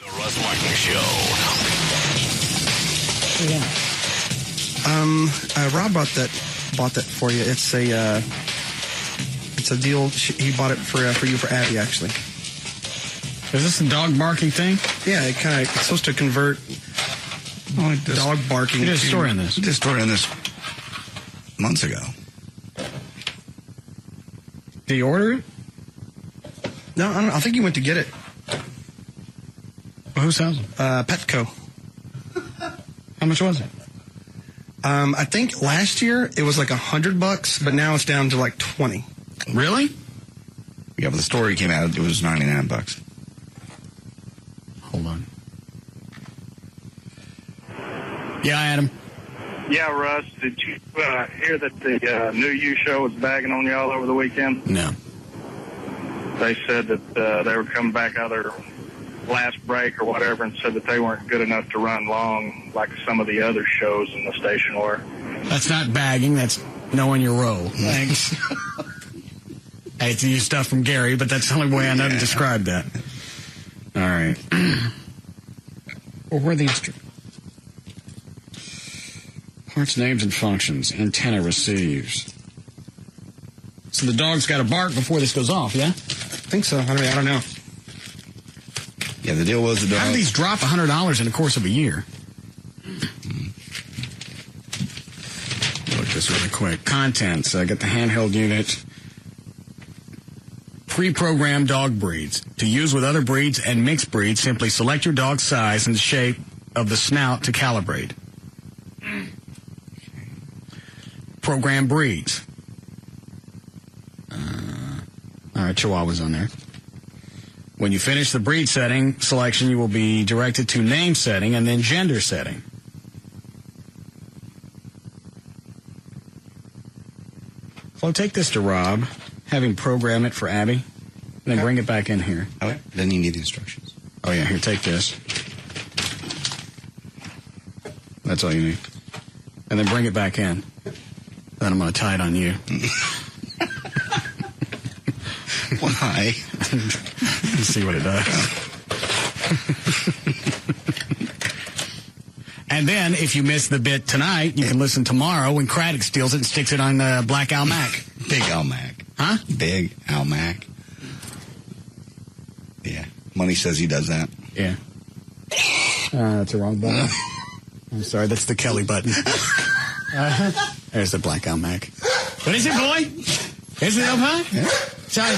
The Russ Martin Show. Yeah. Rob bought that for you. It's a deal. He bought it for you for Abby, actually. Is this a dog barking thing? Yeah, it's supposed to convert dog barking. You did a story on this. We did a story on this months ago. Did you order it? No, I don't know. I think you went to get it. Well, who's sells it? Petco. How much was it? I think last year it was like $100, but now it's down to like 20. Really? Yeah, but the story came out, it was $99. Hold on. Yeah, Adam. Yeah, Russ, did you hear that the New You show was bagging on y'all over the weekend? No. They said that they were coming back out of their last break or whatever and said that they weren't good enough to run long like some of the other shows in the station were. That's not bagging, that's knowing your role. Thanks. I hate to use stuff from Gary, but that's the only way I know to describe that. All right. Well, where are the instruments? Parts, names, and functions. Antenna receives. So the dog's got to bark before this goes off, yeah? I think so. I don't know. Yeah, the deal was the dog. How do these drop $100 in the course of a year? Look this really quick. Contents. I got the handheld unit. Pre-programmed dog breeds. To use with other breeds and mixed breeds, simply select your dog's size and the shape of the snout to calibrate. Program breeds. All right, Chihuahua's on there. When you finish the breed setting selection, you will be directed to name setting and then gender setting. So I'll take this to Rob, have him program it for Abby, and then bring it back in here. Okay. Then you need the instructions. Oh, yeah, here, take this. That's all you need. And then bring it back in. Then I'm going to tie it on you. Why? See what it does. And then, if you miss the bit tonight, you can listen tomorrow when Craddock steals it and sticks it on Black Al Mac. Big Al Mac. Huh? Big Al Mac. Yeah. Money says he does that. Yeah. That's the wrong button. I'm sorry, that's the Kelly button. There's the Black Al Mac. What is it, boy? Is it up high? Yeah. Sorry.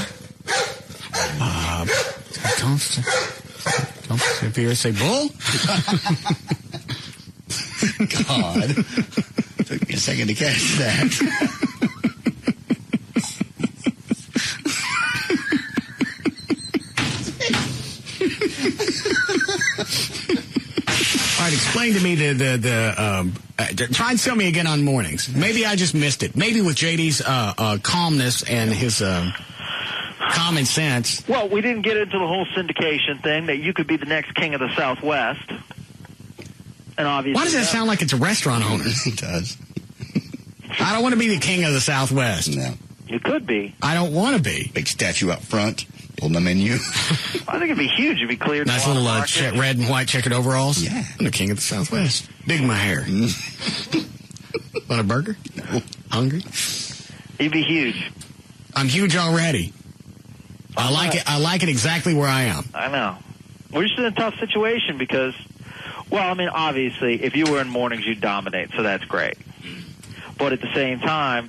Don't sit here and say bull. God. Took me a second to catch that. All right, explain to me try and sell me again on mornings. Maybe I just missed it. Maybe with JD's calmness and his common sense. Well, we didn't get into the whole syndication thing, that you could be the next king of the Southwest. And obviously, why does that sound like it's a restaurant owner? It does. I don't want to be the king of the Southwest. No. You could be. I don't want to be. Big statue up front, holding the menu. I think it'd be huge if he cleared. Nice little red and white checkered overalls. Yeah. I'm the king of the Southwest. Dig my hair. Want a burger? No. Hungry? He'd be huge. I'm huge already. I like it. I like it exactly where I am. I know. We're just in a tough situation because, well, I mean, obviously, if you were in mornings, you'd dominate, so that's great. But at the same time,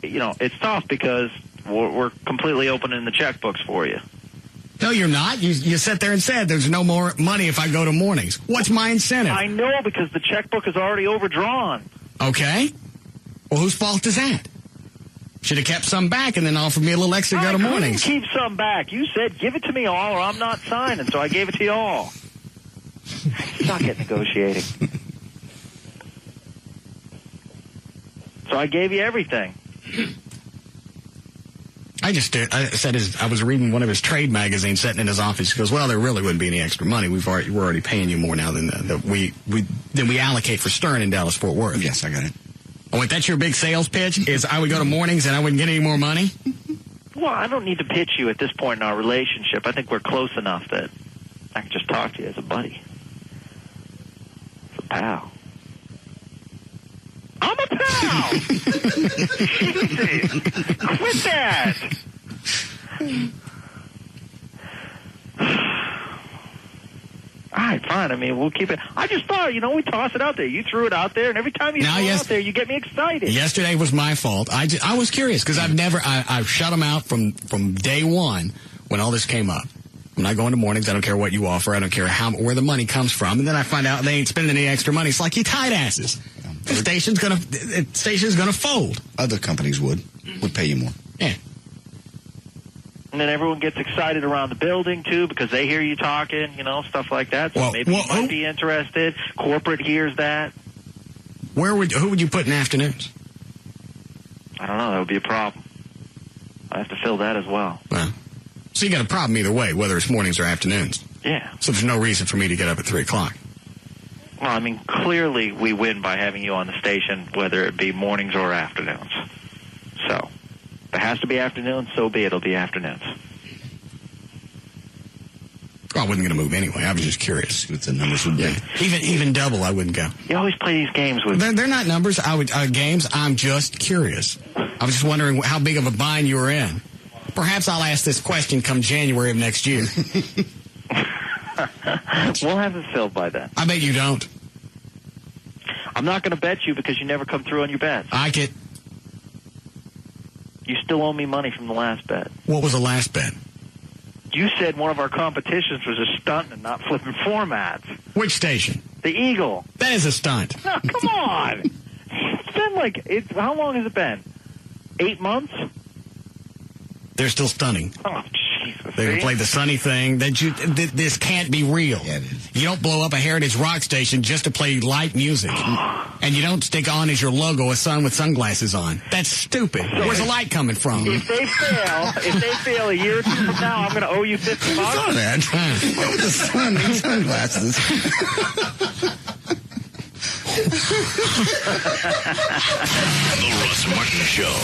it's tough because we're completely opening the checkbooks for you. No, you're not. You sat there and said there's no more money if I go to mornings. What's my incentive? I know, because the checkbook is already overdrawn. Okay. Well, whose fault is that? Should have kept some back and then offered me a little extra to go to mornings. I couldn't keep some back. You said, give it to me all or I'm not signing, so I gave it to you all. Suck at negotiating. So I gave you everything. I was reading one of his trade magazines sitting in his office. He goes, well, there really wouldn't be any extra money. We're already paying you more now than we allocate for Stern in Dallas-Fort Worth. Yes, I got it. Oh, wait, that's your big sales pitch? Is I would go to mornings and I wouldn't get any more money? Well, I don't need to pitch you at this point in our relationship. I think we're close enough that I can just talk to you as a buddy. As a pal. I'm a pal! Jesus! Quit that! All right, fine. I mean, we'll keep it. I just thought, we toss it out there. You threw it out there, and every time you throw it out there, you get me excited. Yesterday was my fault. I was curious because I've shut them out from day one when all this came up. I'm not going to mornings. I don't care what you offer. I don't care where the money comes from. And then I find out they ain't spending any extra money. It's like you tight asses. The station's gonna fold. Other companies would pay you more. Yeah. And then everyone gets excited around the building, too, because they hear you talking, stuff like that. So maybe you might be interested. Corporate hears that. Who would you put in afternoons? I don't know. That would be a problem. I have to fill that as well. Well, so you got a problem either way, whether it's mornings or afternoons. Yeah. So there's no reason for me to get up at 3 o'clock. Well, I mean, clearly we win by having you on the station, whether it be mornings or afternoons. So, if it has to be afternoons, so be it. It'll be afternoons. Well, I wasn't going to move anyway. I was just curious what the numbers would be. Yeah. Even double, I wouldn't go. You always play these games with... They're not numbers. Games. I'm just curious. I was just wondering how big of a bind you were in. Perhaps I'll ask this question come January of next year. We'll have it filled by then. I bet you don't. I'm not going to bet you because you never come through on your bets. I get... You still owe me money from the last bet. What was the last bet? You said one of our competitions was a stunt and not flipping formats. Which station? The Eagle. That is a stunt. No, come on. It's been how long has it been? 8 months? They're still stunning. Oh, Jesus. They're going to play the sunny thing. This can't be real. Yeah, it is. You don't blow up a Heritage rock station just to play light music. And you don't stick on as your logo a sun with sunglasses on. That's stupid. Where's the light coming from? If they fail a year or two from now, I'm going to owe you $50. I saw that. With the sun and sunglasses. The Russ Martin Show.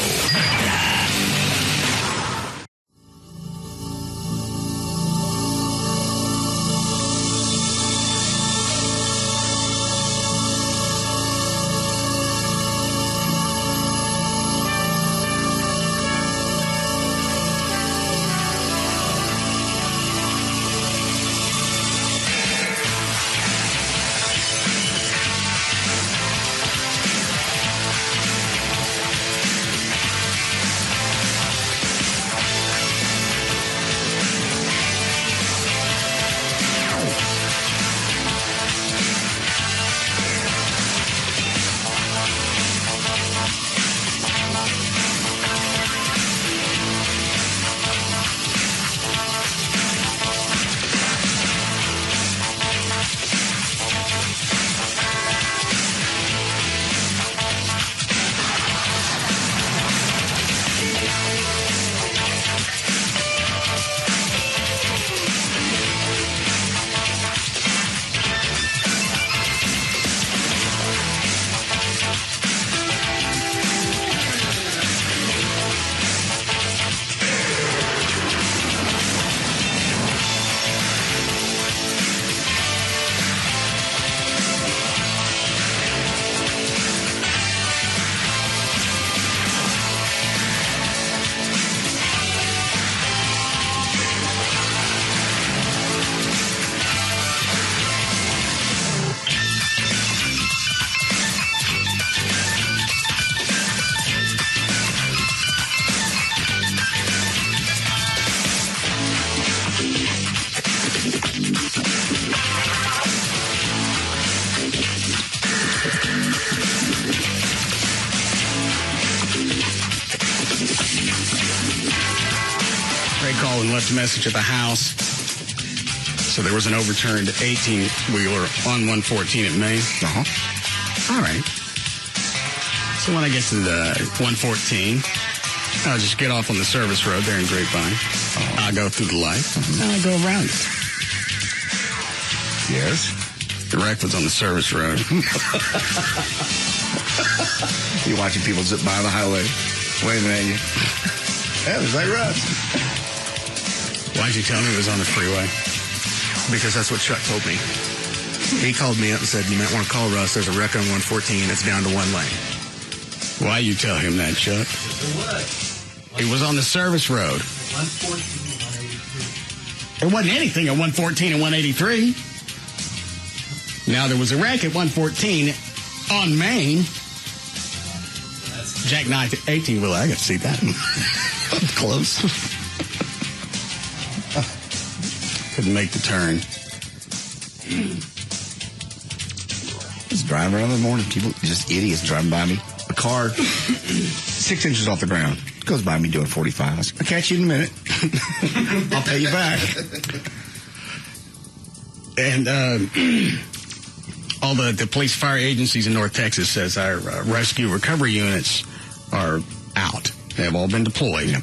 Called and left a message at the house. So there was an overturned 18-wheeler on 114 at Main. All right. So when I get to the 114, I'll just get off on the service road there in Grapevine. I'll go through the light, and I'll go around it. Yes. The wreck was on the service road. You're watching people zip by the highway, waving at you. Yeah, it's like Russ. Why'd you tell me it was on the freeway? because that's what Chuck told me. He called me up and said, you might want to call Russ. There's a wreck on 114. It's down to one lane. Why you tell him that, Chuck? It was on the service road. 114 There wasn't anything at 114 and 183. Now, there was a wreck at 114 on Main. Jack 18, well, I got to see that. Close. Couldn't make the turn. Just driving around in the morning. People, just idiots driving by me. A car 6 inches off the ground. Goes by me doing 45. I said, I'll catch you in a minute. I'll pay you back. And all the police fire agencies in North Texas says our rescue recovery units are out. They've all been deployed. Yeah.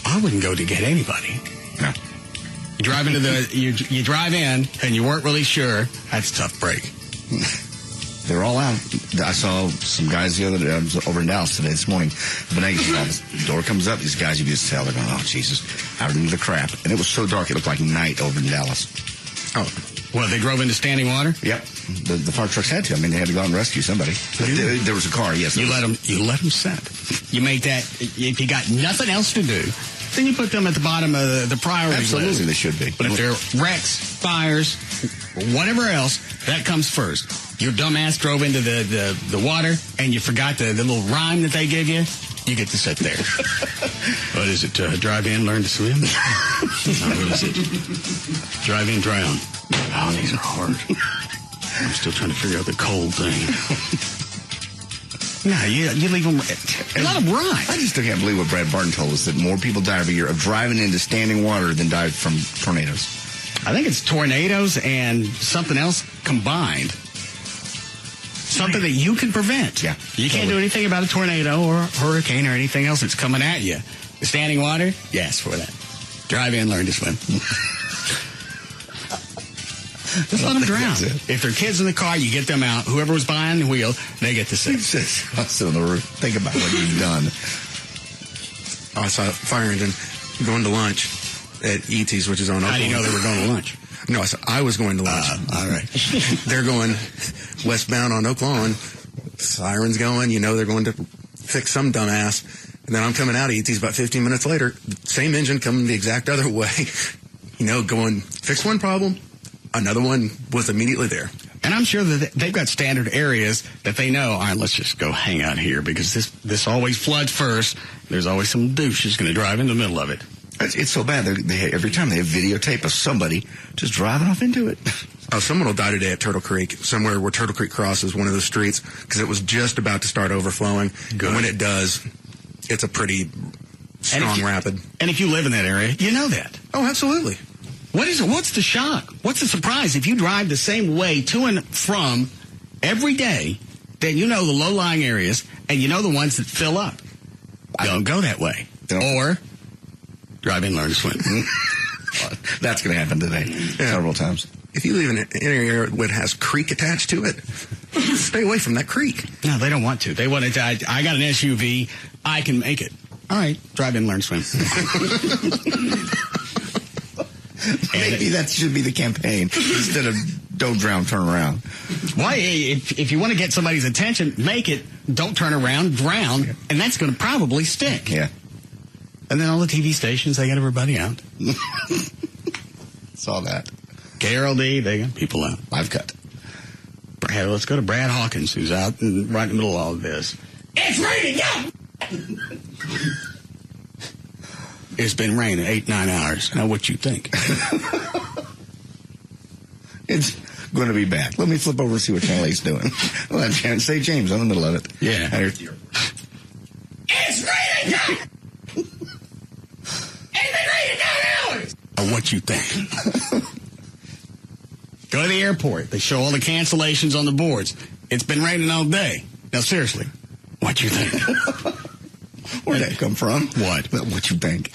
I wouldn't go to get anybody. No. You drive into you drive in and you weren't really sure. That's a tough break. They're all out. I saw some guys the other day. I was over in Dallas today this morning. The door comes up. These guys, you just tell, they're going, oh, Jesus, out into the crap. And it was so dark, it looked like night over in Dallas. Oh, well, they drove into standing water? Yep. The fire trucks had to. I mean, they had to go out and rescue somebody. There was a car, yes. You let them set. You make that, if you got nothing else to do, then you put them at the bottom of the priority list. Absolutely, they should be. But if they're wrecks, fires, whatever else, that comes first. Your dumbass drove into the water and you forgot the little rhyme that they give you. You get to sit there. What is it? Drive in, learn to swim? What is it? Drive in, drown. Oh, these are hard. I'm still trying to figure out the cold thing. No, you leave them. Let them ride. I just still can't believe what Brad Barton told us, that more people die every year of driving into standing water than die from tornadoes. I think it's tornadoes and something else combined. Something that you can prevent. Yeah. You can't do anything about a tornado or a hurricane or anything else that's coming at you. The standing water, yes, for that. Drive in, learn to swim. Just let them drown. If there are kids in the car, you get them out. Whoever was behind the wheel, they get to sit. I'll sit on the roof. Think about what you've done. Oh, I saw a fire engine going to lunch at E.T.'s, which is on Oklahoma. How do you know they were going to lunch? No, I was going to lunch. All right. They're going westbound on Oklahoma. Sirens going. You know they're going to fix some dumbass. And then I'm coming out of E.T.'s about 15 minutes later. Same engine coming the exact other way. You know, going, fix one problem. Another one was immediately there. And I'm sure that they've got standard areas that they know, all right, let's just go hang out here because this always floods first. There's always some douche who's going to drive in the middle of it. It's so bad. Every time they have videotape of somebody just driving off into it. Oh, someone will die today at Turtle Creek, somewhere where Turtle Creek crosses one of those streets, because it was just about to start overflowing. Good. And when it does, it's a pretty strong rapid. And if you live in that area, you know that. Oh, absolutely. What is it? What's the shock? What's the surprise? If you drive the same way to and from every day, then you know the low-lying areas, and you know the ones that fill up. Don't go that way. Or drive in, learn to swim. That's going to happen today several times. If you live in an area that has creek attached to it, stay away from that creek. No, they don't want to. They want to. I got an SUV. I can make it. All right, drive in, learn to swim. Maybe that should be the campaign instead of don't drown, turn around. Why? If you want to get somebody's attention, make it don't turn around, drown, and that's going to probably stick. Yeah. And then all the TV stations, they got everybody out. Saw that. KLLI, they got people out. Live cut. Hey, let's go to Brad Hawkins, who's out right in the middle of all of this. It's raining, yeah! It's been raining 8-9 hours. Now, what you think? It's going to be bad. Let me flip over and see what Channel 8's doing. Well, that's St. James in the middle of it. Yeah. It's raining, yeah! It's been raining 9 hours! Or what you think? Go to the airport. They show all the cancellations on the boards. It's been raining all day. Now, seriously, what you think? Where'd that come from? What? What you think?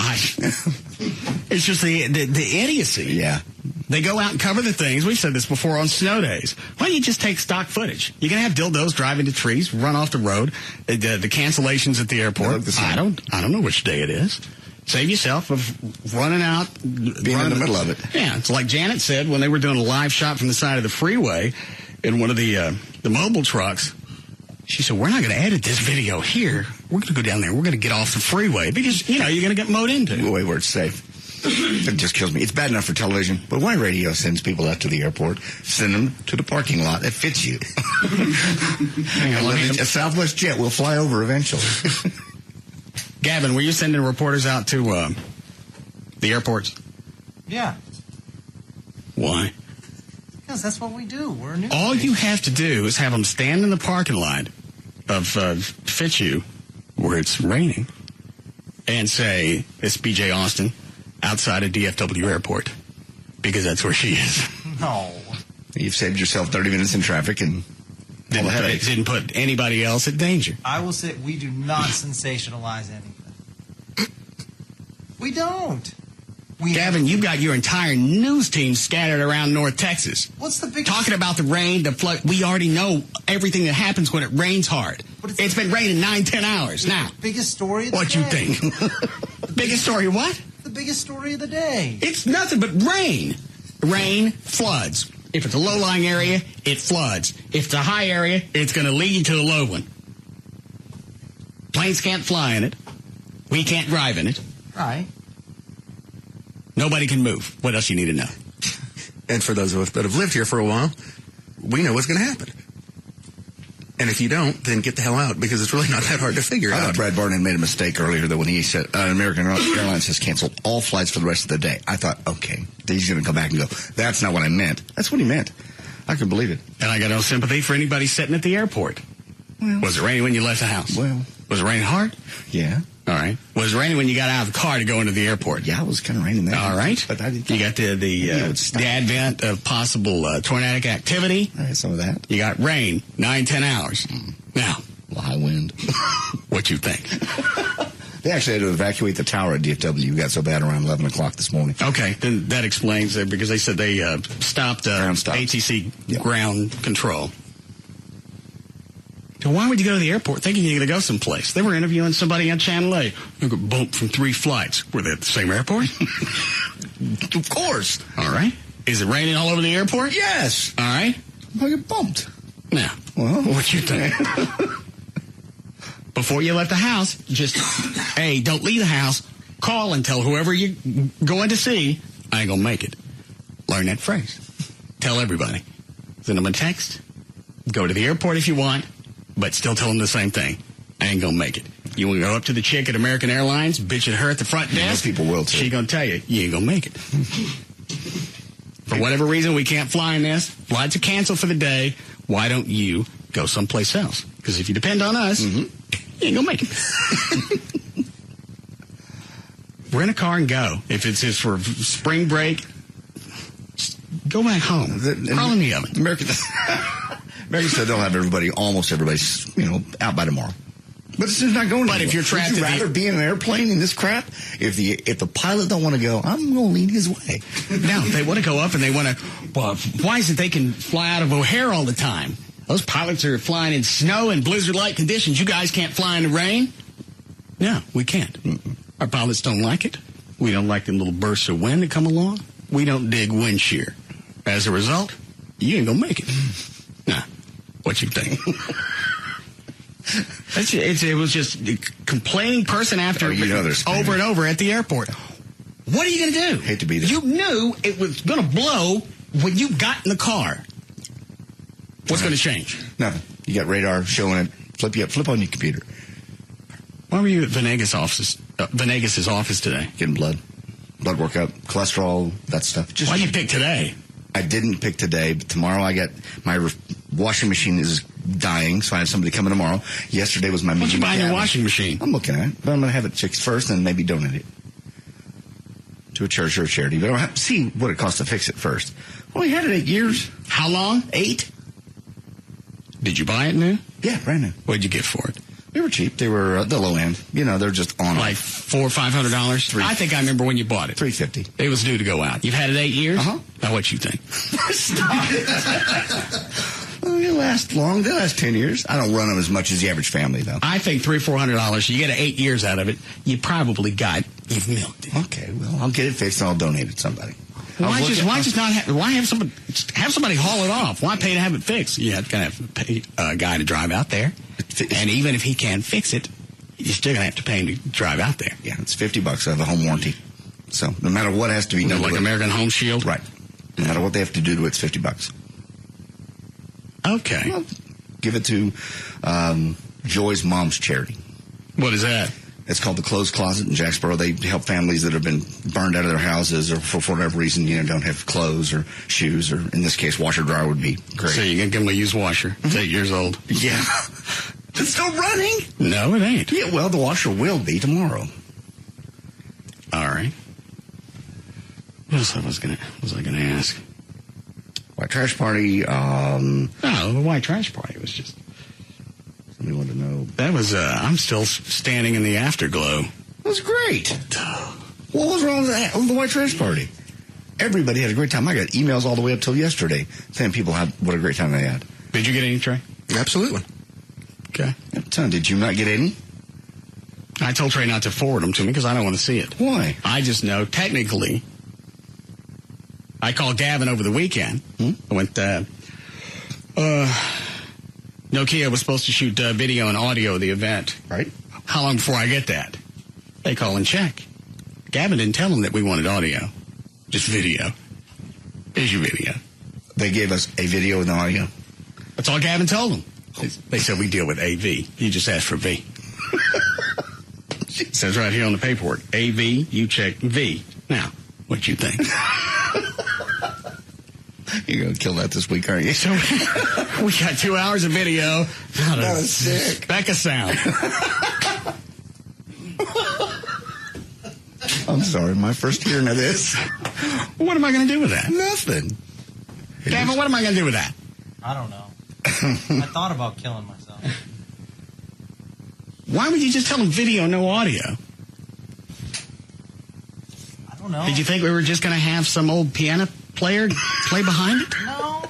It's just the idiocy. Yeah. They go out and cover the things. We've said this before on snow days. Why don't you just take stock footage? You're going to have dildos drive into trees, run off the road, the cancellations at the airport. I don't know which day it is. Save yourself of running out. Being in the middle of it. Yeah, it's like Janet said when they were doing a live shot from the side of the freeway in one of the mobile trucks. She said, we're not going to edit this video here. We're going to go down there. We're going to get off the freeway because, you're going to get mowed into. The way where it's safe. It just kills me. It's bad enough for television, but why radio sends people out to the airport? Send them to the parking lot that fits you. A Southwest jet will fly over eventually. Gavin, were you sending reporters out to the airports? Yeah. Why? Because that's what we do. We're news. All you have to do is have them stand in the parking lot of Fitzhugh, where it's raining, and say, it's B.J. Austin outside of DFW Airport, because that's where she is. No. You've saved yourself 30 minutes in traffic and didn't put anybody else at danger. I will say we do not sensationalize anything. We don't. Gavin, you've got your entire news team scattered around North Texas. What's the big... Talking about the rain, the flood. We already know everything that happens when it rains hard. It's been raining 9-10 hours now. Biggest story of the what day. You think? Biggest story of what? The biggest story of the day. It's nothing but rain. Rain floods. If it's a low-lying area, it floods. If it's a high area, it's going to lead you to the low one. Planes can't fly in it. We can't drive in it. Right. Nobody can move. What else you need to know? And for those of us that have lived here for a while, we know what's going to happen. And if you don't, then get the hell out, because it's really not that hard to figure I out. thought Brad Barnett made a mistake earlier, though, when he said American Airlines has canceled all flights for the rest of the day. I thought, okay, he's going to come back and go, that's not what I meant. That's what he meant. I can believe it. And I got no sympathy for anybody sitting at the airport. Well, was it raining when you left the house? Well. Was it raining hard? Yeah. All right. Was it raining when you got out of the car to go into the airport? Yeah, it was kind of raining there. All right. But I didn't you got the advent of possible tornadic activity. I had some of that. You got rain, 9-10 hours. Now, high wind. What you think? They actually had to evacuate the tower at DFW. It got so bad around 11 o'clock this morning. Okay, then that explains it, because they said they stopped ATC ground control. So why would you go to the airport thinking you're going to go someplace? They were interviewing somebody on Channel A. They got bumped from 3 flights. Were they at the same airport? Of course. All right. Is it raining all over the airport? Yes. All right. Well, get bumped. Now, well, what you think? Before you left the house, just, hey, don't leave the house. Call and tell whoever you're going to see, I ain't going to make it. Learn that phrase. Tell everybody. Send them a text. Go to the airport if you want, but still tell them the same thing. I ain't going to make it. You want to go up to the chick at American Airlines, bitch at her at the front desk? Most people will, too. She going to tell you, you ain't going to make it. For whatever reason, we can't fly in this. Flights are canceled for the day. Why don't you go someplace else? Because if you depend on us, you ain't going to make it. Rent a car and go. If it's just for spring break, go back home. Crawl in the oven. American said they'll have almost everybody, out by tomorrow. But it's just not going. But if you're trapped, would you rather be in an airplane in this crap? If the pilot don't want to go, I'm going to lean his way. No, they want to go up and they want to. Well, why is it they can fly out of O'Hare all the time? Those pilots are flying in snow and blizzard-like conditions. You guys can't fly in the rain? No, we can't. Our pilots don't like it. We don't like them little bursts of wind that come along. We don't dig wind shear. As a result, you ain't gonna make it. Nah, what you think? It was just complaining person after over and over at the airport. What are you going to do? Hate to be there. You knew it was going to blow when you got in the car. What's going to change? Nothing. You got radar showing it. Flip on your computer. Why were you at Venegas' office today? Getting blood workup, cholesterol, that stuff. Why you pick today? I didn't pick today, but tomorrow I got my washing machine is dying, so I have somebody coming tomorrow. Yesterday was my meeting. Why don't you buy a new washing machine? I'm looking at it, but I'm going to have it fixed first and maybe donate it to a church or a charity. But I'll have to see what it costs to fix it first. Well, we had it 8 years. How long? 8. Did you buy it new? Yeah, brand new. What'd you get for it? They were cheap. They were the low end. They're just on like $400 or $500. I think I remember when you bought it. $350. It was due to go out. You've had it 8 years. Uh-huh. Now what you think? Stop it. They last long. They last 10 years. I don't run them as much as the average family, though. I think $300-400. You get 8 years out of it. You probably got You've milked it. Okay, well, I'll get it fixed and I'll donate it to somebody. Why have somebody haul it off? Why pay to have it fixed? You have to have to pay a guy to drive out there. And even if he can't fix it, you're still going to have to pay him to drive out there. Yeah, it's $50 out of the home warranty. So no matter what has to be done. Like American Home Shield? Right. No matter what they have to do to it, it's $50. Okay. Well, give it to Joy's mom's charity. What is that? It's called the Clothes Closet in Jacksboro. They help families that have been burned out of their houses or for whatever reason, don't have clothes or shoes, or in this case, washer dryer would be great. So you can give them a used washer. It's 8 years old. Yeah. It's still running? No, it ain't. Yeah, well, the washer will be tomorrow. All right. What else was I gonna ask? White trash party. No, the white trash party was just. Somebody wanted to know. That was. I'm still standing in the afterglow. That was great. What was wrong with that? The white trash party. Everybody had a great time. I got emails all the way up till yesterday saying people had what a great time they had. Did you get any, Trey? Absolutely. Okay. Did you not get any? I told Trey not to forward them to me because I don't want to see it. Why? I just know technically. I called Gavin over the weekend. I went, Nokia was supposed to shoot video and audio of the event. Right. How long before I get that? They call and check. Gavin didn't tell them that we wanted audio. Just video. Here's your video. They gave us a video and audio. That's all Gavin told them. They said we deal with AV. You just asked for V. It says right here on the paperwork, AV, you check V. Now, what you think? You're going to kill that this week, aren't you? So we got 2 hours of video. That was sick. Back of sound. I'm sorry, my first hearing of this. What am I going to do with that? Nothing. Gavin, what am I going to do with that? I don't know. I thought about killing myself. Why would you just tell them video, no audio? I don't know. Did you think we were just going to have some old piano player play behind it? No.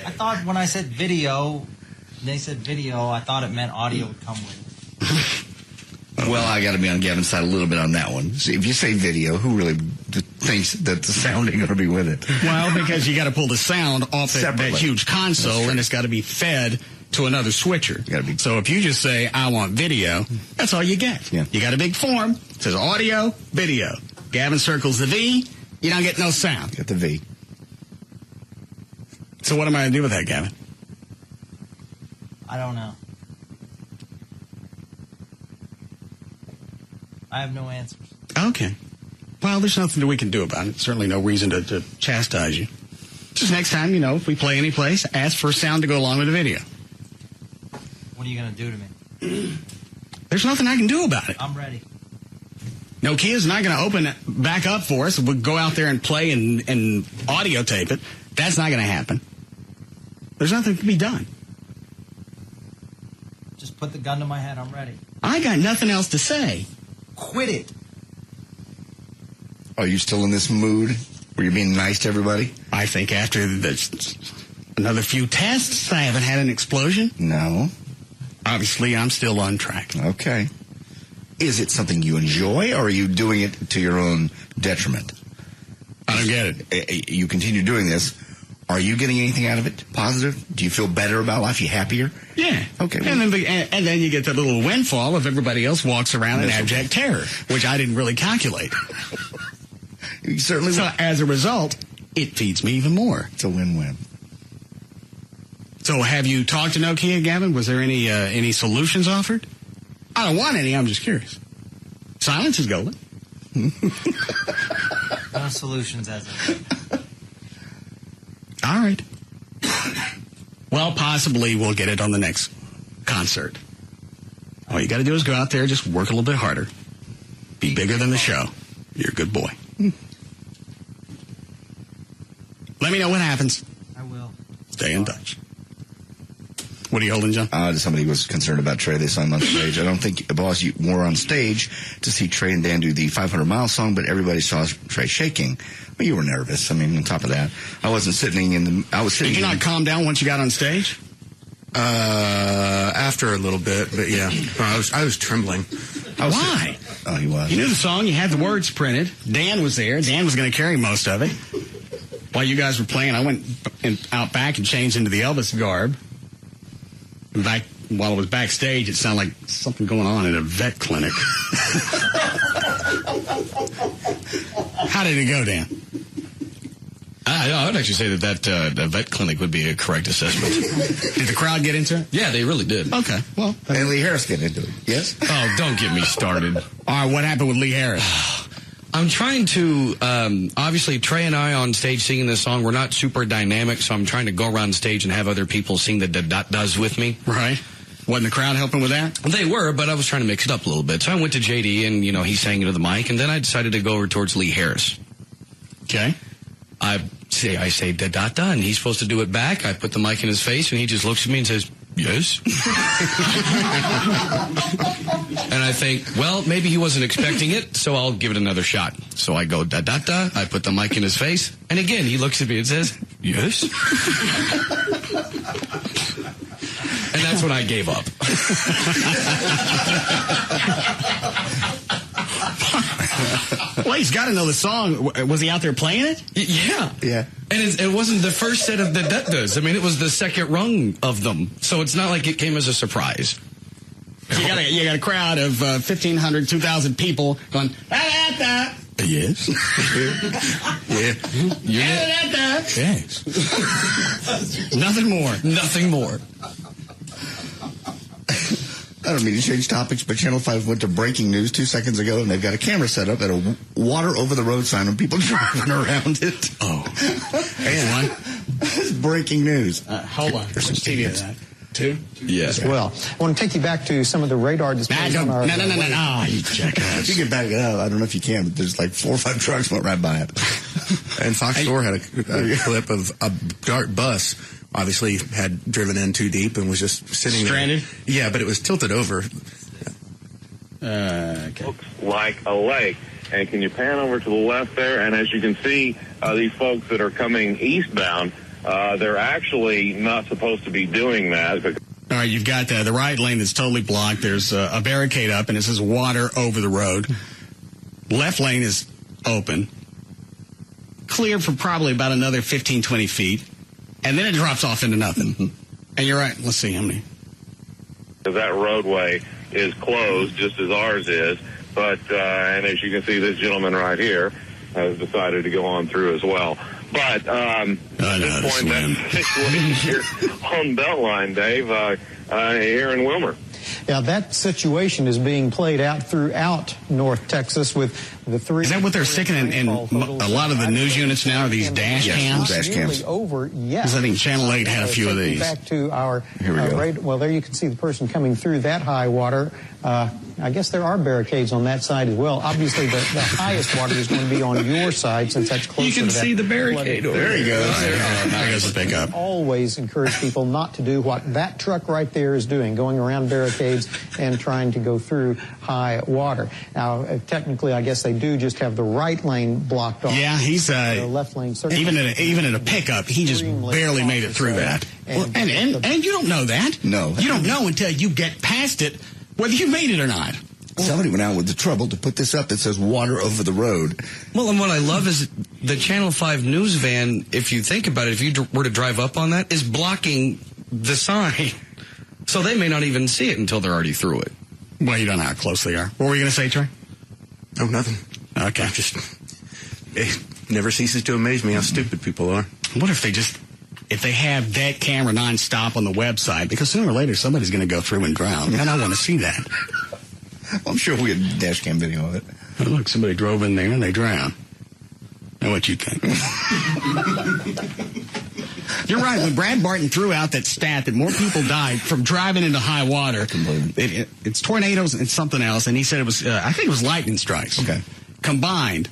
I thought when I said video, they said video, I thought it meant audio would come with it. Well, I got to be on Gavin's side a little bit on that one. See, if you say video, who really thinks that the sound ain't going to be with it? Well, because you got to pull the sound off that huge console, and it's got to be fed to another switcher. So if you just say, I want video, that's all you get. Yeah. You got a big form. It says audio, video. Gavin circles the V. You don't get no sound. You got the V. So what am I going to do with that, Gavin? I don't know. I have no answers. Okay. Well, there's nothing that we can do about it. Certainly no reason to chastise you. Just next time, if we play any place, ask for sound to go along with the video. What are you going to do to me? There's nothing I can do about it. I'm ready. Nokia's not going to open it back up for us. We'll go out there and play and audio tape it. That's not going to happen. There's nothing to be done. Just put the gun to my head. I'm ready. I got nothing else to say. Quit it. Are you still in this mood where you're being nice to everybody? I think after another few tests, I haven't had an explosion. No. Obviously, I'm still on track. Okay. Is it something you enjoy, or are you doing it to your own detriment? I don't get it. You continue doing this. Are you getting anything out of it? Positive? Do you feel better about life? You happier? Yeah. Okay. Well. And then you get that little windfall if everybody else walks around in abject terror, which I didn't really calculate. You certainly. So as a result, it feeds me even more. It's a win-win. So have you talked to Nokia, Gavin? Was there any solutions offered? I don't want any. I'm just curious. Silence is golden. No solutions as of. All right. Well, possibly we'll get it on the next concert. All you got to do is go out there, just work a little bit harder. Be bigger than the show. You're a good boy. Let me know what happens. I will. Stay in touch. What are you holding, John? Somebody was concerned about Trey. They saw him on stage. I don't think, boss, you were on stage to see Trey and Dan do the 500-mile song, but everybody saw Trey shaking. Well, you were nervous. I mean, on top of that, I wasn't sitting in the. I was sitting. Did you not calm down once you got on stage? After a little bit, but yeah, I was trembling. Why? Oh, he was. You knew the song. You had the words printed. Dan was there. Dan was going to carry most of it. While you guys were playing, I went out back and changed into the Elvis garb. While I was backstage, it sounded like something going on in a vet clinic. How did it go, Dan? I would actually say that a vet clinic would be a correct assessment. Did the crowd get into it? Yeah, they really did. Okay, well. And Lee Harris get into it, yes? Oh, don't get me started. All right, what happened with Lee Harris? I'm trying to, obviously, Trey and I on stage singing this song, we're not super dynamic, so I'm trying to go around stage and have other people sing the da-da-das with me. Right. Wasn't the crowd helping with that? They were, but I was trying to mix it up a little bit. So I went to JD, and, he sang into the mic, and then I decided to go over towards Lee Harris. Okay. I say da-da-da, and he's supposed to do it back. I put the mic in his face, and he just looks at me and says, yes. And I think, well, maybe he wasn't expecting it, so I'll give it another shot. So I go da-da-da, I put the mic in his face, and again, he looks at me and says, yes. And that's when I gave up. Well, he's got to know the song. Was he out there playing it? Yeah. Yeah. And it wasn't the first set of the da-das. I mean, it was the second rung of them. So it's not like it came as a surprise. You got a crowd of 1,500, 2,000 people going, da-da-da. Yes. Yeah. Da-da-da. Yes. Nothing more. Nothing more. I don't mean to change topics, but Channel 5 went to breaking news 2 seconds ago, and they've got a camera set up at a water over the road sign and people driving around it. Oh. And It's breaking news. hold on. There's some TV of that. 2? Yes. Well, I want to take you back to some of the radar displays on our... No, you jackass. If you can back it up, I don't know if you can, but there's like 4 or 5 trucks went right by it. And Fox 4 had a clip of a dark bus, obviously had driven in too deep and was just sitting Stranded? there. Yeah, but it was tilted over. Okay. Looks like a lake. And can you pan over to the left there? And as you can see, these folks that are coming eastbound, they're actually not supposed to be doing that. All right, you've got the right lane that's totally blocked. There's a barricade up, and it says water over the road. Left lane is open. Clear for probably about another 15, 20 feet. And then it drops off into nothing. Mm-hmm. And you're right. Let's see how many. That roadway is closed, just as ours is. But, and as you can see, this gentleman right here has decided to go on through as well. But at this point, that's the situation here on Beltline, Dave, here in Wilmer. Yeah, that situation is being played out throughout North Texas with the 3... Is that what they're sticking in a lot of the news units now, are these dash cams? Dash cams. Over, yes. Because I think Channel 8 had a few of these. Back to our... Here we go. Well, there you can see the person coming through that high water. I guess there are barricades on that side as well. Obviously, the highest water is going to be on your side since that's closer to that. You can see the barricade over there. He goes. There goes the pickup. Always encourage people not to do what that truck right there is doing, going around barricades and trying to go through high water. Now, technically, I guess they do just have the right lane blocked off. Yeah, he's the left lane. even at a pickup, he just barely made it through that. And you don't know that. No. You don't know until you get past it whether you made it or not. Somebody went out with the trouble to put this up that says water over the road. Well, and what I love is the Channel 5 news van, if you think about it, if you were to drive up on that, is blocking the sign. So they may not even see it until they're already through it. Well, you don't know how close they are. What were you going to say, Trey? Oh, nothing. Okay. It never ceases to amaze me how stupid people are. What if they have that camera nonstop on the website? Because sooner or later, somebody's going to go through and drown. And I want to see that. I'm sure we had a dash cam video of it. Oh, look, somebody drove in there and they drowned. Now what you think? You're right. When Brad Barton threw out that stat that more people died from driving into high water, it's tornadoes and something else, and he said it was, I think it was lightning strikes. Okay. Combined.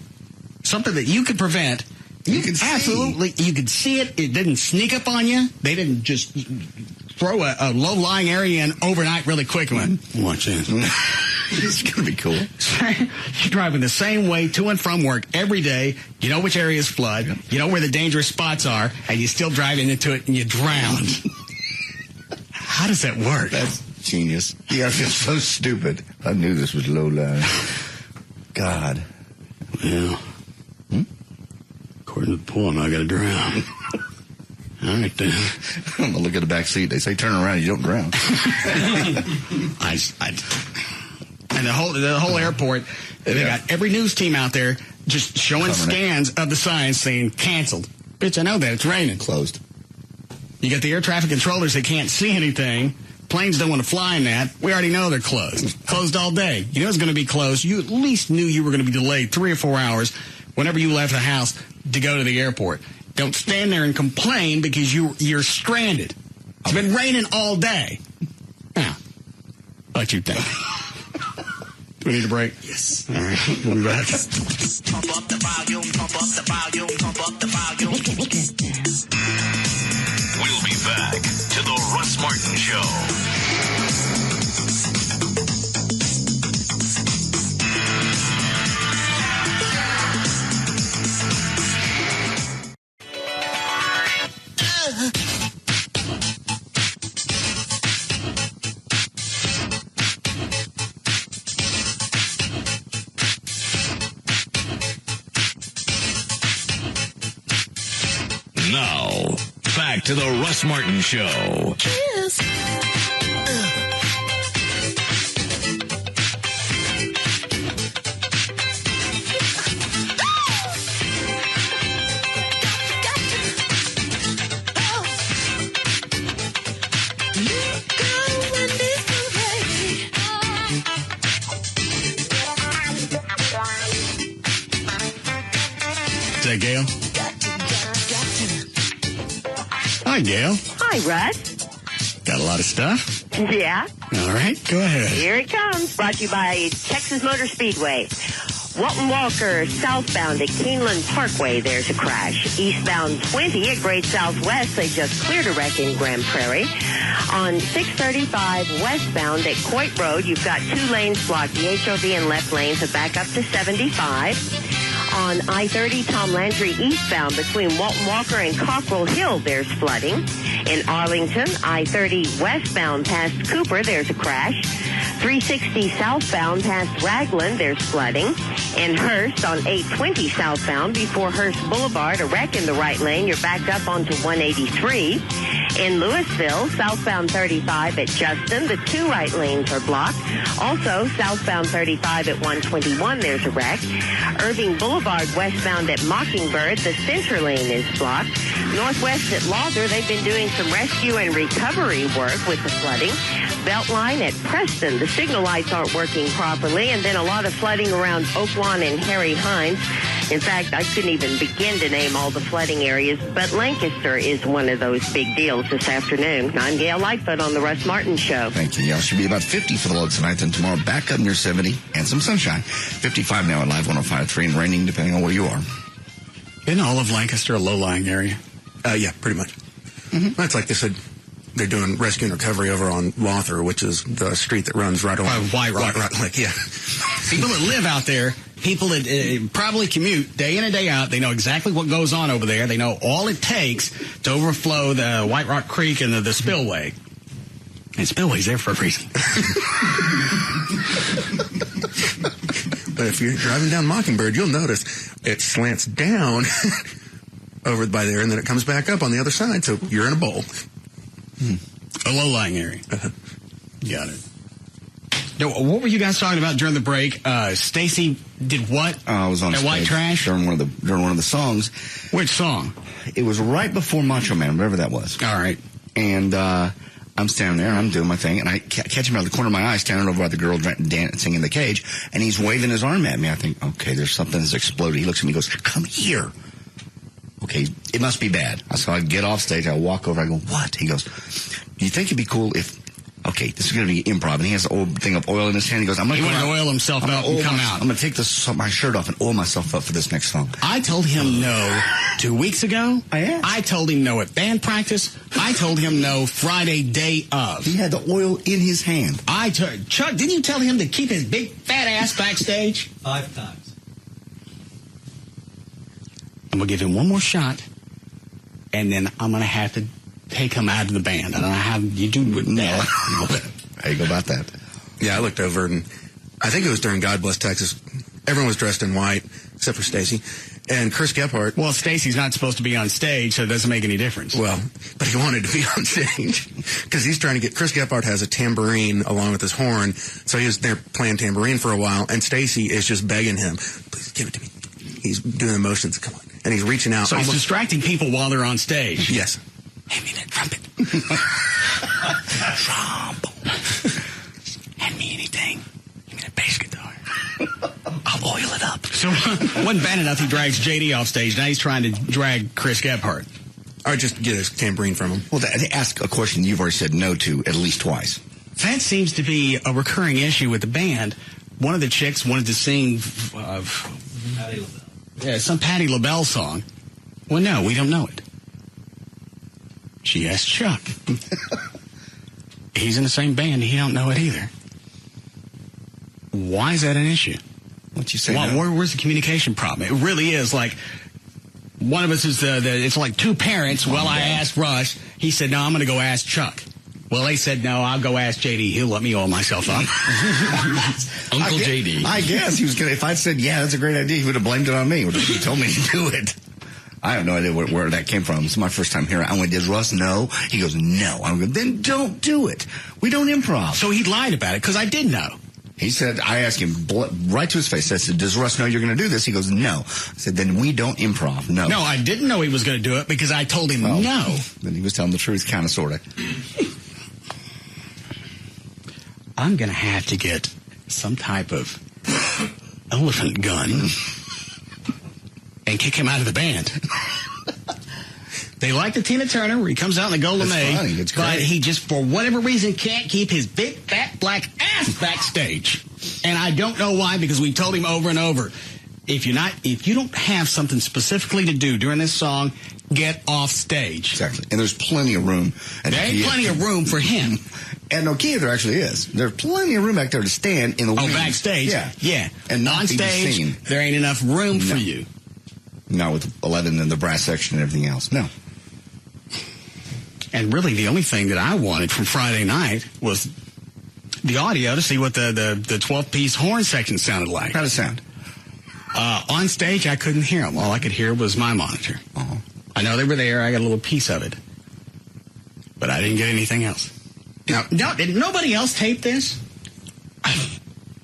Something that you could prevent. You could see it. It didn't sneak up on you. They didn't just throw a low-lying area in overnight really quick and went, watch this. It's going to be cool. You're driving the same way to and from work every day. You know which areas flood. You know where the dangerous spots are, and you still drive into it and you drown. How does that work? Genius. Yeah, I feel so stupid. I knew this was low line. God. Well, according to the poem, I got to drown. All right, then. I'm going to look at the back seat. They say turn around, you don't drown. And the whole airport, they got every news team out there just showing scans of the signs saying canceled. Bitch, I know that. It's raining. Closed. You got the air traffic controllers that can't see anything. Planes don't want to fly in that. We already know they're closed. Closed all day. You know it's going to be closed. You at least knew you were going to be delayed 3 or 4 hours whenever you left the house to go to the airport. Don't stand there and complain because you're stranded. It's been raining all day. Now, what you think? Do we need a break? Yes. All right, we'll be back. Pump up the volume, pump up the volume, pump up the volume. We'll be back to the Russ Martin Show. Now, back to the Russ Martin Show. Cheers. Is that Gail? Hi, Gail. Hi, Russ. Got a lot of stuff? Yeah. All right, go ahead. Here it comes. Brought to you by Texas Motor Speedway. Walton Walker southbound at Keeneland Parkway, there's a crash. Eastbound 20 at Great Southwest, they just cleared a wreck in Grand Prairie. On 635 westbound at Coit Road, you've got 2 lanes blocked. The HOV and left lanes are back up to 75. On I-30 Tom Landry eastbound between Walton Walker and Cockrell Hill, there's flooding. In Arlington, I-30 westbound past Cooper, there's a crash. 360 southbound past Ragland, there's flooding. In Hearst on 820 southbound before Hearst Boulevard, a wreck in the right lane. You're backed up onto 183. In Louisville, southbound 35 at Justin, the 2 right lanes are blocked. Also, southbound 35 at 121, there's a wreck. Irving Boulevard westbound at Mockingbird, the center lane is blocked. Northwest at Lawther, they've been doing some rescue and recovery work with the flooding. Beltline at Preston, the signal lights aren't working properly, and then a lot of flooding around Oaklawn and Harry Hines. In fact, I couldn't even begin to name all the flooding areas, but Lancaster is one of those big deals this afternoon. I'm Gail Lightfoot on the Russ Martin Show. Thank you. Y'all should be about 50 for the low tonight, then tomorrow back up near 70 and some sunshine. 55 now at Live 105.3 and raining depending on where you are. Isn't all of Lancaster a low-lying area? Yeah, pretty much. Mm-hmm. That's like they said. They're doing rescue and recovery over on Lawther, which is the street that runs right along White Rock. Like, yeah. People that live out there, people that probably commute day in and day out, they know exactly what goes on over there. They know all it takes to overflow the White Rock Creek and the spillway. And spillway's there for a reason. But if you're driving down Mockingbird, you'll notice it slants down over by there, and then it comes back up on the other side, so you're in a bowl. A low-lying area. Got it. Now, what were you guys talking about during the break? Stacy did what? I was on at White Trash during one of the songs. Which song? It was right before Macho Man, whatever that was. All right. And I'm standing there and I'm doing my thing, and I catch him out of the corner of my eye, standing over by the girl dancing in the cage, and he's waving his arm at me. I think, okay, there's something that's exploded. He looks at me, and goes, "Come here." Okay, it must be bad. So I get off stage, I walk over, I go, "What?" He goes, "Do you think it'd be cool if, okay, this is going to be improv," and he has the old thing of oil in his hand. He goes, "I'm going to oil himself up and come out. I'm going to take my shirt off and oil myself up for this next song." I told him no 2 weeks ago. I told him no at band practice. I told him no Friday day of. He had the oil in his hand. Chuck, didn't you tell him to keep his big fat ass backstage? 5 times. I'm going to give him one more shot, and then I'm going to have to take him out of the band. I don't know how you do with that. How you go about that? Yeah, I looked over, and I think it was during God Bless Texas. Everyone was dressed in white, except for Stacy. And Chris Gephardt. Well, Stacy's not supposed to be on stage, so it doesn't make any difference. Well, but he wanted to be on stage because he's trying to get. Chris Gephardt has a tambourine along with his horn, so he was there playing tambourine for a while. And Stacy is just begging him, "Please give it to me." He's doing the motions. Come on, and he's reaching out. So he's distracting people while they're on stage. Yes. Hand me that trumpet. Hand me anything. Give me that bass guitar. I'll oil it up. So wasn't bad enough he drags JD off stage. Now he's trying to drag Chris Gephardt. Or just get his tambourine from him. Well, ask a question you've already said no to at least twice. That seems to be a recurring issue with the band. One of the chicks wanted to sing some Patti LaBelle song. Well, no, we don't know it. She asked Chuck. He's in the same band. He don't know it either. Why is that an issue? What you say? Where's the communication problem? It really is like one of us is it's like two parents. Well, I asked Russ. He said, no, I'm going to go ask Chuck. Well, they said, no, I'll go ask JD. He'll let me oil myself up. Uncle JD. I guess he was going to, if I'd said, yeah, that's a great idea, he would have blamed it on me. He told me to do it. I have no idea where that came from. It's my first time hearing it. I went, does Russ know? He goes, no. I'm going, then don't do it. We don't improv. So he lied about it because I did know. He said, I asked him right to his face. I said, does Russ know you're going to do this? He goes, no. I said, then we don't improv. No. No, I didn't know he was going to do it because I told him no. Then he was telling the truth, kind of, sort of. I'm going to have to get some type of elephant gun and kick him out of the band. They like the Tina Turner where he comes out in the Golden May, it's great. but he just, for whatever reason, can't keep his big, fat, black ass backstage. And I don't know why, because we told him over and over, if you don't have something specifically to do during this song, get off stage. Exactly. And there's plenty of room. There ain't plenty of room for him. And Nokia, there actually is. There's plenty of room back there to stand in the wings. Oh, backstage? Yeah. And not on stage, seen. There ain't enough room for you. Not with 11 and the brass section and everything else. No. And really, the only thing that I wanted from Friday night was the audio to see what the 12-piece horn section sounded like. How'd it sound? On stage, I couldn't hear them. All I could hear was my monitor. Uh-huh. I know they were there. I got a little piece of it. But I didn't get anything else. Now, did nobody else tape this?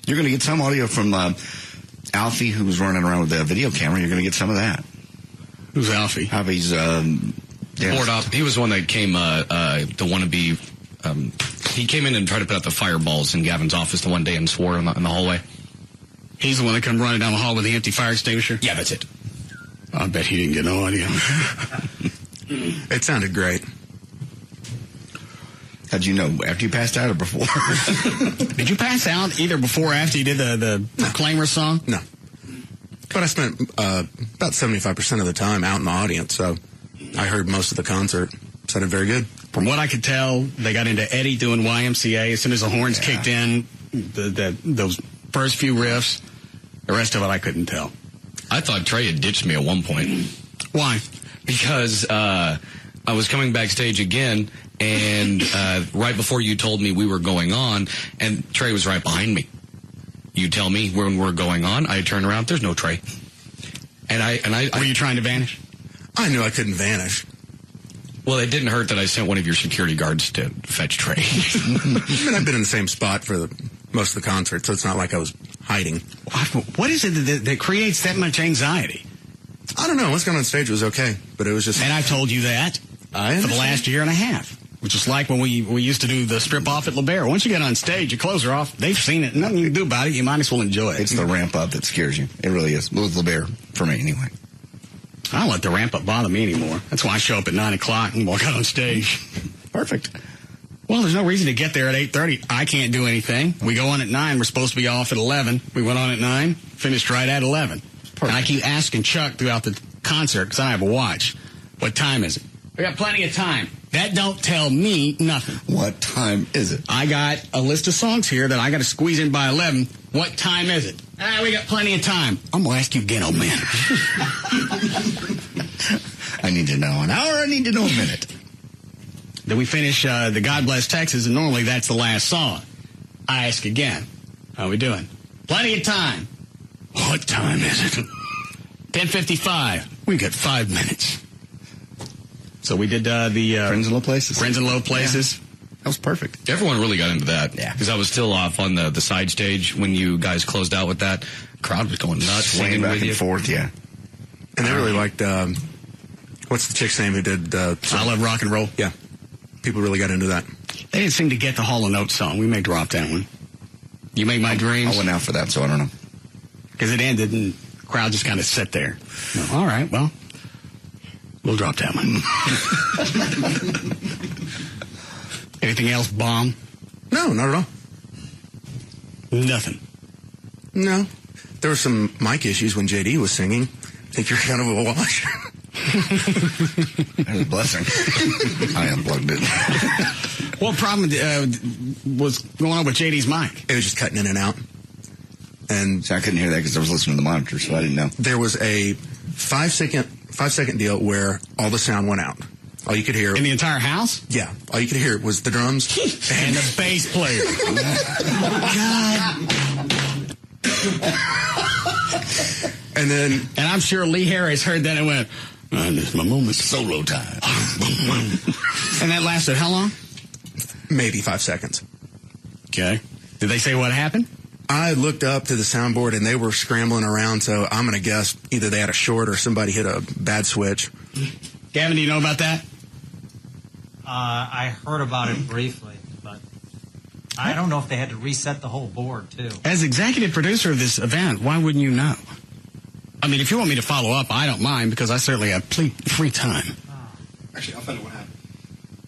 You're going to get some audio from Alfie, who was running around with the video camera. You're going to get some of that. Who's Alfie? Alfie's... Board up. He was one that came to want to be. He came in and tried to put out the fireballs in Gavin's office the one day and swore in the hallway. He's the one that come running down the hall with the empty fire extinguisher? Yeah, that's it. I bet he didn't get no audio. It sounded great. How'd you know? After you passed out or before? Did you pass out either before or after you did the Proclaimer song? No. But I spent about 75% of the time out in the audience, so I heard most of the concert. Sounded very good. From what I could tell, they got into Eddie doing YMCA. As soon as the horns kicked in, those first few riffs, the rest of it I couldn't tell. I thought Trey had ditched me at one point. Why? Because I was coming backstage again, and right before you told me we were going on, and Trey was right behind me. You tell me when we're going on, I turn around, there's no Trey. And I were you trying to vanish? I knew I couldn't vanish. Well, it didn't hurt that I sent one of your security guards to fetch Trey. I mean, I've been in the same spot for most of the concert, so it's not like I was hiding. What is it that creates that much anxiety? I don't know. What's going on stage was okay, but it was just... And I told you that for the last year and a half, which is like when we used to do the strip off at LeBaire. Once you get on stage, your clothes are off. They've seen it. Nothing you can do about it. You might as well enjoy it. It's the ramp up that scares you. It really is. With LeBaire, for me, anyway. I don't let the ramp up bother me anymore. That's why I show up at 9 o'clock and walk out on stage. Perfect. Well, there's no reason to get there at 8:30. I can't do anything. We go on at 9. We're supposed to be off at 11. We went on at 9, finished right at 11. And I keep asking Chuck throughout the concert, because I have a watch, what time is it? We got plenty of time. That don't tell me nothing. What time is it? I got a list of songs here that I got to squeeze in by 11. What time is it? We got plenty of time. I'm going to ask you again, old man. I need to know an hour. I need to know a minute. Then we finish the God Bless Texas, and normally that's the last song. I ask again, how are we doing? Plenty of time. What time is it? 10:55. We got 5 minutes. So we did the Friends in Low Places. Friends in Low Places. Yeah. That was perfect. Everyone really got into that. Yeah. Because I was still off on the side stage when you guys closed out with that. Crowd was going nuts, Swinging singing back with and you. forth, yeah. And they really liked, what's the chick's name who did... I Love Rock and Roll. Yeah. People really got into that. They didn't seem to get the Hall & Oates song. We may drop that one. You Make My Dreams. I went out for that, so I don't know. Because it ended and the crowd just kind of sat there. All right, well, we'll drop that one. Anything else, Bomb? No, not at all. Nothing. No. There were some mic issues when JD was singing. I think you're kind of a wash. That was a blessing. I unplugged it. What problem was going on with JD's mic? It was just cutting in and out. And So I couldn't hear that because I was listening to the monitor, so I didn't know. there was a 5 second deal where all the sound went out. All you could hear... In the entire house? Yeah. All you could hear was the drums And the bass player. and then... And I'm sure Lee Harris heard that and went, this is my moment. Solo time. And that lasted how long? maybe 5 seconds. Okay. Did they say what happened? I looked up to the soundboard, and they were scrambling around, so I'm going to guess either they had a short or somebody hit a bad switch. Gavin, do you know about that? I heard about it briefly, but I don't know if they had to reset the whole board, too. As executive producer of this event, why wouldn't you know? I mean, if you want me to follow up, I don't mind, because I certainly have free time. Actually, I'll find out what happened.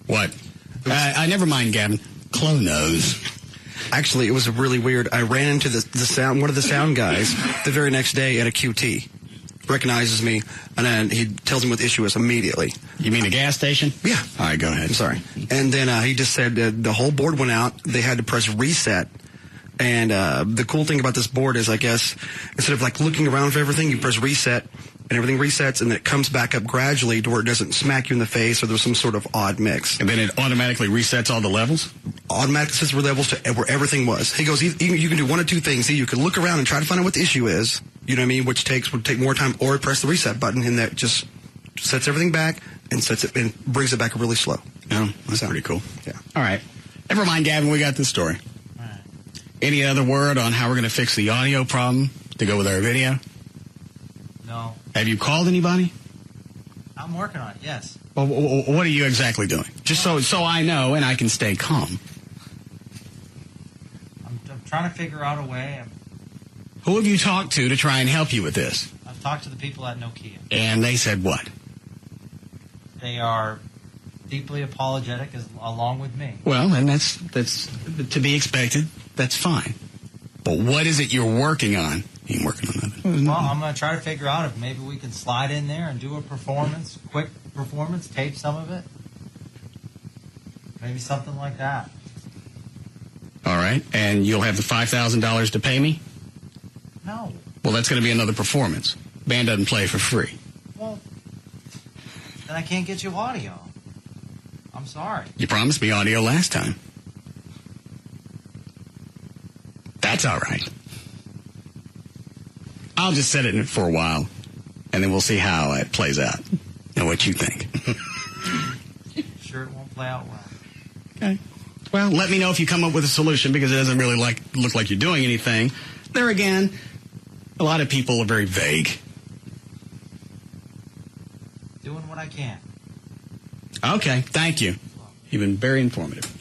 What? I never mind, Gavin. Chloe knows. Actually, it was really weird. I ran into one of the sound guys the very next day at a QT. Recognizes me, and then he tells me what the issue is immediately. You mean a gas station? Yeah. All right, go ahead. I'm sorry. And then he just said the whole board went out. They had to press reset. And the cool thing about this board is, I guess, instead of like looking around for everything, you press reset, and everything resets, and then it comes back up gradually to where it doesn't smack you in the face or there's some sort of odd mix. And then it automatically resets all the levels? Automatically sets the levels to where everything was. He goes, you can do one of two things. Either you can look around and try to find out what the issue is, you know what I mean, which would take more time, or press the reset button, and that just sets everything back and sets it and brings it back really slow. Oh, that's pretty cool. Yeah. All right. Never mind, Gavin, we got this story. All right. Any other word on how we're going to fix the audio problem to go with our video? No. Have you called anybody? I'm working on it, yes. Well, what are you exactly doing? Just so I know and I can stay calm. I'm trying to figure out a way. Who have you talked to try and help you with this? I've talked to the people at Nokia. And they said what? They are deeply apologetic along with me. Well, and that's to be expected. That's fine. But what is it you're working on? You ain't working on nothing. Well, I'm going to try to figure out if maybe we can slide in there and do a performance, quick performance, tape some of it. Maybe something like that. All right. And you'll have the $5,000 to pay me? No. Well, that's going to be another performance. Band doesn't play for free. Well, then I can't get you audio. I'm sorry. You promised me audio last time. That's all right. I'll just set it in for a while, and then we'll see how it plays out and what you think. Sure it won't play out well. Okay. Well, let me know if you come up with a solution, because it doesn't really look like you're doing anything. There again, a lot of people are very vague. Doing what I can. Okay, thank you. You've been very informative.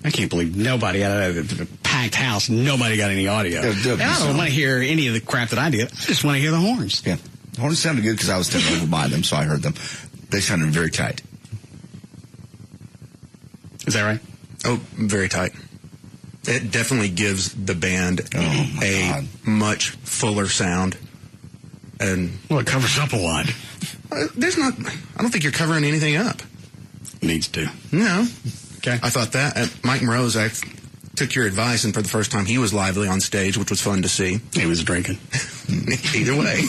I can't believe nobody out of the packed house, nobody got any audio. I don't want to hear any of the crap that I did. I just want to hear the horns. Yeah. The horns sounded good because I was standing over by them, so I heard them. They sounded very tight. Is that right? Oh, very tight. It definitely gives the band a much fuller sound. And well, it covers up a lot. I don't think you're covering anything up. Needs to. No. Okay. I thought that. Mike Morose, I took your advice, and for the first time, he was lively on stage, which was fun to see. He was drinking. Either way.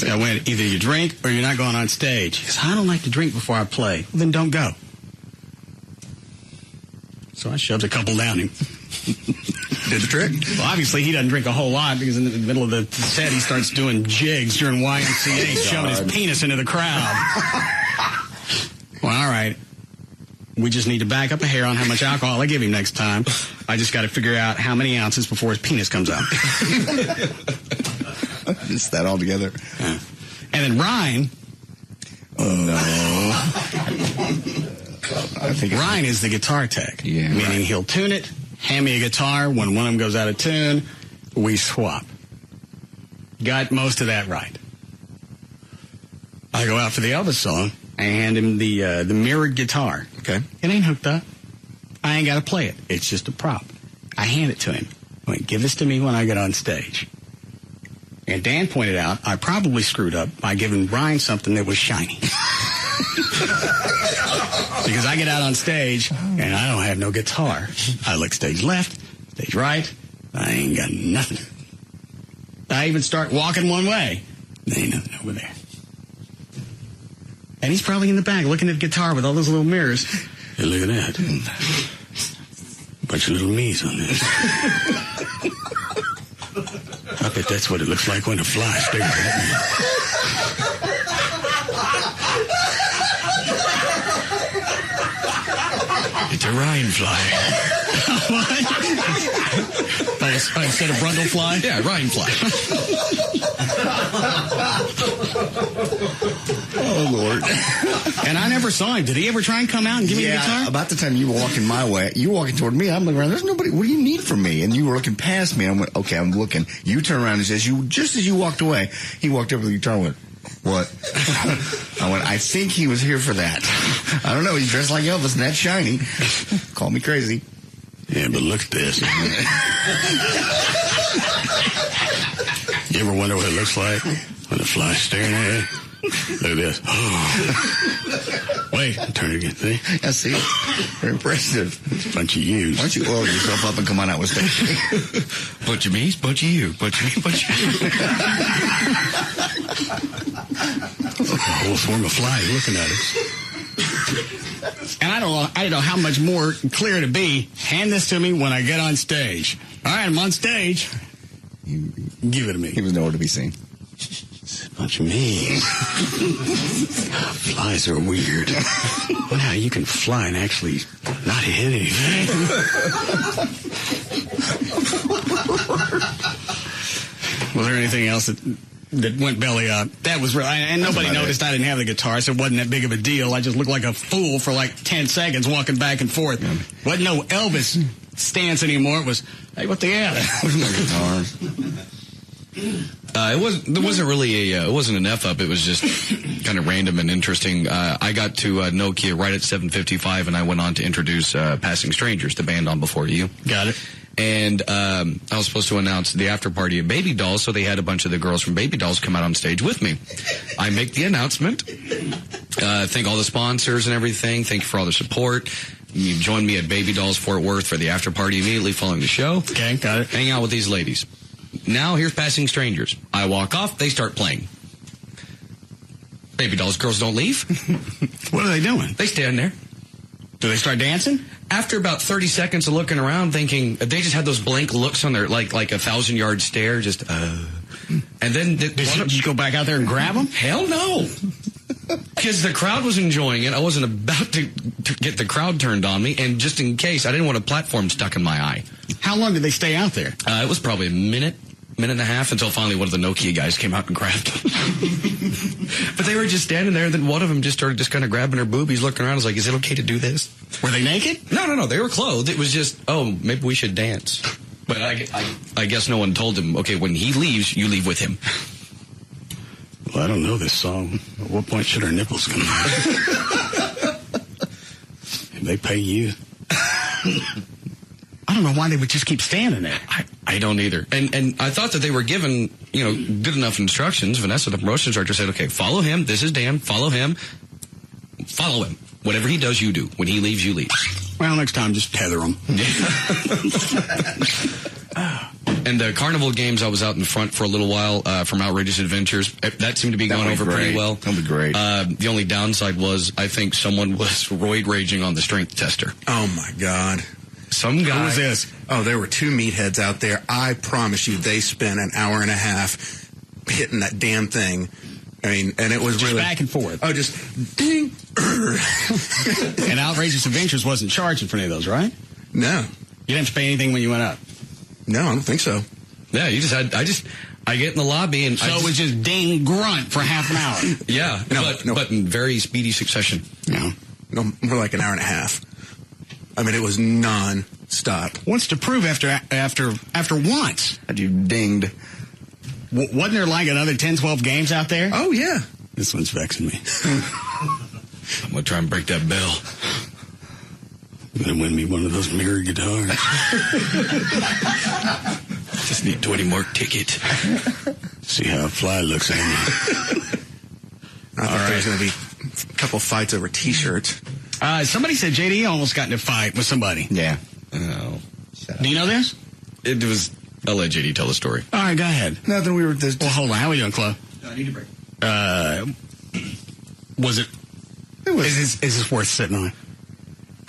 I went, either you drink or you're not going on stage. He says, I don't like to drink before I play. Well, then don't go. So I shoved a couple down him. Did the trick? Well, obviously he doesn't drink a whole lot because in the middle of the set he starts doing jigs during YMCA, shoving his penis into the crowd. Well, all right. We just need to back up a hair on how much alcohol I give him next time. I just got to figure out how many ounces before his penis comes out. It's that all together. And then Ryan. Oh, no. I think Ryan is the guitar tech. Yeah, meaning right. he'll tune it, hand me a guitar. When one of them goes out of tune, we swap. Got most of that right. I go out for the Elvis song. I hand him the mirrored guitar. Okay. It ain't hooked up. I ain't got to play it. It's just a prop. I hand it to him. I went, give this to me when I get on stage. And Dan pointed out I probably screwed up by giving Brian something that was shiny. Because I get out on stage and I don't have no guitar. I look stage left, stage right. I ain't got nothing. I even start walking one way. There ain't nothing over there. And he's probably in the back looking at the guitar with all those little mirrors. Hey, look at that. Bunch of little me's on this. I bet that's what it looks like when a fly stares at me. It's a Ryan fly. What? Instead of Brundle fly? Yeah, Ryan fly. Oh, Lord. And I never saw him. Did he ever try and come out and give me a guitar? About the time you were walking my way, you were walking toward me, I'm looking around, there's nobody, what do you need from me? And you were looking past me, and I went, okay, I'm looking. You turn around and says, just as you walked away, he walked over to the guitar and went, what? I went, I think he was here for that. I don't know, he's dressed like Elvis and that's shiny. Call me crazy. Yeah, but look at this. You ever wonder what it looks like when the fly's staring at you? Look at this. Oh. Wait, turn it again. See? I see. Very impressive. It's a bunch of yous. Why don't you oil yourself up and come on out with stage? Bunch of me's, bunch of you. Bunch of me, bunch of you. A whole swarm of flies looking at us. And I don't know how much more clear to be. Hand this to me when I get on stage. All right, I'm on stage. Give it to me. He was nowhere to be seen. Bunch of me. Flies are weird. Well, now you can fly and actually not hit anything. Was there anything else that went belly up? That was right. And nobody noticed I didn't have the guitar, so it wasn't that big of a deal. I just looked like a fool for like 10 seconds walking back and forth. Wasn't no Elvis stance anymore. It was, hey, what the hell? No guitars. It wasn't an F-up. It was just kind of random and interesting. I got to Nokia right at 7:55, and I went on to introduce Passing Strangers, the band on before you. Got it. And I was supposed to announce the after party at Baby Dolls, so they had a bunch of the girls from Baby Dolls come out on stage with me. I make the announcement, thank all the sponsors and everything, thank you for all the support. You join me at Baby Dolls Fort Worth for the after party immediately following the show. Okay, got it. Hang out with these ladies. Now here's Passing Strangers. I walk off, they start playing. Baby Dolls girls don't leave. What are they doing? They stand there. Do they start dancing? After about 30 seconds of looking around, thinking, they just had those blank looks on their, like a 1,000-yard stare, just, And then... Did you go back out there and grab them? Hell no. Because the crowd was enjoying it. I wasn't about to get the crowd turned on me, and just in case, I didn't want a platform stuck in my eye. How long did they stay out there? It was probably a minute and a half, until finally one of the Nokia guys came out and grabbed them. But they were just standing there, and then one of them just started kind of grabbing her boobies, looking around. I was like, is it okay to do this? Were they naked? No. They were clothed. It was just, maybe we should dance. But I guess no one told him, okay, when he leaves, you leave with him. Well, I don't know this song. At what point should our nipples come out? If they pay you. I don't know why they would just keep standing there. I don't either. And I thought that they were given, good enough instructions. Vanessa, the promotions director, said, okay, follow him. This is Dan. Follow him. Follow him. Whatever he does, you do. When he leaves, you leave. Well, next time, just tether him. And the carnival games, I was out in front for a little while from Outrageous Adventures. That seemed to be going over pretty well. That'll be great. The only downside was I think someone was roid raging on the strength tester. Oh, my God. Some guy. Who was this? Oh, there were two meatheads out there. I promise you, they spent an hour and a half hitting that damn thing. I mean, and it was just really back and forth. Oh, just ding. And Outrageous Adventures wasn't charging for any of those, right? No. You didn't have to pay anything when you went up? No, I don't think so. Yeah, you just had. I get in the lobby and so it was just ding grunt for half an hour. Yeah, but in very speedy succession. No, more like an hour and a half. I mean, it was non-stop. What's to prove after once? Had you dinged? Wasn't there like another 10, 12 games out there? Oh yeah. This one's vexing me. I'm gonna try and break that bell. I'm gonna win me one of those mirror guitars. Just need 20 more tickets. See how fly looks at me. I thought there was going to be a couple fights over T-shirts. Somebody said JD almost got in a fight with somebody. Yeah. Oh. Do you know this? It was. I'll let JD tell the story. All right, go ahead. Nothing. We were. Well, hold on. How are we doing, Chloe? No, I need a break. Was it? Is this worth sitting on?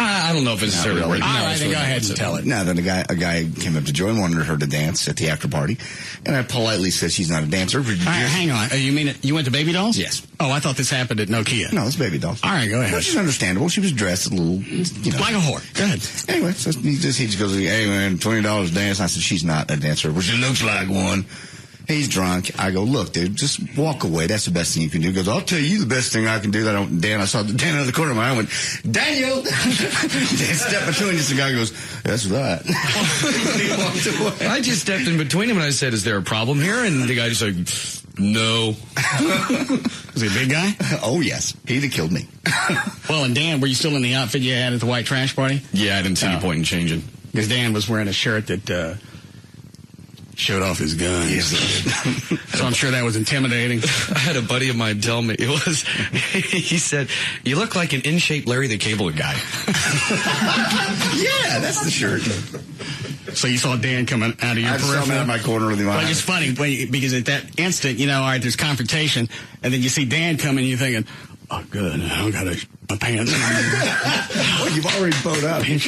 I don't know if it's necessarily really. All right, then go ahead and tell it. No, then a guy came up to Joy and wanted her to dance at the after party, and I politely said she's not a dancer. All right, hang on. You mean you went to Baby Dolls? Yes. Oh, I thought this happened at Nokia. No, it's Baby Dolls. All right, go ahead. Which is understandable. She was dressed a little, like a whore. Go ahead. Anyway, so he just goes, "Hey man, $20 dance." I said, "She's not a dancer." Well, she looks like one. He's drunk. I go, "Look, dude, just walk away. That's the best thing you can do." He goes, "I'll tell you the best thing I can do." Dan, I saw Dan out of the corner of my eye. I went, "Daniel!" Dan stepped between us. The guy goes, "That's right." He walked away. I just stepped in between him and I said, "Is there a problem here?" And the guy just like, "No." Was he a big guy? Oh, yes. He'd have killed me. Well, and Dan, were you still in the outfit you had at the white trash party? Yeah, I didn't see any point in changing. Because Dan was wearing a shirt that showed off his gun. Yes. So I'm sure that was intimidating. I had a buddy of mine tell me, he said, "You look like an in-shape Larry the Cable Guy." Yeah, that's the shirt. So you saw Dan coming out of your I saw him out of my corner of the eye. Like, it's funny because at that instant, all right, there's confrontation, and then you see Dan coming, and you're thinking, "Oh, good, I don't got my pants on." Well, you've already bowed up. In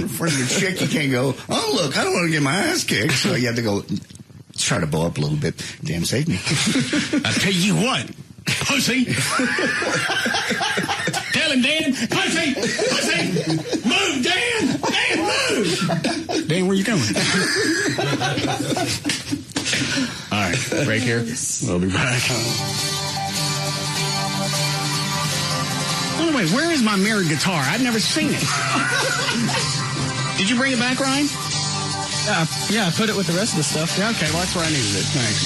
front of your chick, you can't go, "Oh, look, I don't want to get my ass kicked." So you have to go, try to bow up a little bit. Dan saved me. I tell you what, pussy. Tell him, Dan, pussy, pussy, move, Dan, move. Dan, where you going? All right, break here. We'll be back. By the way, where is my mirrored guitar? I've never seen it. Did you bring it back, Ryan? Yeah, I put it with the rest of the stuff. Yeah, okay, well, that's where I needed it. Thanks.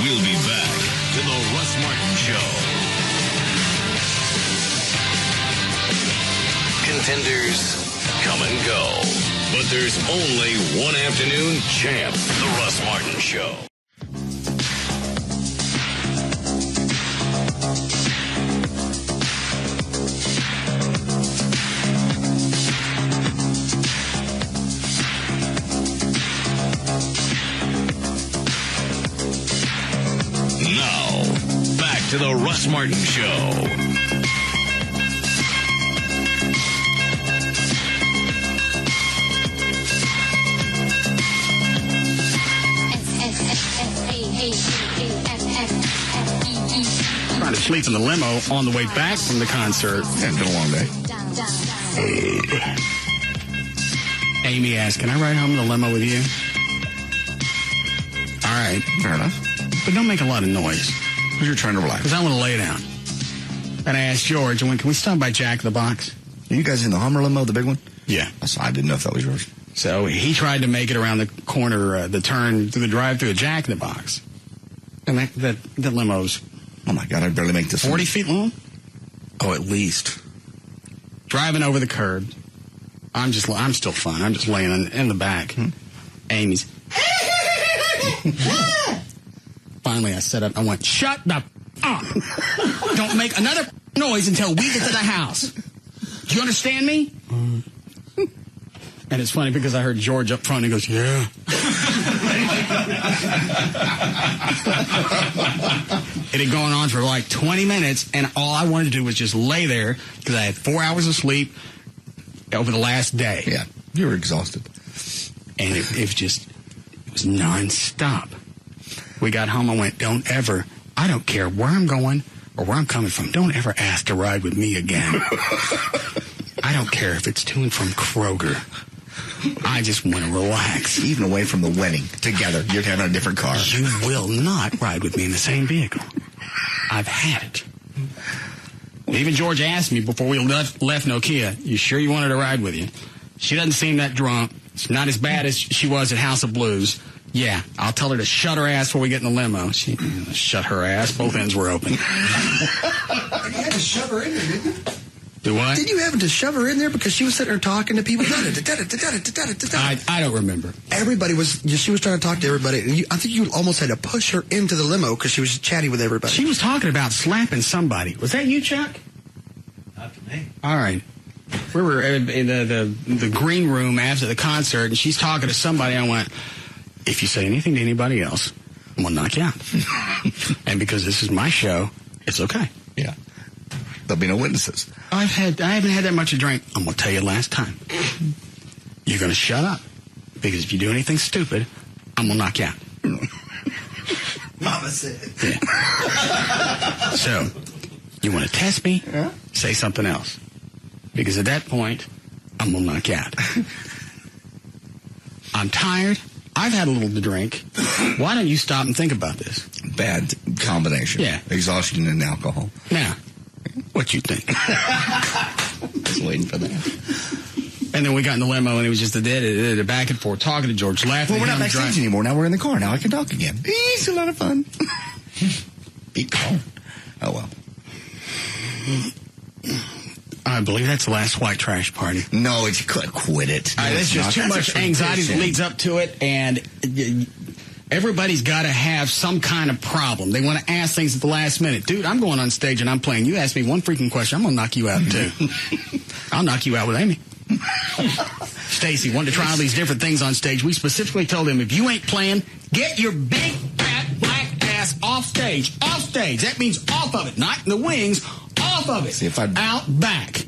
We'll be back to the Russ Martin Show. Contenders come and go, but there's only one afternoon champ, the Russ Martin Show. Now, back to the Russ Martin Show. Trying to sleep in the limo on the way back from the concert. It's been a long day. Amy asked, "Can I ride home in the limo with you?" All right. Fair enough. But don't make a lot of noise. Because you're trying to relax. Because I want to lay down. And I asked George, "Can we stop by Jack in the Box?" Are you guys in the Hummer limo, the big one? Yeah. I didn't know if that was yours. So he tried to make it around the corner, the turn through the drive-through of Jack in the Box. And that limo's... Oh, my God, I barely make this 40 feet long? Oh, at least. Driving over the curb. I'm still fine. I'm just laying in the back. Amy's... Finally, I sat up. I went, "Shut the up. Don't make another noise until we get to the house. Do you understand me?" And it's funny because I heard George up front. He goes, "Yeah." It had gone on for like 20 minutes, and all I wanted to do was just lay there because I had 4 hours of sleep over the last day. Yeah, you were exhausted. And it was nonstop. We got home, I went, I don't care where I'm going or where I'm coming from, don't ever ask to ride with me again. I don't care if it's to and from Kroger. I just want to relax. Even away from the wedding, together, you're having a different car. You will not ride with me in the same vehicle. I've had it. Even George asked me before we left Nokia, you sure you wanted to ride with you? She doesn't seem that drunk. It's not as bad as she was at House of Blues. Yeah, I'll tell her to shut her ass before we get in the limo. She shut her ass. Both ends were open. You had to shove her in there, didn't you? Do what? Did you have to shove her in there because she was sitting there talking to people? I don't remember. Everybody she was trying to talk to everybody. And I think you almost had to push her into the limo because she was chatty with everybody. She was talking about slapping somebody. Was that you, Chuck? Not to me. All right. We were in the green room after the concert, and she's talking to somebody. I went, if you say anything to anybody else, I'm going to knock you out. And because this is my show, it's okay. Yeah. There'll be no witnesses. I haven't had that much to drink. I'm going to tell you last time. You're going to shut up. Because if you do anything stupid, I'm going to knock you out. Mama said. Yeah. So, you want to test me? Yeah. Say something else. Because at that point, I'm going to knock you out. I'm tired. I've had a little to drink. Why don't you stop and think about this? Bad combination. Yeah. Exhaustion and alcohol. Now, what you think? Just waiting for that. And then we got in the limo, and it was just a back and forth, talking to George, laughing. Well, we're not backstage anymore. Now we're in the car. Now I can talk again. It's a lot of fun. Be calm. Oh, well. I believe that's the last white trash party. No, you couldn't quit it. There's just too much anxiety that leads up to it, and everybody's got to have some kind of problem. They want to ask things at the last minute. Dude, I'm going on stage and I'm playing. You ask me one freaking question, I'm going to knock you out, too. I'll knock you out with Amy. Stacy wanted to try all these different things on stage. We specifically told him, if you ain't playing, get your big, fat, black ass off stage. Off stage. That means off of it. Not in the wings. Off of it. See, if I'd out back.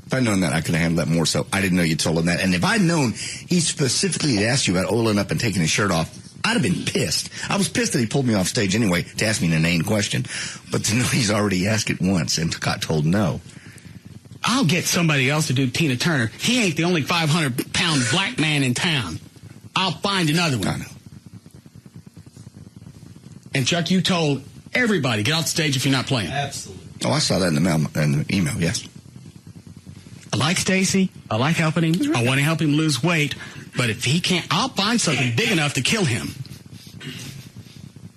If I'd known that, I could have handled that more so. I didn't know you told him that. And if I'd known he specifically had asked you about oiling up and taking his shirt off, I'd have been pissed. I was pissed that he pulled me off stage anyway to ask me an inane question. But to know he's already asked it once and got told no. I'll get somebody else to do Tina Turner. He ain't the only 500-pound black man in town. I'll find another one. I know. And Chuck, you told everybody, get off the stage if you're not playing. Absolutely. Oh, I saw that in the email, yes. I like Stacy. I like helping him. I want to help him lose weight. But if he can't, I'll find something big enough to kill him.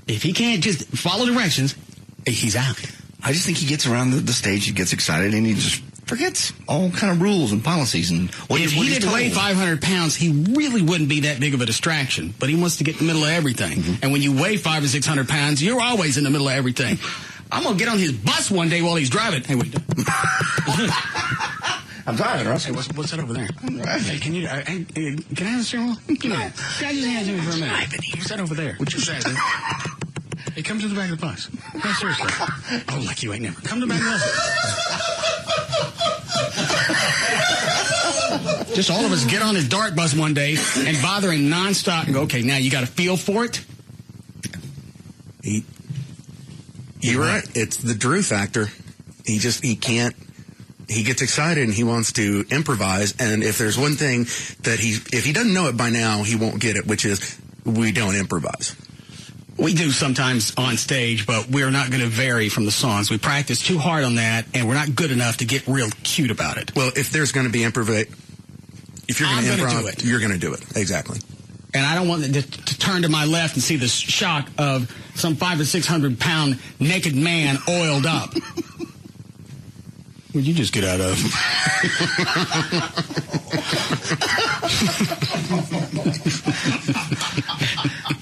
If he can't just follow directions, he's out. I just think he gets around the stage, he gets excited, and he just forgets all kind of rules and policies. And if he didn't weigh 500 pounds, he really wouldn't be that big of a distraction. But he wants to get in the middle of everything. Mm-hmm. And when you weigh 500 or 600 pounds, you're always in the middle of everything. I'm going to get on his bus one day while he's driving. Hey, what are you doing? I'm driving, Russ. Hey, what's that over there? Hey, can you, can I have a steering wheel? Give me that. Can I just hand it to me for a minute? What's that over there? What's that? Hey, come to the back of the bus. No, seriously. Oh, like you ain't never. Come to the back of the bus. Just all of us get on his dart bus one day and bother him nonstop and go, okay, now you got a feel for it? You're right. It's the Drew factor. He can't. He gets excited and he wants to improvise. And if there's one thing that if he doesn't know it by now, he won't get it, which is we don't improvise. We do sometimes on stage, but we're not going to vary from the songs. We practice too hard on that, and we're not good enough to get real cute about it. Well, if there's going to be if you're going to improv, do it. You're going to do it. Exactly. And I don't want to turn to my left and see the shock of some 500 or 600 pound naked man oiled up. Would you just get out of?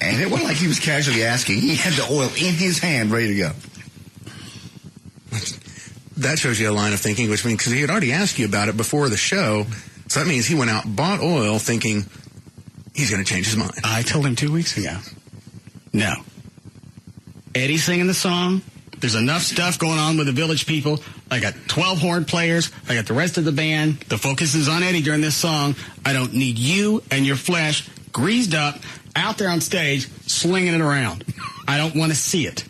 And it wasn't like he was casually asking. He had the oil in his hand, ready to go. That shows you a line of thinking, which means because he had already asked you about it before the show, so that means he went out and bought oil thinking he's going to change his mind. I told him 2 weeks ago. No. Eddie's singing the song. There's enough stuff going on with the Village people. I got 12 horn players. I got the rest of the band. The focus is on Eddie during this song. I don't need you and your flesh greased up out there on stage slinging it around. I don't want to see it.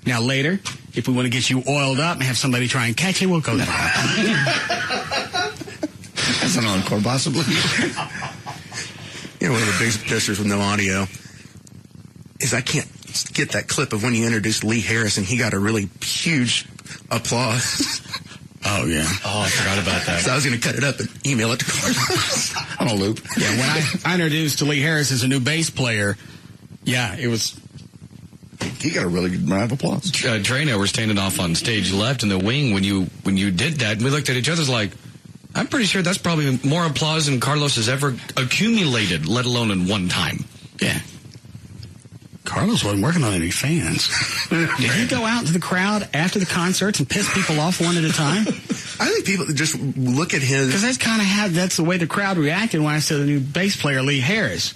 Now later, if we want to get you oiled up and have somebody try and catch you, we'll go that route. As an encore, possibly. One of the biggest pictures with no audio is I can't get that clip of when you introduced Lee Harris and he got a really huge applause. Oh, yeah. Oh, I forgot about that. So I was going to cut it up and email it to Carlos on a loop. Yeah, when I introduced Lee Harris as a new bass player, yeah, it was... He got a really good round of applause. Trey and I were standing off on stage left in the wing when you did that, and we looked at each other like, I'm pretty sure that's probably more applause than Carlos has ever accumulated, let alone in one time. Yeah. Carlos wasn't working on any fans. Did he go out into the crowd after the concerts and piss people off one at a time? I think people just look at his... Because that's the way the crowd reacted when I said the new bass player, Lee Harris.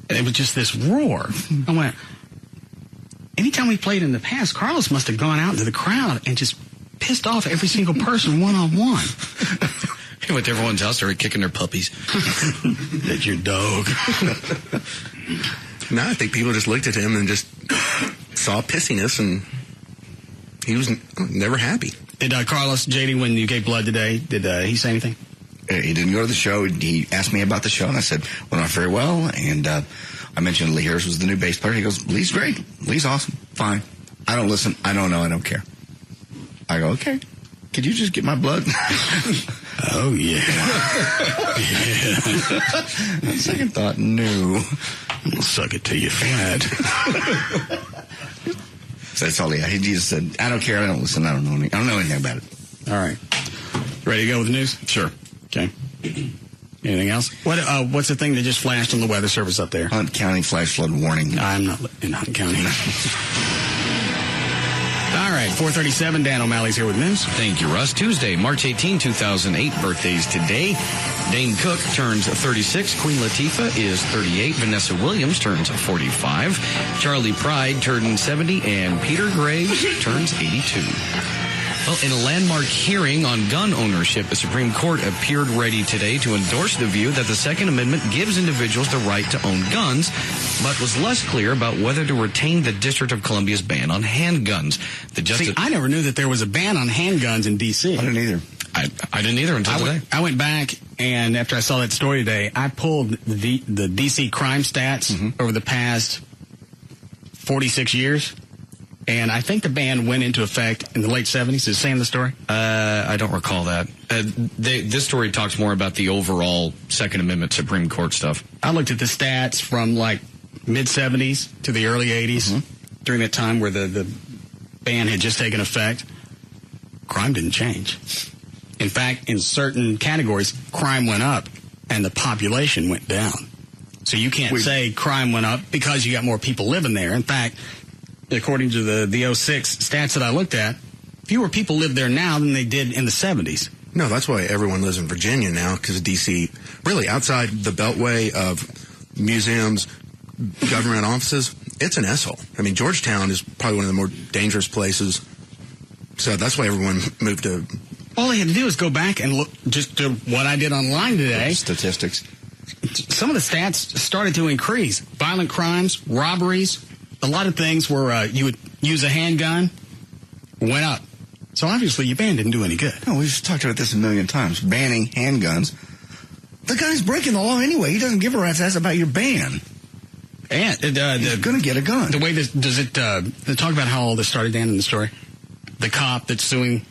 And it was just this roar. I went, anytime we played in the past, Carlos must have gone out into the crowd and just pissed off every single person one-on-one. He went to everyone's house, started kicking their puppies. That's your dog. No, I think people just looked at him and just saw pissiness, and he was never happy. Did Carlos, JD, when you gave blood today, did he say anything? He didn't go to the show. He asked me about the show, and I said, went off very well, and I mentioned Lee Harris was the new bass player. He goes, Lee's great. Lee's awesome. Fine. I don't listen. I don't know. I don't care. I go, okay. Could you just get my blood? Oh, yeah. Yeah. Second thought, no. I'll suck it till you're flat. So that's all he had. He just said, I don't care. I don't listen. I don't know anything about it. All right. Ready to go with the news? Sure. Okay. Anything else? What's the thing that just flashed on the weather service up there? Hunt County flash flood warning. I'm not in Hunt County. All right, 4:37. Dan O'Malley's here with news. Thank you, Russ. Tuesday, March 18, 2008. Birthdays today. Dane Cook turns 36. Queen Latifah is 38. Vanessa Williams turns 45. Charlie Pride turns 70. And Peter Graves turns 82. Well, in a landmark hearing on gun ownership, the Supreme Court appeared ready today to endorse the view that the Second Amendment gives individuals the right to own guns, but was less clear about whether to retain the District of Columbia's ban on handguns. See, I never knew that there was a ban on handguns in D.C. I didn't either. I didn't either until today. I went back, and after I saw that story today, I pulled the D.C. crime stats over the past 46 years. And I think the ban went into effect in the late 70s. Is it saying the story? I don't recall that. This story talks more about the overall Second Amendment Supreme Court stuff. I looked at the stats from like mid-70s to the early 80s, during that time where the ban had just taken effect. Crime didn't change. In fact, in certain categories, crime went up and the population went down. So you can't say crime went up because you got more people living there. In fact, according to the 06 stats that I looked at, fewer people live there now than they did in the 70s. No, that's why everyone lives in Virginia now, because D.C., really outside the beltway of museums, government offices, it's an S-hole. I mean, Georgetown is probably one of the more dangerous places. So that's why everyone moved to... All they had to do is go back and look just to what I did online today. Statistics. Some of the stats started to increase. Violent crimes, robberies, a lot of things where you would use a handgun went up. So obviously your ban didn't do any good. No, we've talked about this a million times. Banning handguns. The guy's breaking the law anyway. He doesn't give a rat's ass about your ban. And he's going to get a gun. The way this, does it talk about how all this started, Dan, in the story? The cop that's suing...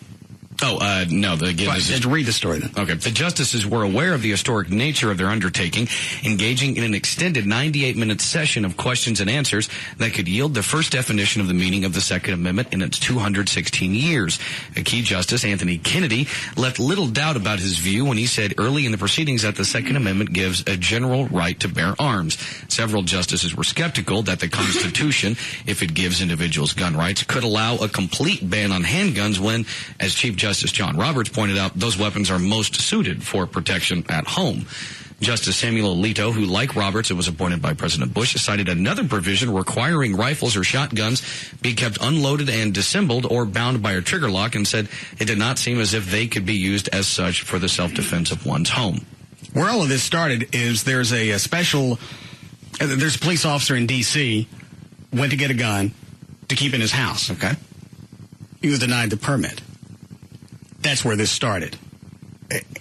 No. Read the story then. Okay. The justices were aware of the historic nature of their undertaking, engaging in an extended 98-minute session of questions and answers that could yield the first definition of the meaning of the Second Amendment in its 216 years. A key justice, Anthony Kennedy, left little doubt about his view when he said early in the proceedings that the Second Amendment gives a general right to bear arms. Several justices were skeptical that the Constitution, if it gives individuals gun rights, could allow a complete ban on handguns when, as Chief Justice John Roberts pointed out those weapons are most suited for protection at home. Justice Samuel Alito, who, like Roberts, was appointed by President Bush, cited another provision requiring rifles or shotguns be kept unloaded and disassembled or bound by a trigger lock, and said it did not seem as if they could be used as such for the self-defense of one's home. Where all of this started is there's a police officer in D.C. went to get a gun to keep in his house. Okay. He was denied the permit. That's where this started.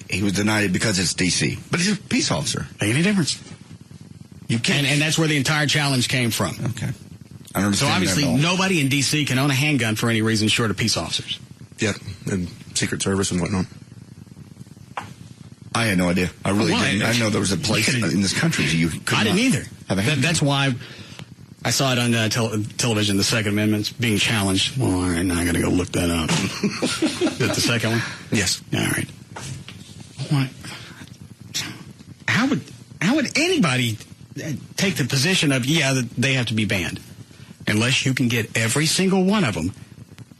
He was denied it because it's D.C. But he's a peace officer. Ain't any difference. You can't. And that's where the entire challenge came from. Okay. I don't understand. So obviously nobody in D.C. can own a handgun for any reason short of peace officers. Yeah, and Secret Service and whatnot. I had no idea. I really didn't. I know there was a place in this country you could I didn't either. Have a handgun. That's why I saw it on television, the Second Amendment's being challenged. Well, all right, now I got to go look that up. Is that the second one? Yes. All right. What? How would anybody take the position of, that they have to be banned? Unless you can get every single one of them,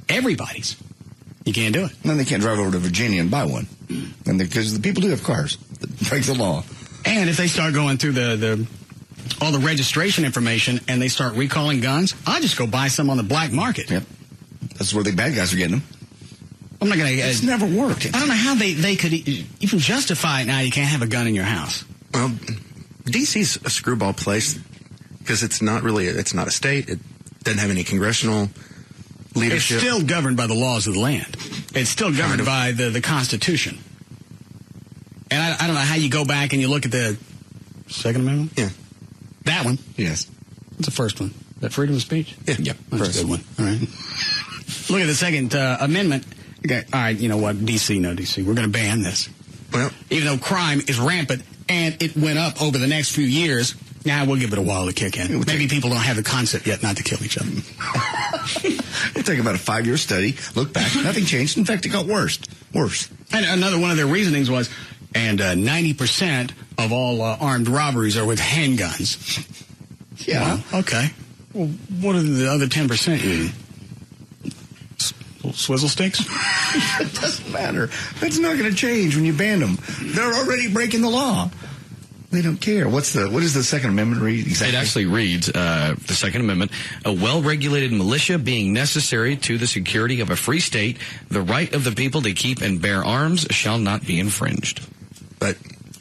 everybody's. You can't do it. And then they can't drive over to Virginia and buy one. And because the people do have cars that break the law. And if they start going through all the registration information and they start recalling guns, I'll just go buy some on the black market. Yep. That's where the bad guys are getting them. I'm not going to... It's never worked. I don't know how they could even justify it now. You can't have a gun in your house. Well, D.C.'s a screwball place because it's not a state. It doesn't have any congressional leadership. It's still governed by the laws of the land. It's still governed by the Constitution. And I don't know how you go back and you look at the Second Amendment? Yeah. That one? Yes. What's the first one? That freedom of speech? Yeah. Yep. That's a good one. All right. Look at the Second Amendment. Okay. All right, you know what? D.C., no D.C. We're going to ban this. Well, even though crime is rampant and it went up over the next few years, now we'll give it a while to kick in. Maybe people don't have the concept yet not to kill each other. We'll take about a 5-year study, look back, nothing changed. In fact, it got worse. And another one of their reasonings was, 90% of all armed robberies are with handguns. Yeah. Well, okay. Well, what are the other 10% using? Swizzle sticks? It doesn't matter. That's not going to change when you ban them. They're already breaking the law. They don't care. What does the Second Amendment read exactly? It actually reads, the Second Amendment, a well-regulated militia being necessary to the security of a free state, the right of the people to keep and bear arms shall not be infringed. But,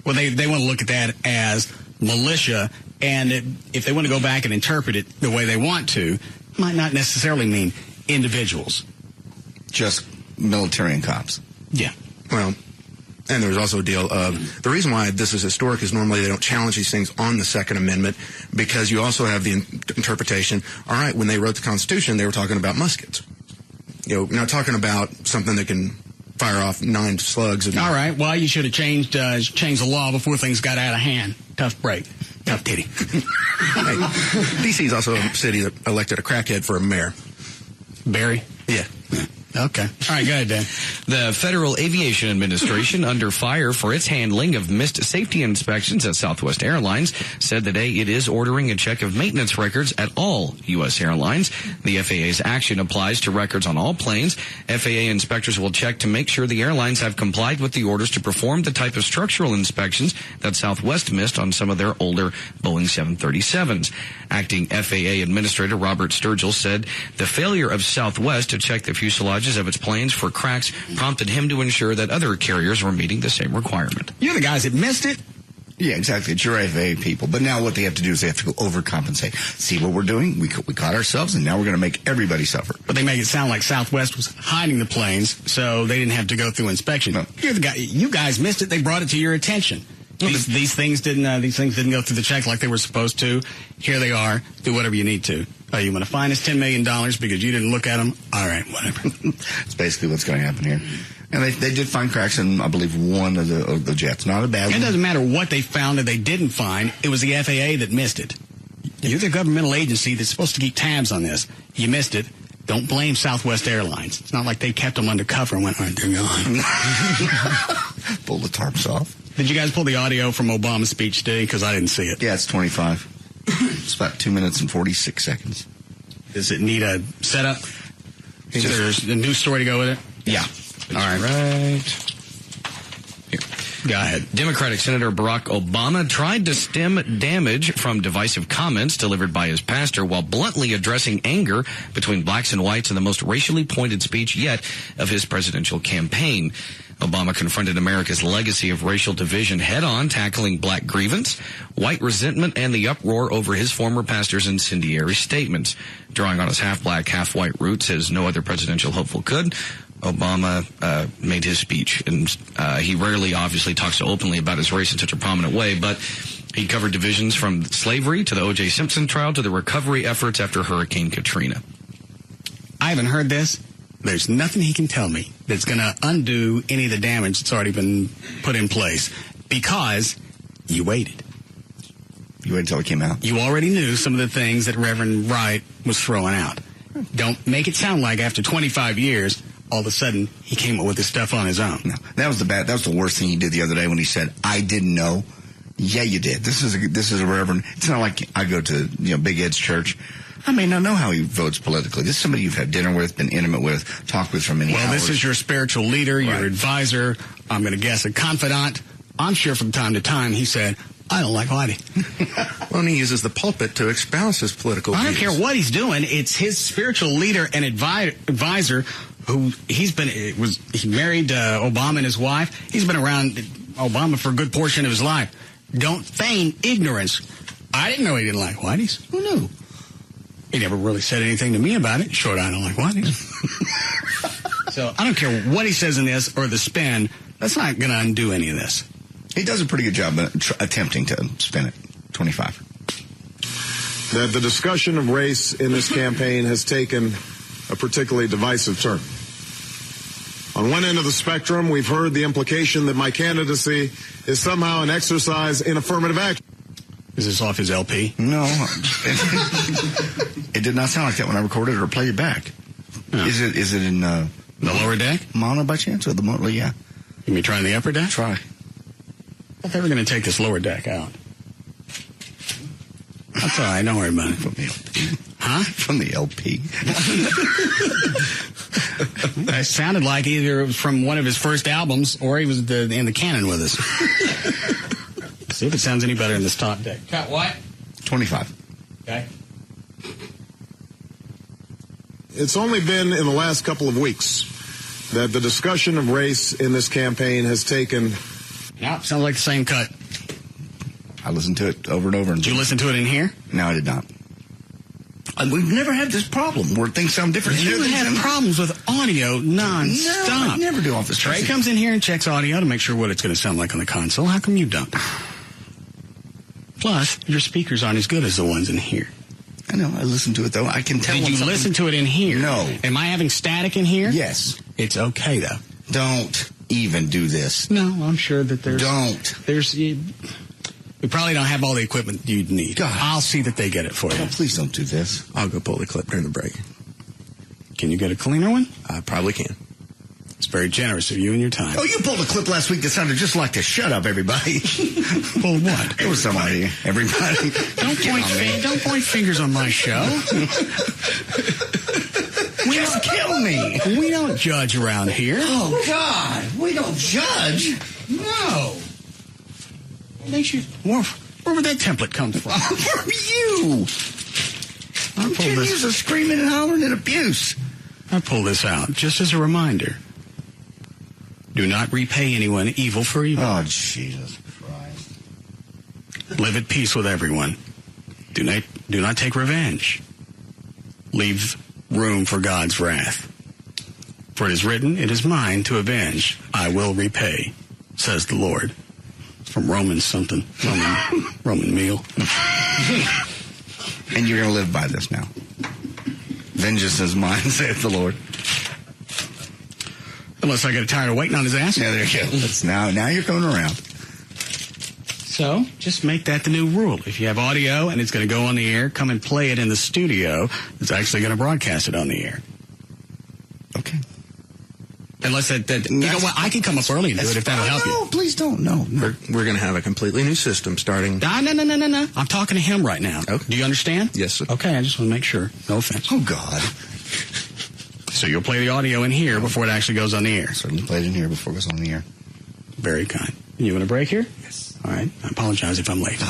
well, they want to look at that as militia, and if they want to go back and interpret it the way they want to, it might not necessarily mean individuals. Just military and cops. Yeah. Well, and there's also a deal of the reason why this is historic is normally they don't challenge these things on the Second Amendment because you also have the interpretation, all right, when they wrote the Constitution, they were talking about muskets. You're not talking about something that can fire off 9 slugs. All right, well, you should have changed the law before things got out of hand. Tough break. Tough titty. Hey, D.C. is also a city that elected a crackhead for a mayor. Barry? Yeah. Okay. All right, go ahead, Dan. The Federal Aviation Administration, under fire for its handling of missed safety inspections at Southwest Airlines, said today it is ordering a check of maintenance records at all U.S. airlines. The FAA's action applies to records on all planes. FAA inspectors will check to make sure the airlines have complied with the orders to perform the type of structural inspections that Southwest missed on some of their older Boeing 737s. Acting FAA Administrator Robert Sturgill said the failure of Southwest to check the fuselages of its planes for cracks prompted him to ensure that other carriers were meeting the same requirement. You're the guys that missed it. Yeah, exactly. It's your FAA people. But now what they have to do is they have to go overcompensate. See what we're doing? We caught ourselves, and now we're going to make everybody suffer. But they make it sound like Southwest was hiding the planes, so they didn't have to go through inspection. No. You're the guy. You guys missed it. They brought it to your attention. These things didn't go through the check like they were supposed to. Here they are. Do whatever you need to. Oh, you want to fine us $10 million because you didn't look at them? All right, whatever. That's basically what's going to happen here. And they did find cracks in, I believe, one of the jets. Not a bad one. It doesn't matter what they found or they didn't find. It was the FAA that missed it. You're the governmental agency that's supposed to keep tabs on this. You missed it. Don't blame Southwest Airlines. It's not like they kept them undercover and went, all right, they're gone. Pull the tarps off. Did you guys pull the audio from Obama's speech today? Because I didn't see it. Yeah, it's 25. It's about 2 minutes and 46 seconds. Does it need a setup? Is there a news story to go with it? Yeah. All right. Here. Go ahead. Democratic Senator Barack Obama tried to stem damage from divisive comments delivered by his pastor while bluntly addressing anger between blacks and whites in the most racially pointed speech yet of his presidential campaign. Obama confronted America's legacy of racial division head-on, tackling black grievance, white resentment, and the uproar over his former pastor's incendiary statements. Drawing on his half-black, half-white roots, as no other presidential hopeful could, Obama made his speech. And he rarely, obviously, talks so openly about his race in such a prominent way, but he covered divisions from slavery to the O.J. Simpson trial to the recovery efforts after Hurricane Katrina. I haven't heard this. There's nothing he can tell me that's going to undo any of the damage that's already been put in place because you waited. You waited until it came out. You already knew some of the things that Reverend Wright was throwing out. Don't make it sound like after 25 years, all of a sudden, he came up with this stuff on his own. No, that was the worst thing he did the other day when he said, "I didn't know." Yeah, you did. This is a reverend. It's not like I go to Big Ed's church. I may not know how he votes politically. This is somebody you've had dinner with, been intimate with, talked with for many hours. Well, this is your spiritual leader, your advisor, I'm going to guess a confidant. I'm sure from time to time he said, I don't like Whitey. Well, and he uses the pulpit to espouse his political views. I don't care what he's doing. It's his spiritual leader and advisor who he married Obama and his wife. He's been around Obama for a good portion of his life. Don't feign ignorance. I didn't know he didn't like Whiteys. Who knew? He never really said anything to me about it. Short, I don't like Whiteys. So I don't care what he says in this or the spin. That's not going to undo any of this. He does a pretty good job attempting to spin it. 25. That the discussion of race in this campaign has taken a particularly divisive turn. On one end of the spectrum, we've heard the implication that my candidacy is somehow an exercise in affirmative action. Is this off his LP? No. It did not sound like that when I recorded it or played it back. No. Is it in the lower deck? Mono by chance? Or the mono? Yeah. You mean trying the upper deck? Try. I thought they were going to take this lower deck out. That's all right. Don't worry about it. From the LP. Huh? From the LP. That sounded like either it was from one of his first albums or he was in the canon with us. See if it sounds any better in this top deck. Cut what? 25. Okay. It's only been in the last couple of weeks that the discussion of race in this campaign has taken... Yeah, sounds like the same cut. I listened to it over and over. Did you listen to it in here? No, I did not. We've never had this problem where things sound different. You have problems with audio non-stop. No, I never do off this. Trey comes in here and checks audio to make sure what it's going to sound like on the console. How come you don't? Plus, your speakers aren't as good as the ones in here. I know. I listened to it, though. I can tell. Did you listen to it in here? No. Am I having static in here? Yes. It's okay, though. Don't even do this. No, I'm sure that there's... Don't. We probably don't have all the equipment you'd need. God. I'll see that they get it for you. Oh, please don't do this. I'll go pull the clip during the break. Can you get a cleaner one? I probably can. It's very generous of you and your time. Oh, you pulled a clip last week that sounded just like this. Shut up, everybody. Pulled what? There was somebody. Everybody. Don't point fingers on my show. Just kill me. We don't judge around here. Oh, God. We don't judge. No. Makes you... Where would that template come from? From you. Continues of screaming and hollering and abuse. I pull this out just as a reminder. Do not repay anyone evil for evil. Oh, Jesus Christ. Live at peace with everyone. Do not take revenge. Leave room for God's wrath. For it is written, it is mine to avenge. I will repay, says the Lord. From Romans something. Roman meal. And you're going to live by this now. Vengeance is mine, saith the Lord. Unless I get tired of waiting on his ass. Yeah, there you go. Now you're coming around. So, just make that the new rule. If you have audio and it's going to go on the air, come and play it in the studio. It's actually going to broadcast it on the air. Okay. Unless you know what, I can come up early and do it if that'll help you. No, please don't. No. We're going to have a completely new system starting. No. I'm talking to him right now. Okay. Do you understand? Yes, sir. Okay, I just want to make sure. No offense. Oh, God. So you'll play the audio in here before it actually goes on the air. Certainly play it in here before it goes on the air. Very kind. You want a break here? Yes. All right. I apologize if I'm late.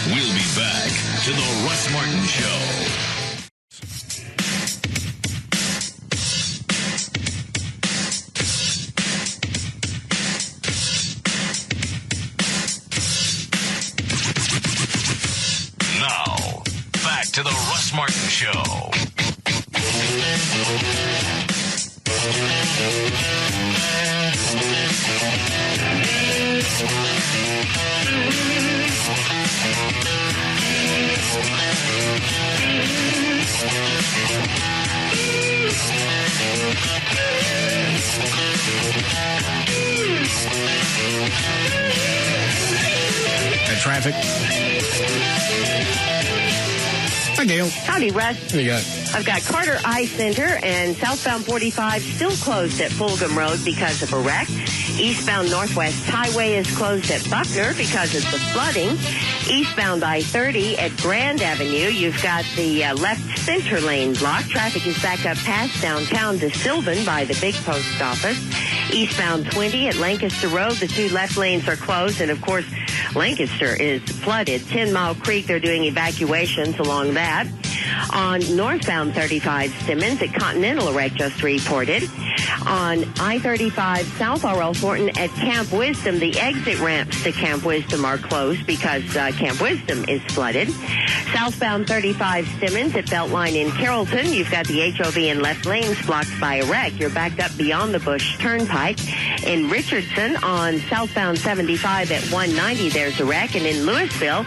We'll be back to the Russ Martin Show. Now, back to the Russ Martin Show. That traffic. Hi, Gail. Howdy, Russ. What do you got? I've got Carter Eye Center and southbound 45 still closed at Fulgham Road because of a wreck. Eastbound Northwest Highway is closed at Buckner because of the flooding. Eastbound I-30 at Grand Avenue, you've got the left center lane blocked. Traffic is back up past downtown to Sylvan by the big post office. Eastbound 20 at Lancaster Road, the two left lanes are closed. And, of course, Lancaster is flooded. 10 Mile Creek, they're doing evacuations along that. On northbound 35 Simmons at Continental, a wreck just reported. On I-35 South R.L. Thornton at Camp Wisdom, the exit ramps to Camp Wisdom are closed because Camp Wisdom is flooded. Southbound 35 Simmons at Beltline in Carrollton, you've got the HOV in left lanes blocked by a wreck. You're backed up beyond the Bush Turnpike. In Richardson on southbound 75 at 190, there's a wreck. And in Louisville,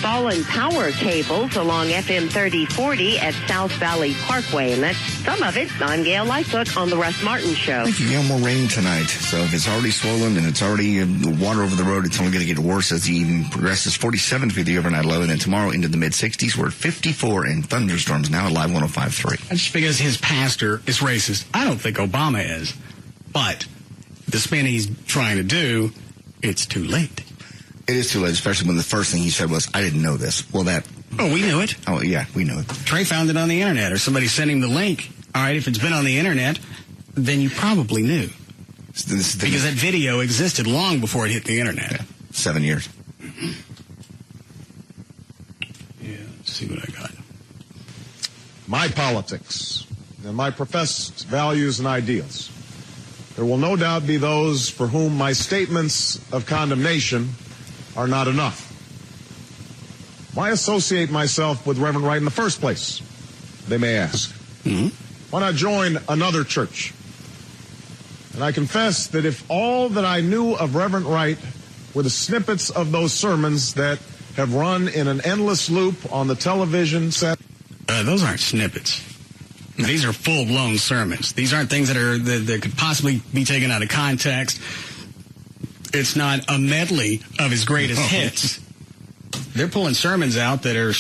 fallen power cables along FM 3040 at South Valley Parkway. And that's some of it. I'm Gail Lightfoot on the Russ Martin Show. Thank you. Yeah, more rain tonight. So if it's already swollen and it's already water over the road, it's only going to get worse as the evening progresses. 47 to be the overnight low, and then tomorrow into the mid-60s. We're at 54 and thunderstorms now at Live 105.3. Just because his pastor is racist, I don't think Obama is. But the spin he's trying to do, it's too late. It is too late, especially when the first thing he said was, I didn't know this. Well, that... Oh, we knew it. Oh, yeah, we knew it. Trey found it on the internet, or somebody sent him the link. All right, if it's been on the internet, then you probably knew. Because that video existed long before it hit the internet. Yeah, 7 years. Mm-hmm. Yeah, let's see what I got. My politics and my professed values and ideals. There will no doubt be those for whom my statements of condemnation are not enough. Why associate myself with Reverend Wright in the first place? They may ask. Mm-hmm. Why not join another church? And I confess that if all that I knew of Reverend Wright were the snippets of those sermons that have run in an endless loop on the television set. Those aren't snippets. These are full-blown sermons. These aren't things that could possibly be taken out of context. It's not a medley of his greatest hits. They're pulling sermons out that are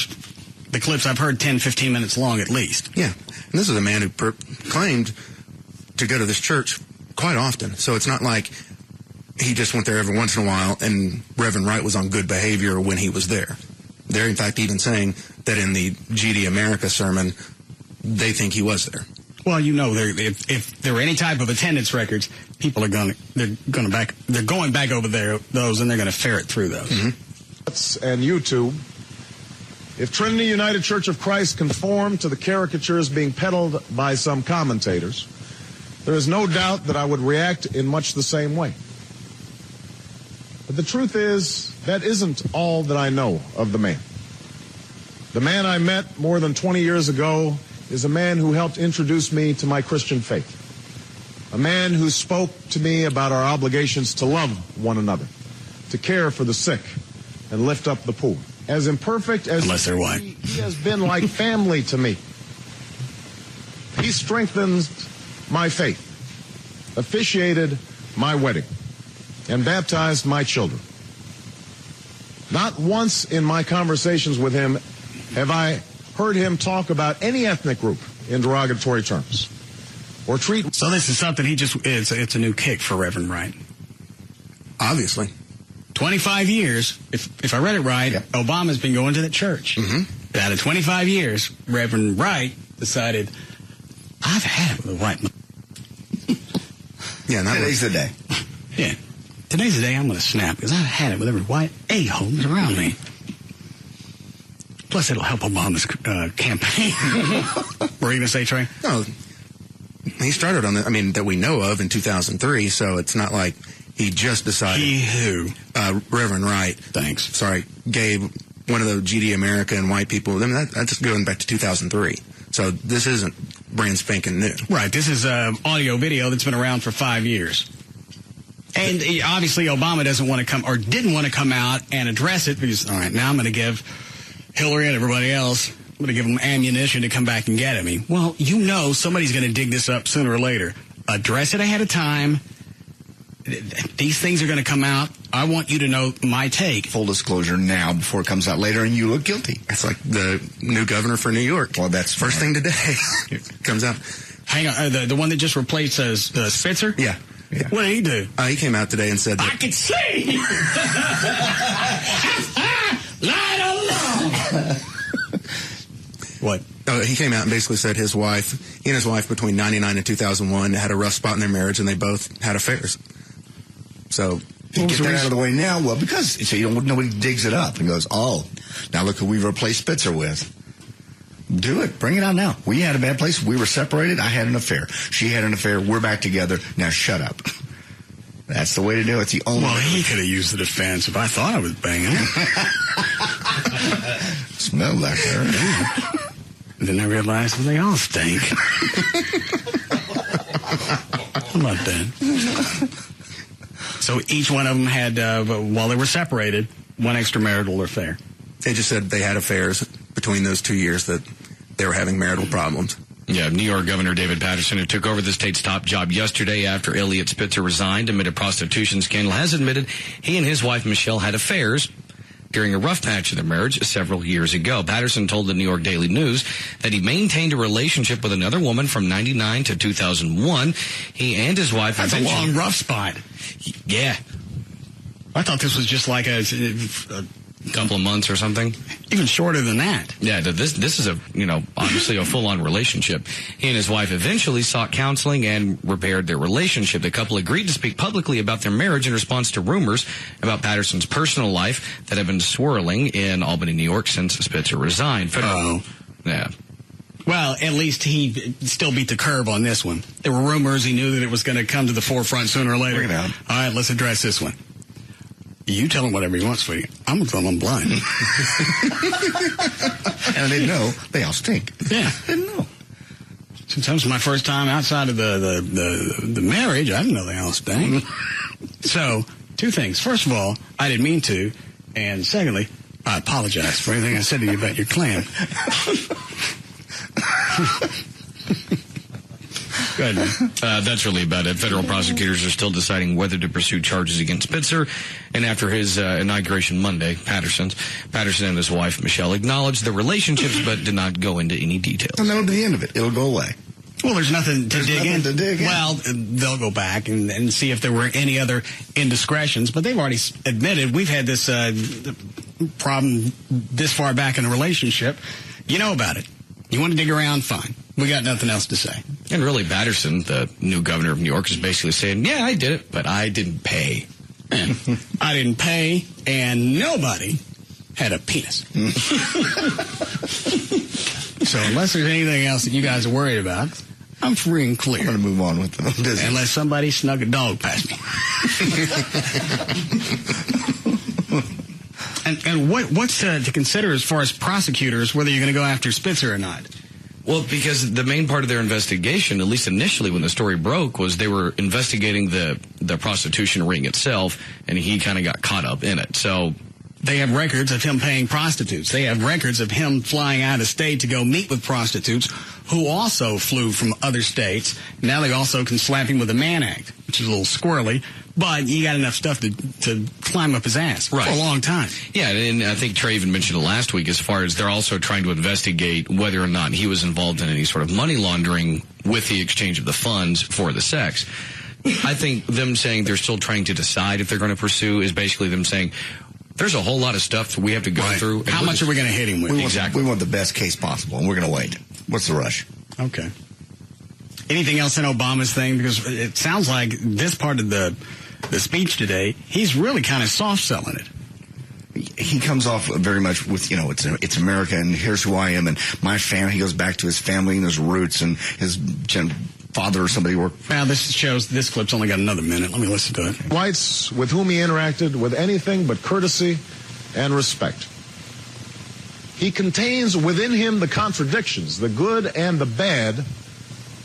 the clips I've heard 10, 15 minutes long at least. Yeah. And this is a man who claimed to go to this church quite often. So it's not like he just went there every once in a while and Reverend Wright was on good behavior when he was there. They're, in fact, even saying that in the GD America sermon, they think he was there. Well, you know, if there were any type of attendance records, people are going back over those, and they're going to ferret through those. Mm-hmm. And YouTube, if Trinity United Church of Christ conformed to the caricatures being peddled by some commentators, there is no doubt that I would react in much the same way. But the truth is, that isn't all that I know of the man. The man I met more than 20 years ago is a man who helped introduce me to my Christian faith. A man who spoke to me about our obligations to love one another, to care for the sick, and lift up the poor. As imperfect as unless they're white, he has been like family to me. He strengthened my faith, officiated my wedding, and baptized my children. Not once in my conversations with him have I heard him talk about any ethnic group, in derogatory terms or treat. So this is something it's a new kick for Reverend Wright. Obviously. 25 years, if I read it right, Obama's been going to the church. Mm-hmm. Out of 25 years, Reverend Wright decided, I've had it with the white. Yeah, today's the day. Yeah. Today's the day I'm going to snap, because I've had it with every white a-hole around me. Plus, it'll help Obama's campaign. Were you going to say, Trey? No. He started on that we know of in 2003, so it's not like he just decided. He who? Reverend Wright. Thanks. Sorry, gave one of the GD America and white people. I mean, that's going back to 2003. So this isn't brand spanking new. Right. This is audio video that's been around for 5 years. And obviously Obama doesn't want to come, or didn't want to come out and address it because, all right, now I'm going to give Hillary and everybody else, I'm going to give them ammunition to come back and get at me. Well, you know somebody's going to dig this up sooner or later. Address it ahead of time. These things are going to come out. I want you to know my take. Full disclosure now before it comes out later and you look guilty. It's like the new governor for New York. Well, that's first thing today. Comes out. Hang on. The one that just replaced Spitzer? Yeah. Yeah. What did he do? He came out today and said that I can see! Light alone! What? He came out and basically said he and his wife between 99 and 2001 had a rough spot in their marriage and they both had affairs. So get that out of the way now. Well, because nobody digs it up and goes, oh, now look who we replaced Spitzer with. Do it. Bring it out now. We had a bad place. We were separated. I had an affair. She had an affair. We're back together. Now shut up. That's the way to do it. It's the only way. Well, he could have used the defense if I thought I was banging him. Smelled like her. Then I realized, well, they all stink. How about that? So each one of them had, while they were separated, one extramarital affair. They just said they had affairs between those 2 years that they were having marital problems. Yeah, New York Governor David Paterson, who took over the state's top job yesterday after Elliot Spitzer resigned amid a prostitution scandal, has admitted he and his wife Michelle had affairs during a rough patch of their marriage several years ago. Patterson told the New York Daily News that he maintained a relationship with another woman from 99 to 2001. He and his wife... That's a long rough spot. Yeah. I thought this was just like a couple of months or something. Even shorter than that. Yeah, this is obviously a full-on relationship. He and his wife eventually sought counseling and repaired their relationship. The couple agreed to speak publicly about their marriage in response to rumors about Patterson's personal life that have been swirling in Albany, New York since Spitzer resigned. Yeah. Well, at least he still beat the curve on this one. There were rumors. He knew that it was going to come to the forefront sooner or later. Bring it out. All right, let's address this one. You tell him whatever you want, sweetie. I'm going to throw him blind. And they know they all stink. Yeah. They didn't know. Since that was my first time outside of the marriage, I didn't know they all stink. So, two things. First of all, I didn't mean to. And secondly, I apologize for anything I said to you about your clan. Go ahead, man. That's really about it. Federal prosecutors are still deciding whether to pursue charges against Spitzer. And after his inauguration Monday, Patterson and his wife, Michelle, acknowledged the relationships but did not go into any details. And that'll be the end of it. It'll go away. Well, there's nothing to dig in. Well, they'll go back and see if there were any other indiscretions. But they've already admitted we've had this problem this far back in the relationship. You know about it. You want to dig around? Fine. We got nothing else to say. And really, Patterson, the new governor of New York, is basically saying, yeah, I did it, but I didn't pay. I didn't pay, and nobody had a penis. So unless there's anything else that you guys are worried about, I'm free and clear. I'm going to move on with the business. Unless somebody snuck a dog past me. And what's to consider as far as prosecutors, whether you're going to go after Spitzer or not? Well, because the main part of their investigation, at least initially when the story broke, was they were investigating the prostitution ring itself, and he kind of got caught up in it. So they have records of him paying prostitutes. They have records of him flying out of state to go meet with prostitutes who also flew from other states. Now they also can slap him with the Mann Act, which is a little squirrely. But you got enough stuff to climb up his ass for a long time. Yeah, and I think Trey even mentioned it last week as far as they're also trying to investigate whether or not he was involved in any sort of money laundering with the exchange of the funds for the sex. I think them saying they're still trying to decide if they're going to pursue is basically them saying, there's a whole lot of stuff that we have to go through. How much are we going to hit him with? We want the best case possible, and we're going to wait. What's the rush? Okay. Anything else in Obama's thing? Because it sounds like this part of the speech today, he's really kind of soft-selling it. He comes off very much with, it's America, and here's who I am, and my family. He goes back to his family and his roots, and his father or somebody worked. Now, this clip's only got another minute. Let me listen to it. Whites with whom he interacted with anything but courtesy and respect. He contains within him the contradictions, the good and the bad,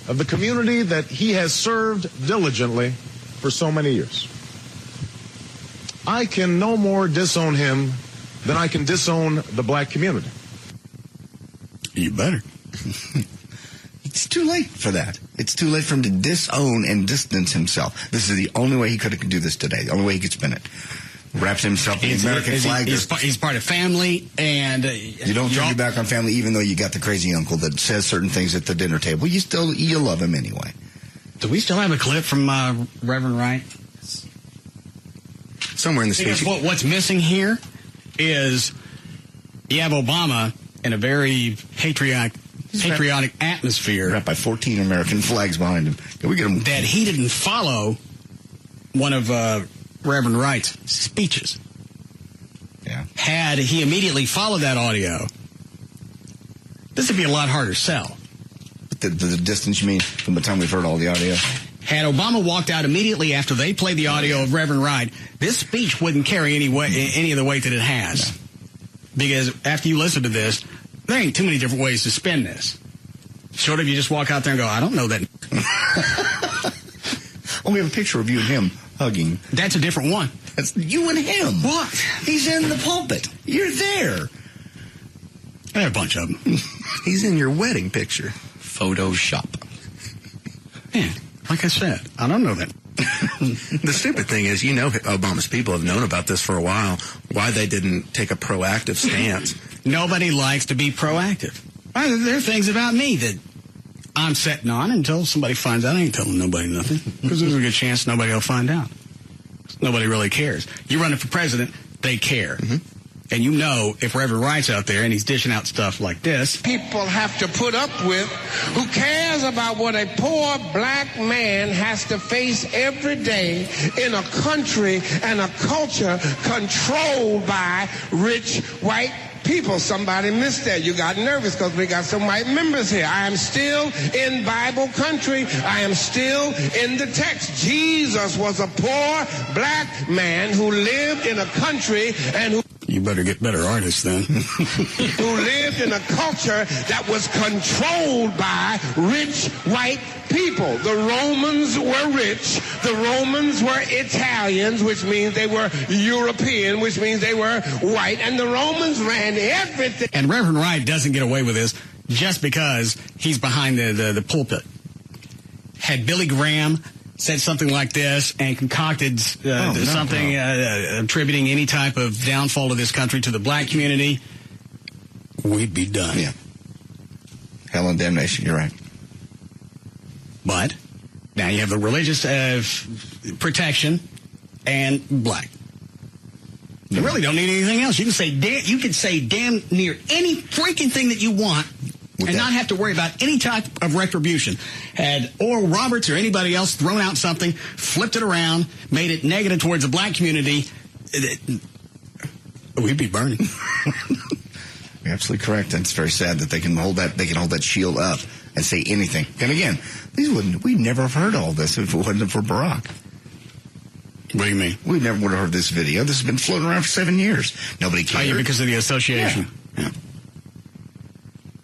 of the community that he has served diligently for so many years. I can no more disown him than I can disown the black community. You better. It's too late for that. It's too late for him to disown and distance himself. This is the only way he could do this today. The only way he could spin it. Wraps himself in the American flag. He's part of family, and you don't turn your back on family, even though you got the crazy uncle that says certain things at the dinner table. You love him anyway. Do we still have a clip from Reverend Wright? Somewhere in the speech. Because what's missing here is you have Obama in a very patriotic atmosphere. Wrapped by 14 American flags behind him. Can we get him? That he didn't follow one of Reverend Wright's speeches. Yeah. Had he immediately followed that audio, this would be a lot harder sell. The distance, you mean, from the time we've heard all the audio? Had Obama walked out immediately after they played the audio of Reverend Wright, this speech wouldn't carry any of the weight that it has. No. Because after you listen to this, there ain't too many different ways to spin this. Short of you just walk out there and go, I don't know that. Oh, we have a picture of you and him hugging. That's a different one. That's you and him. What? He's in the pulpit. You're there. I have a bunch of them. He's in your wedding picture. Photoshop. Yeah, like I said, I don't know that. The stupid thing is, Obama's people have known about this for a while, why they didn't take a proactive stance. Nobody likes to be proactive. There are things about me that I'm setting on until somebody finds out. I ain't telling nobody nothing, because there's a good chance nobody will find out. Nobody really cares. You running for president, they care. Mm-hmm. And if Reverend Wright's out there and he's dishing out stuff like this. People have to put up with, who cares about what a poor black man has to face every day in a country and a culture controlled by rich white people. Somebody missed that. You got nervous because we got some white members here. I am still in Bible country. I am still in the text. Jesus was a poor black man who lived in a country and who... You better get better artists then. who lived in a culture that was controlled by rich white people. The Romans were rich. The Romans were Italians, which means they were European, which means they were white. And the Romans ran everything. And Reverend Wright doesn't get away with this just because he's behind the pulpit. Had Billy Graham said something like this and concocted something attributing any type of downfall of this country to the black community, we'd be done. Yeah. Hell and damnation, you're right. But now you have the religious protection and black. You really don't need anything else. You can say damn near any freaking thing that you want and not have to worry about any type of retribution. Had Oral Roberts or anybody else thrown out something, flipped it around, made it negative towards the black community, we'd be burning. You're absolutely correct. And it's very sad that they can hold that shield up and say anything. And again, we'd never have heard all this if it wasn't for Barack. What do you mean? We never would have heard this video. This has been floating around for 7 years. Nobody cared. Oh, yeah, because of the association. Yeah.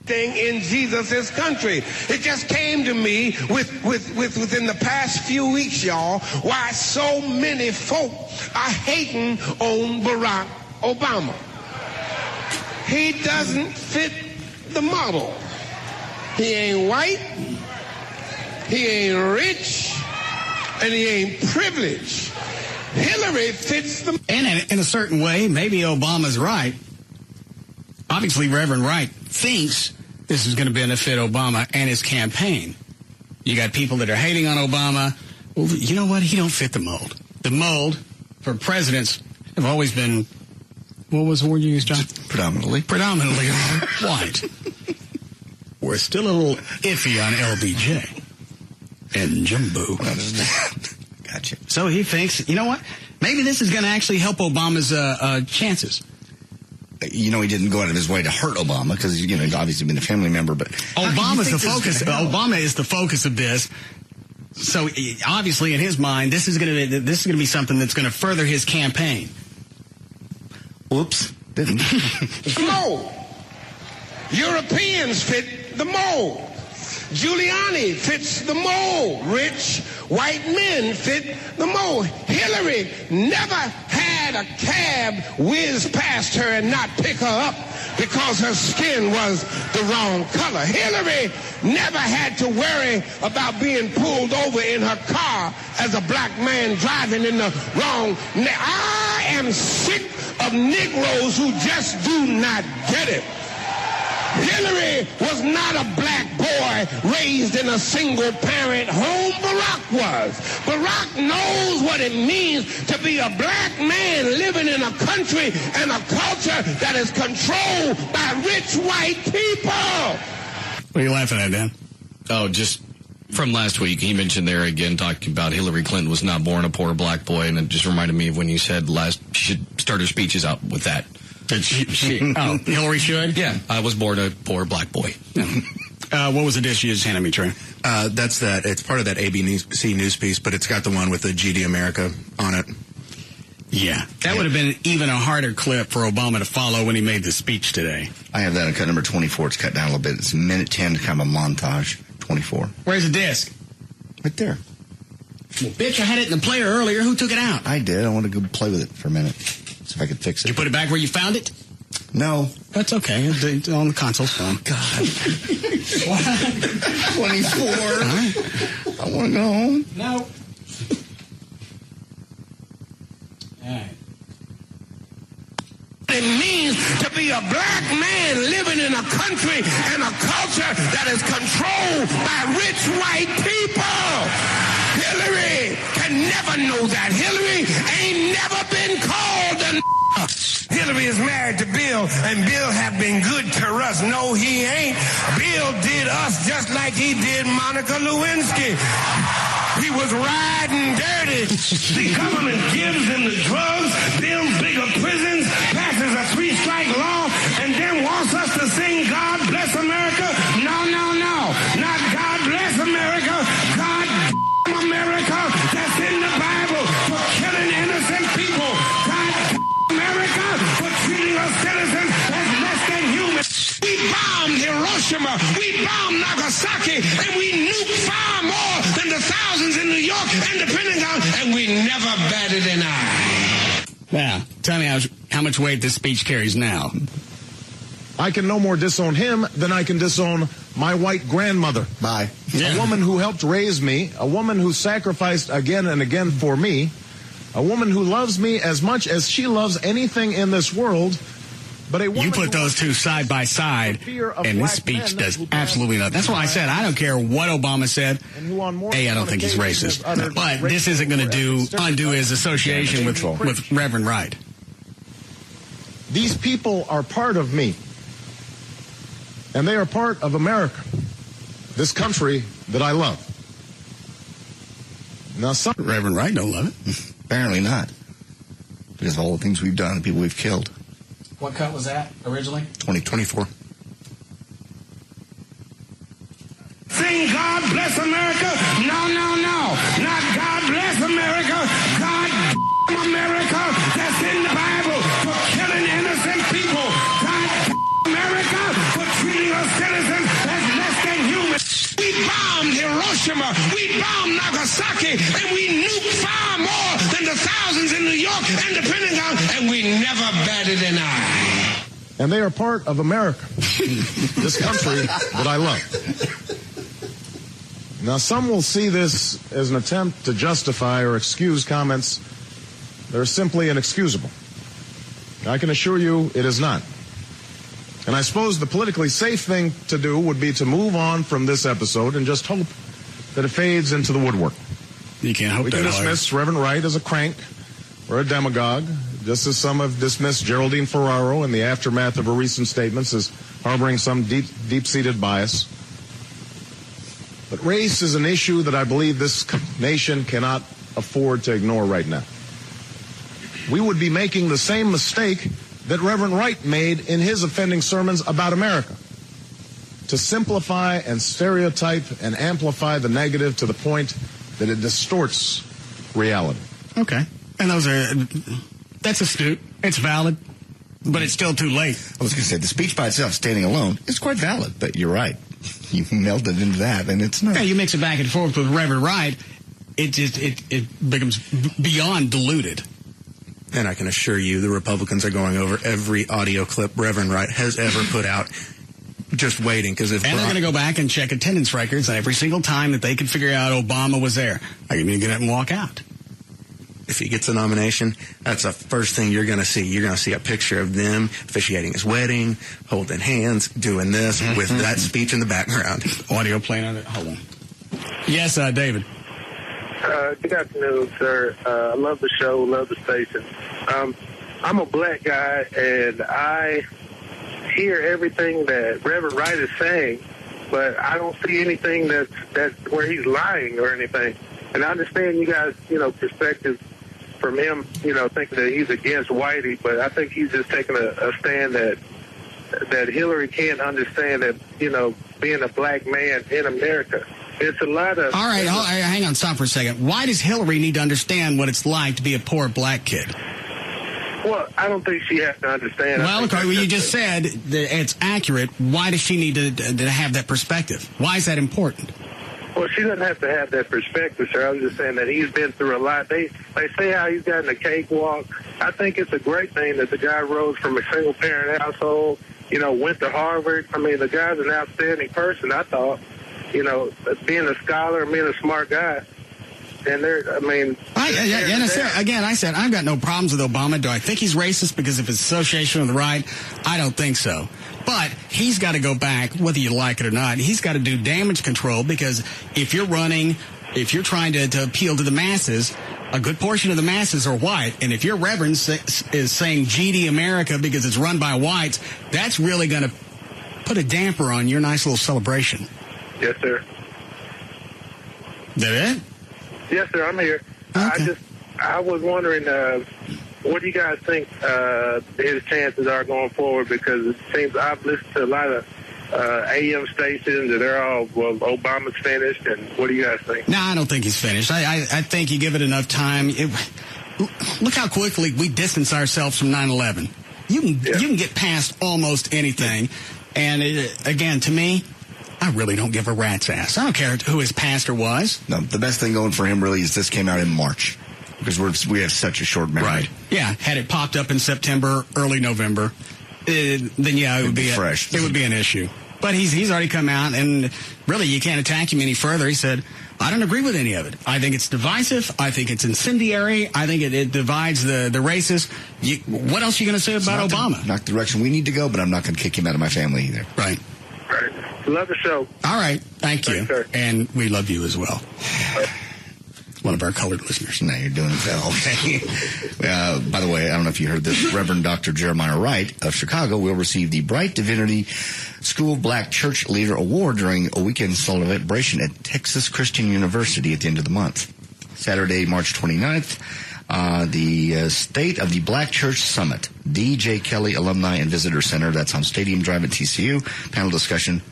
Thing in Jesus' country. It just came to me within the past few weeks, y'all, why so many folk are hating on Barack Obama. He doesn't fit the model. He ain't white, he ain't rich, and he ain't privileged. Hillary fits the... And in a certain way, maybe Obama's right. Obviously, Reverend Wright thinks this is going to benefit Obama and his campaign. You got people that are hating on Obama. Well, you know what? He don't fit the mold. The mold for presidents have always been, what was the word you used, John? Predominantly white. We're still a little iffy on LBJ and Jumbo. Gotcha. So he thinks, you know what? Maybe this is going to actually help Obama's chances. You know, he didn't go out of his way to hurt Obama because, you know, he's obviously been a family member, but Obama's the focus. Obama is the focus of this. So obviously, in his mind, this is going to be something that's going to further his campaign. Whoops, didn't. mold. Europeans fit the mold. Giuliani fits the mold. Rich white men fit the mold. Hillary never had a cab whiz past her and not pick her up because her skin was the wrong color. Hillary never had to worry about being pulled over in her car as a black man driving in the wrong. I am sick of Negroes who just do not get it. Hillary was not a black boy raised in a single-parent home. Barack was. Barack knows what it means to be a black man living in a country and a culture that is controlled by rich white people. What are you laughing at, Dan? Oh, just from last week, he mentioned there again, talking about Hillary Clinton was not born a poor black boy, and it just reminded me of when you said she should start her speeches out with that. Hillary should? Yeah, I was born a poor black boy. What was the dish you just handed me, Trey? That's that. It's part of that ABC News piece, but it's got the one with the GD America on it. Yeah. That would have been even a harder clip for Obama to follow when he made the speech today. I have that on cut number 24. It's cut down a little bit. It's a minute 10, kind of a montage. 24. Where's the disc? Right there. Well, bitch, I had it in the player earlier. Who took it out? I did. I want to go play with it for a minute. See if I can fix it. Did you put it back where you found it? No. That's okay. It's on the console's phone. God. 24. Right. I want to go home. No. All right. It means to be a black man living in a country and a culture that is controlled by rich white people. Hillary can never know that. Hillary ain't never been called a Hillary is married to Bill, and Bill have been good to us. No, he ain't. Bill did us just like he did Monica Lewinsky. He was riding dirty. The government gives him the drugs, builds bigger prisons, passes a 3-strike law, and then wants us to sing God Bless America. No, no, no. Not God Bless America. God America. That's in the Bible for killing innocent people. God America for treating us citizens as less than human. We bombed Hiroshima. We bombed Nagasaki. And we nuked far more than the thousands in New York and the Pentagon. And we never batted an eye. Now, tell me how much weight this speech carries now. I can no more disown him than I can disown my white grandmother. Bye. Yeah. A woman who helped raise me, a woman who sacrificed again and again for me, a woman who loves me as much as she loves anything in this world. But a woman you put those two side by side, and this speech does absolutely nothing. That's why I said I don't care what Obama said. A, I don't think he's racist, but this isn't going to undo his association with Reverend Wright. These people are part of me, and they are part of America, this country that I love. Now, Reverend Wright don't love it. Apparently not, because of all the things we've done, the people we've killed. What cut was that originally? 2024. Sing God Bless America? No, no, no. Not God Bless America. God America. That's in the Bible for killing innocent people. God America for treating us citizens as less than human. We bombed Hiroshima. We bombed Nagasaki. And we nuked far more than the thousands in New York and the Pentagon. And we never batted an eye. And they are part of America, this country that I love. Now, some will see this as an attempt to justify or excuse comments They're simply inexcusable. I can assure you it is not. And I suppose the politically safe thing to do would be to move on from this episode and just hope that it fades into the woodwork. You can't hope we that can dismiss Reverend Wright as a crank or a demagogue, just as some have dismissed Geraldine Ferraro in the aftermath of her recent statements as harboring some deep-seated bias. But race is an issue that I believe this nation cannot afford to ignore right now. We would be making the same mistake that Reverend Wright made in his offending sermons about America, to simplify and stereotype and amplify the negative to the point that it distorts reality. Okay. And that's astute. It's valid, but it's still too late. I was going to say, the speech by itself, standing alone, is quite valid, but you're right. You melded into that, and it's not. Yeah, you mix it back and forth with Reverend Wright, it becomes beyond diluted. And I can assure you the Republicans are going over every audio clip Reverend Wright has ever put out, just waiting. And they're going to go back and check attendance records every single time that they can figure out Obama was there. I can get up and walk out. If he gets a nomination, that's the first thing you're going to see. You're going to see a picture of them officiating his wedding, holding hands, doing this, with that speech in the background. Audio playing on it. Hold on. Yes, David. Good afternoon, sir. I love the show, love the station. I'm a black guy, and I hear everything that Reverend Wright is saying, but I don't see anything that's where he's lying or anything. And I understand you guys, perspective from him, thinking that he's against Whitey, but I think he's just taking a stand that Hillary can't understand that, being a black man in America. It's a lot of... All right, hang on, stop for a second. Why does Hillary need to understand what it's like to be a poor black kid? Well, I don't think she has to understand. Well, okay, you just said that it's accurate. Why does she need to have that perspective? Why is that important? Well, she doesn't have to have that perspective, sir. I was just saying that he's been through a lot. They say how he's gotten a cakewalk. I think it's a great thing that the guy rose from a single-parent household, went to Harvard. I mean, the guy's an outstanding person, I thought. Being a scholar, being a smart guy. And I said, I've got no problems with Obama. Do I think he's racist because of his association with the right? I don't think so. But he's got to go back, whether you like it or not. He's got to do damage control, because if you're trying to appeal to the masses, a good portion of the masses are white. And if your reverend is saying GD America because it's run by whites, that's really going to put a damper on your nice little celebration. Yes, sir. Is that it? Yes, sir. I'm here. Okay. I was wondering, what do you guys think his chances are going forward? Because it seems I've listened to a lot of AM stations, and they're all, well, Obama's finished. And what do you guys think? No, I don't think he's finished. I think you give it enough time. Look how quickly we distance ourselves from 9/11. You can get past almost anything. And again, to me, I really don't give a rat's ass. I don't care who his pastor was. No, the best thing going for him really is this came out in March, because we have such a short memory. Right. Yeah. Had it popped up in September, early November, then yeah, it would be fresh. It would be an issue. But he's already come out, and really you can't attack him any further. He said, I don't agree with any of it. I think it's divisive. I think it's incendiary. I think it divides the races. What else are you going to say about Obama? Not the direction we need to go, but I'm not going to kick him out of my family either. Right. Right. Love the show. All right. Thank you. Sir. And we love you as well. One of our colored listeners. Now you're doing it well. Okay. By the way, I don't know if you heard this. Reverend Dr. Jeremiah Wright of Chicago will receive the Bright Divinity School Black Church Leader Award during a weekend celebration at Texas Christian University at the end of the month. Saturday, March 29th, the State of the Black Church Summit, D.J. Kelly Alumni and Visitor Center. That's on Stadium Drive at TCU. Panel discussion,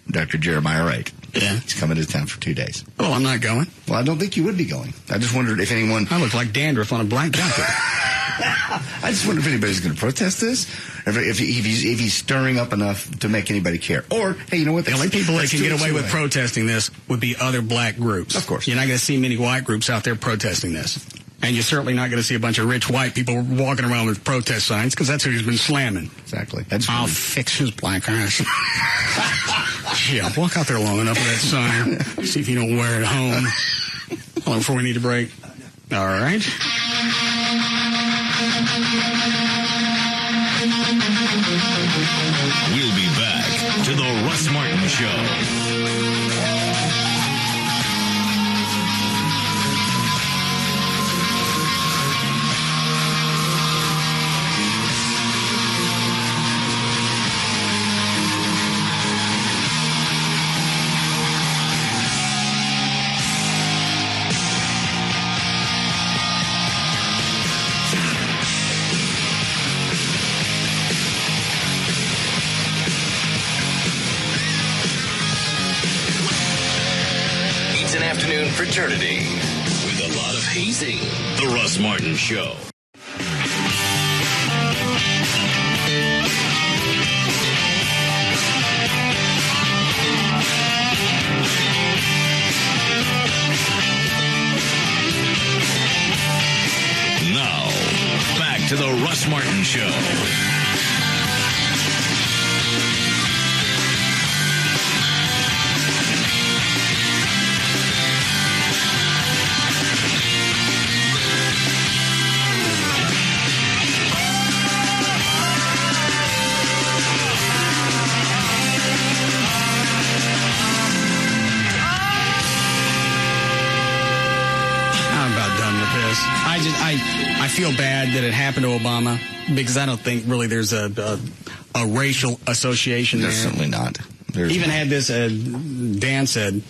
Dr. Jeremiah Wright. Yeah. He's coming to town for 2 days. Well, I'm not going. Well, I don't think you would be going. I just wondered if anyone... I look like dandruff on a black jacket. I just wonder if anybody's going to protest this, if he's stirring up enough to make anybody care. Or, hey, you know what? The only people that can get away with protesting this would be other black groups. Of course. You're not going to see many white groups out there protesting this. And you're certainly not going to see a bunch of rich white people walking around with protest signs, because that's who he's been slamming. Exactly. I'll fix his black ass. Yeah, walk out there long enough with that sign. See if you don't wear it home. How long before we need a break? All right. We'll be back to the Russ Martin Show. It's an afternoon fraternity with a lot of hazing. The Russ Martin Show. Now, back to the Russ Martin Show. I feel bad that it happened to Obama because I don't think really there's a racial association there. There's certainly not. Even had this, Dan said,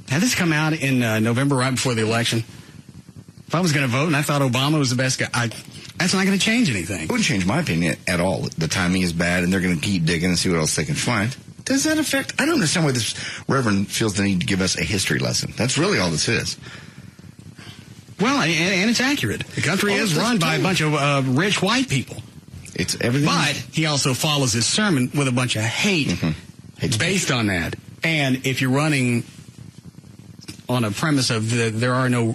had this come out in November right before the election, if I was going to vote and I thought Obama was the best guy, that's not going to change anything. It wouldn't change my opinion at all. The timing is bad, and they're going to keep digging and see what else they can find. Does that affect? I don't understand why this Reverend feels the need to give us a history lesson. That's really all this is. Well, and it's accurate. The country is run by a bunch of rich white people. It's everything. But he also follows his sermon with a bunch of hate based on that. And if you're running on a premise of there are no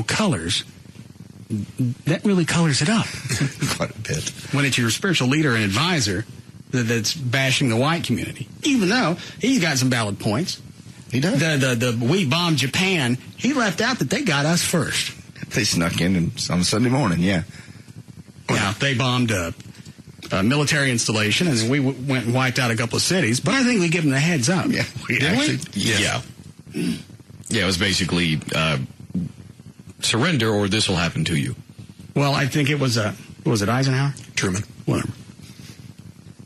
colors, that really colors it up quite a bit. When it's your spiritual leader and advisor that's bashing the white community, even though he's got some valid points. He does. The we bombed Japan. He left out that they got us first. They snuck in on Sunday morning, yeah. Yeah, they bombed a military installation, and then we went and wiped out a couple of cities. But I think we give them the heads up. Yeah, Yeah. Yeah, it was basically surrender or this will happen to you. Well, I think it was Eisenhower? Truman. Whatever.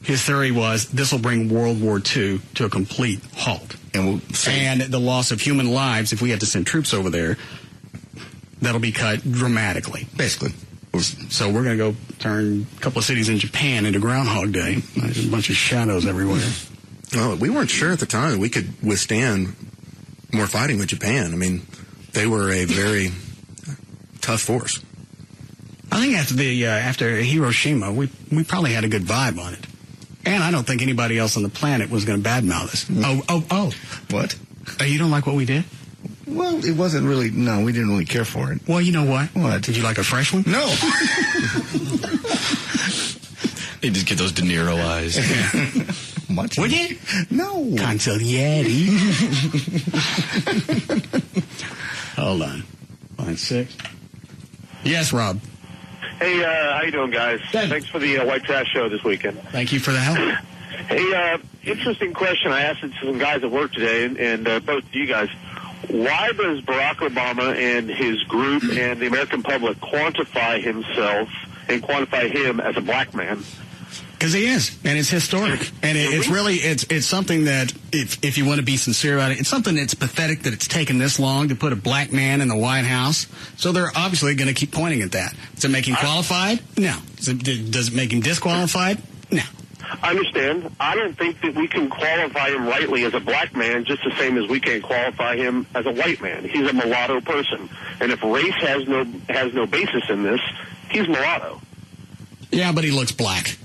His theory was this will bring World War II to a complete halt. And the loss of human lives, if we had to send troops over there, that'll be cut dramatically. Basically. So we're going to go turn a couple of cities in Japan into Groundhog Day. There's a bunch of shadows everywhere. Well, we weren't sure at the time that we could withstand more fighting with Japan. I mean, they were a very tough force. I think after Hiroshima, we probably had a good vibe on it. And I don't think anybody else on the planet was going to badmouth us. Oh. What? You don't like what we did? Well, it wasn't really, no, we didn't really care for it. Well, you know what? What? Did you like a fresh one? No. You just get those De Niro eyes. Much. Would you? No. Consigliere. Hold on. Line 6. Yes, Rob. Hey, how you doing, guys? Thanks for the White Trash Show this weekend. Thank you for the help. Hey, interesting question. I asked it to some guys at work today, and both of you guys. Why does Barack Obama and his group and the American public quantify himself and quantify him as a black man? Because he is, and it's historic, and it's really it's something that if you want to be sincere about it, it's something that's pathetic that it's taken this long to put a black man in the White House. So they're obviously going to keep pointing at that. Does it make him qualified? No. Does it make him disqualified? No. I understand. I don't think that we can qualify him rightly as a black man just the same as we can't qualify him as a white man. He's a mulatto person, and if race has no basis in this, he's mulatto. Yeah, but he looks black.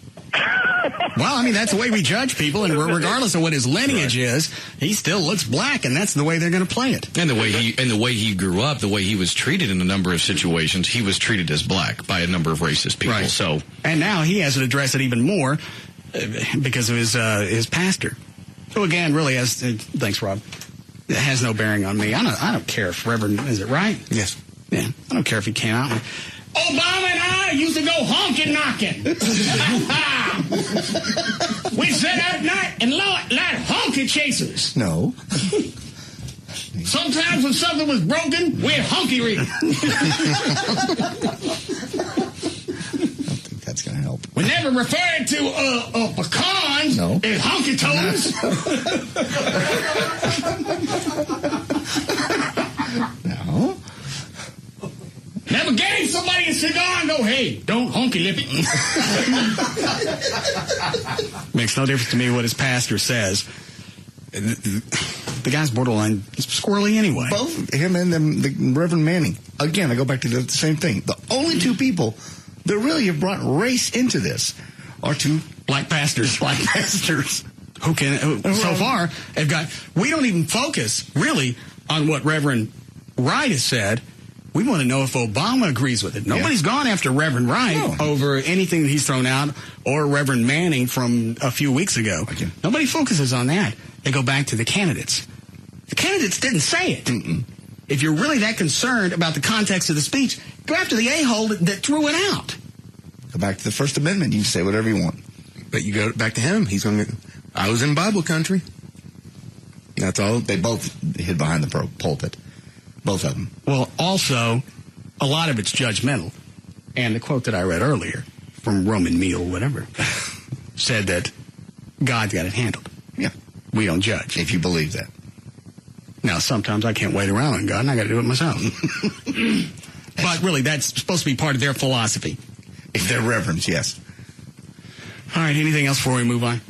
Well, I mean, that's the way we judge people, and regardless of what his lineage is, he still looks black, and that's the way they're going to play it. And the way he grew up, the way he was treated in a number of situations, he was treated as black by a number of racist people. Right. And now he has to address it even more because of his pastor, who again really has. Thanks, Rob. It has no bearing on me. I don't care if Reverend, is it right? Yes. Yeah. I don't care if he came out with Obama and I I used to go honking knocking. We'd sit out at night and light honky chasers. No. Sometimes when something was broken, we'd honky read. That's going to help. We never referred to pecans as honky toes. No. Never gave somebody a cigar and go, hey, don't honky lip it. Makes no difference to me what his pastor says. The guy's borderline squirrely anyway. Both him and the Reverend Manning. Again, I go back to the same thing. The only two people that really have brought race into this are two black pastors. Black pastors. So far, they've got. We don't even focus really on what Reverend Wright has said. We want to know if Obama agrees with it. Nobody's gone after Reverend Wright over anything that he's thrown out, or Reverend Manning from a few weeks ago. Okay. Nobody focuses on that. They go back to the candidates. The candidates didn't say it. If you're really that concerned about the context of the speech, go after the a-hole that threw it out. Go back to the First Amendment. You can say whatever you want. But you go back to him. He's going to. I was in Bible country. That's all. They both hid behind the pulpit. Both of them. Well, also, a lot of it's judgmental. And the quote that I read earlier from Roman Meal, whatever, said that God's got it handled. Yeah. We don't judge. If you believe that. Now, sometimes I can't wait around on God, and I got to do it myself. But really, that's supposed to be part of their philosophy. If they're reverends, yes. All right, anything else before we move on?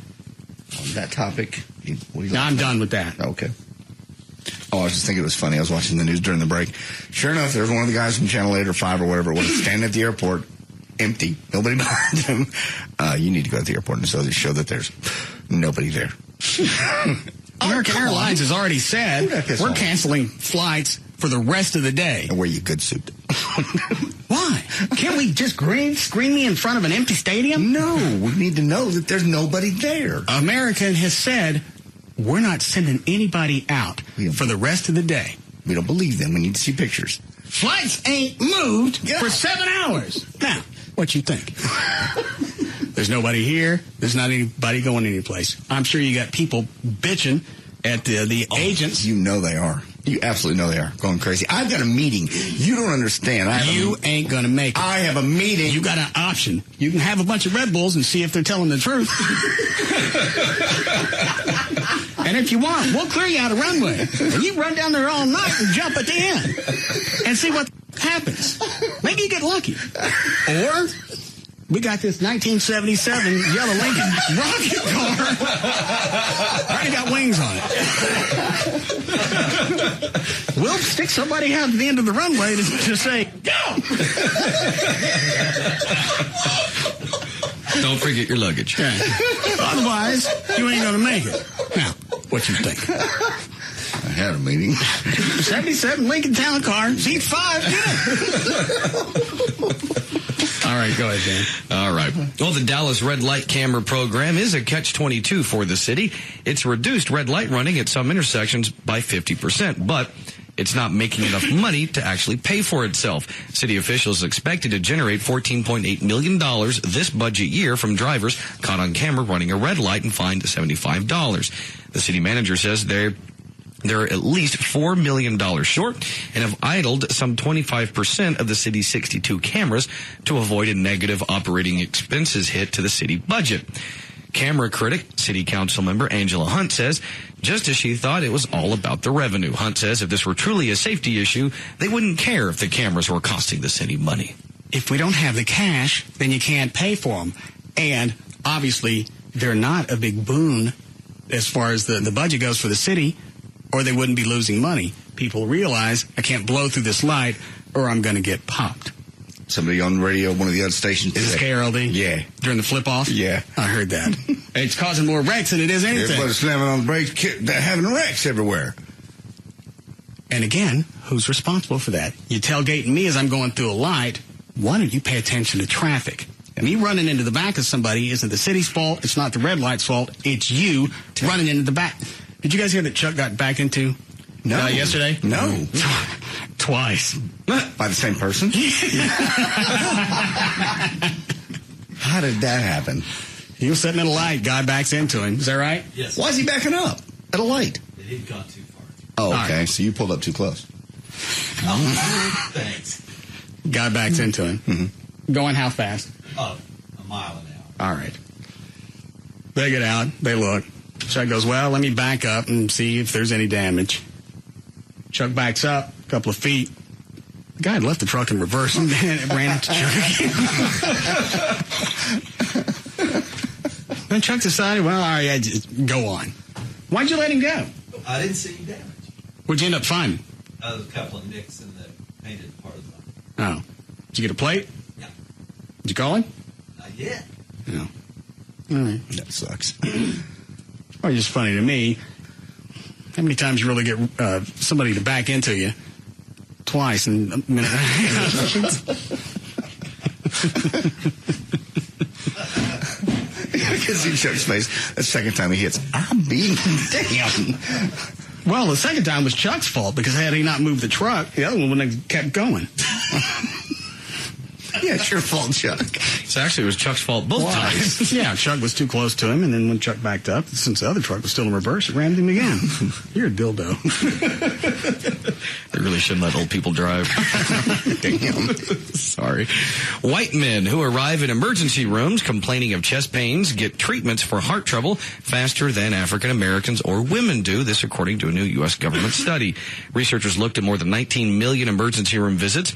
On that topic. I'm done with that. Okay. Oh, I was just thinking it was funny. I was watching the news during the break. Sure enough, there's one of the guys from Channel 8 or 5 or whatever it was standing at the airport, empty, nobody behind him. You need to go to the airport and show that there's nobody there. American Airlines has already said we're canceling flights for the rest of the day. And wear your good suit. Why? Can't we just screen me in front of an empty stadium? No, we need to know that there's nobody there. American has said we're not sending anybody out for the rest of the day. We don't believe them. We need to see pictures. Flights ain't moved for 7 hours. Now, what you think? There's nobody here. There's not anybody going anyplace. I'm sure you got people bitching at the agents. You know they are. You absolutely know they are going crazy. I've got a meeting. You don't understand. You ain't going to make it. I have a meeting. You got an option. You can have a bunch of Red Bulls and see if they're telling the truth. And if you want, we'll clear you out of runway. And you run down there all night and jump at the end. And see what happens. Maybe you get lucky. Or we got this 1977 yellow Lincoln rocket car. Already got wings on it. We'll stick somebody out at the end of the runway to say, go! Don't forget your luggage. Yeah. Otherwise, you ain't going to make it. Now, what you think? I had a meeting. 77 Lincoln Town Car, seat 5, good. All right, go ahead, Dan. All right. Well, the Dallas red light camera program is a catch-22 for the city. It's reduced red light running at some intersections by 50%, but it's not making enough money to actually pay for itself. City officials expected to generate $14.8 million this budget year from drivers caught on camera running a red light and fined $75. The city manager says they're at least $4 million short and have idled some 25% of the city's 62 cameras to avoid a negative operating expenses hit to the city budget. Camera critic, city council member Angela Hunt says, just as she thought it was all about the revenue. Hunt says if this were truly a safety issue, they wouldn't care if the cameras were costing the city money. If we don't have the cash, then you can't pay for them. And obviously, they're not a big boon as far as the budget goes for the city, or they wouldn't be losing money. People realize I can't blow through this light or I'm going to get popped. Somebody on the radio, one of the other stations. Is this KLLI? Yeah. During the flip-off? Yeah. I heard that. It's causing more wrecks than it is anything. Everybody's slamming on the brakes, having wrecks everywhere. And again, who's responsible for that? You tailgating me as I'm going through a light. Why don't you pay attention to traffic? Me running into the back of somebody isn't the city's fault. It's not the red light's fault. It's you running into the back. Did you guys hear that Chuck got back into yesterday? No. Twice. By the same person? How did that happen? He was sitting at a light. Guy backs into him. Is that right? Yes. Why is he backing up at a light? He'd gone too far. Oh, okay. Right. So you pulled up too close. Thanks. Guy backs into him. Mm-hmm. Going how fast? Oh, a mile an hour. All right. They get out. They look. Chuck goes, well, let me back up and see if there's any damage. Chuck backs up a couple of feet. The guy had left the truck in reverse and ran into Chuck again. Then Chuck decided, well, all right, just go on. Why'd you let him go? I didn't see any damage. What'd you end up finding? There was a couple of nicks in the painted part of the bike. Oh. Did you get a plate? Yeah. Did you call him? Not yet. No. All right. That sucks. Well, it's just funny to me. How many times you really get somebody to back into you? Twice in a minute. I can see Chuck's face. The second time he hits, I'm being damn. Well, the second time was Chuck's fault because had he not moved the truck, the other one would have kept going. Yeah, it's your fault, Chuck. So actually, it was Chuck's fault both times. Yeah, Chuck was too close to him, and then when Chuck backed up, since the other truck was still in reverse, it rammed him again. You're a dildo. They really shouldn't let old people drive. Damn. Sorry. White men who arrive in emergency rooms complaining of chest pains get treatments for heart trouble faster than African Americans or women do. This according to a new U.S. government study. Researchers looked at more than 19 million emergency room visits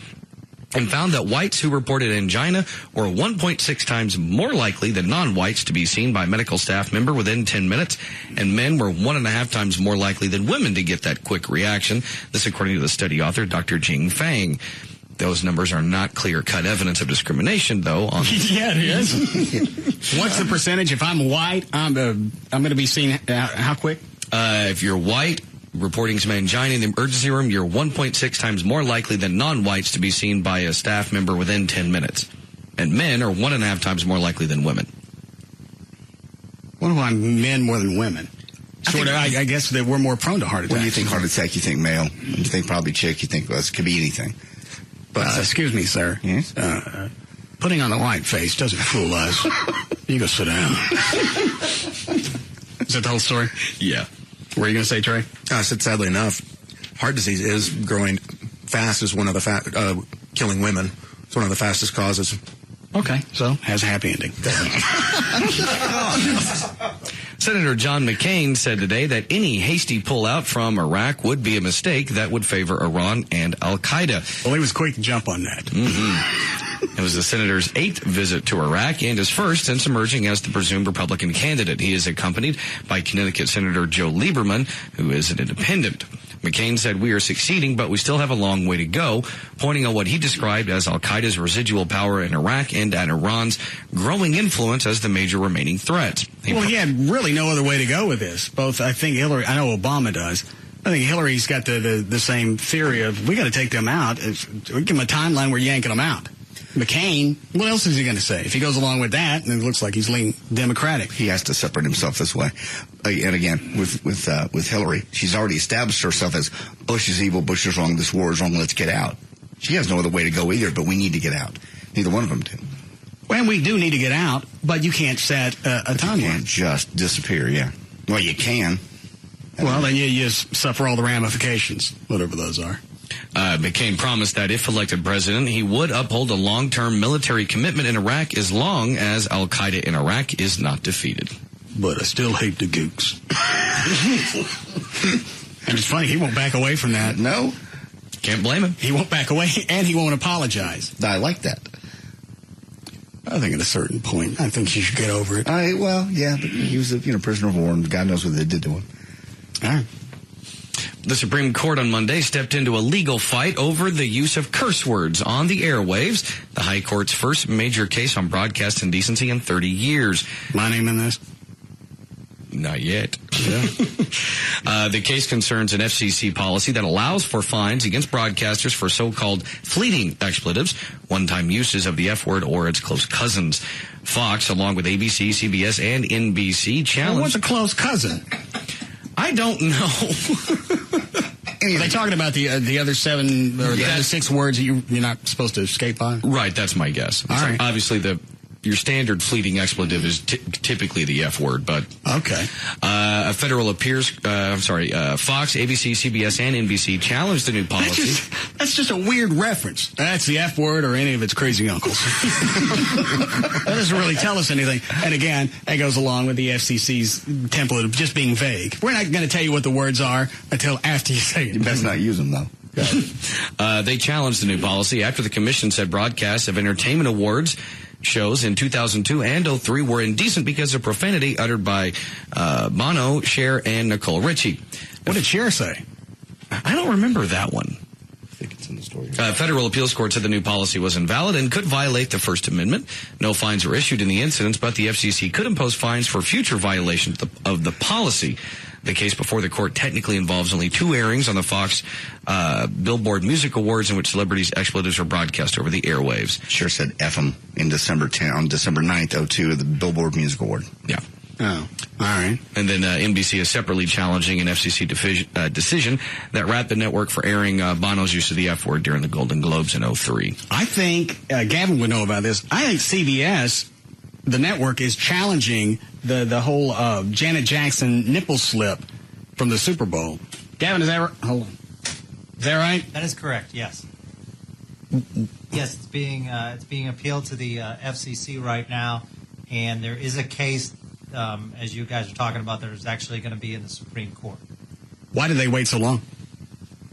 and found that whites who reported angina were 1.6 times more likely than non-whites to be seen by a medical staff member within 10 minutes, and men were 1.5 times more likely than women to get that quick reaction. This according to the study author, Dr. Jing Fang. Those numbers are not clear-cut evidence of discrimination, though. Yeah, it is. What's the percentage? If I'm white, I'm going to be seen how quick? If you're white, reporting some angina in the emergency room, you're 1.6 times more likely than non-whites to be seen by a staff member within 10 minutes. And men are 1.5 times more likely than women. What about men more than women? I guess that we're more prone to heart attacks. When you think heart attack, you think male. When you think probably chick, you think, well, this could be anything. But excuse me, sir. Yes? Putting on a white face doesn't fool us. You go sit down. Is that the whole story? Yeah. What were you going to say, Trey? I said, sadly enough, heart disease is growing fast as one of the killing women. It's one of the fastest causes. Okay, so has a happy ending. Senator John McCain said today that any hasty pullout from Iraq would be a mistake that would favor Iran and al-Qaeda. Well, he was quick to jump on that. Mm-hmm. It was the senator's 8th visit to Iraq and his first since emerging as the presumed Republican candidate. He is accompanied by Connecticut Senator Joe Lieberman, who is an independent. McCain said, we are succeeding, but we still have a long way to go, pointing out what he described as al-Qaeda's residual power in Iraq and at Iran's growing influence as the major remaining threats. He had really no other way to go with this. Both, I think Hillary, I know Obama does. I think Hillary's got the same theory of, we got to take them out. We give them a timeline, we're yanking them out. McCain, what else is he going to say? If he goes along with that, then it looks like he's leaning Democratic. He has to separate himself this way. And again, with Hillary, she's already established herself as Bush is evil, Bush is wrong, this war is wrong, let's get out. She has no other way to go either, but we need to get out. Neither one of them do. Well, we do need to get out, but you can't set a timeline. You can't just disappear, yeah. Well, you can. Well, then you just suffer all the ramifications, whatever those are. McCain promised that if elected president, he would uphold a long-term military commitment in Iraq as long as al-Qaeda in Iraq is not defeated. But I still hate the gooks. And it's funny, he won't back away from that. No. Can't blame him. He won't back away, and he won't apologize. I like that. I think at a certain point, I think he should get over it. Well, yeah, but he was a prisoner of war, and God knows what they did to him. All right. The Supreme Court on Monday stepped into a legal fight over the use of curse words on the airwaves, the High Court's first major case on broadcast indecency in 30 years. My name in this? Not yet. Yeah. The case concerns an FCC policy that allows for fines against broadcasters for so-called fleeting expletives, one-time uses of the F word or its close cousins. Fox, along with ABC, CBS, and NBC, challenged... Well, what's a close cousin? I don't know. Are they talking about the other 7 or the other 6 words that you're not supposed to escape on? Right, that's my guess. All right. Obviously, your standard fleeting expletive is typically the F word, but okay. A federal Fox, ABC, CBS, and NBC challenged the new policy. That's just a weird reference. That's the F word or any of its crazy uncles. That doesn't really tell us anything. And again, that goes along with the FCC's template of just being vague. We're not going to tell you what the words are until after you say it. You best not use them, though. They challenged the new policy after the commission said broadcasts of entertainment awards shows in 2002 and 2003 were indecent because of profanity uttered by Bono, Cher, and Nicole Richie. What did Cher say? I don't remember that one. I think it's in the story. Federal appeals court said the new policy was invalid and could violate the First Amendment. No fines were issued in the incidents, but the FCC could impose fines for future violations of the policy. The case before the court technically involves only 2 airings on the Fox Billboard Music Awards in which celebrities' expletives are broadcast over the airwaves. Sure said F 'em on December 9th, 2002, the Billboard Music Award. Yeah. Oh, all right. And then NBC is separately challenging an FCC decision that rapped the network for airing Bono's use of the F word during the Golden Globes in 2003. I think Gavin would know about this. I think CBS, the network, is challenging the whole Janet Jackson nipple slip from the Super Bowl. Gavin, is that right? Hold on. Is that right? That is correct. Yes. Yes, it's being appealed to the FCC right now, and there is a case, as you guys are talking about, that is actually going to be in the Supreme Court. Why did they wait so long?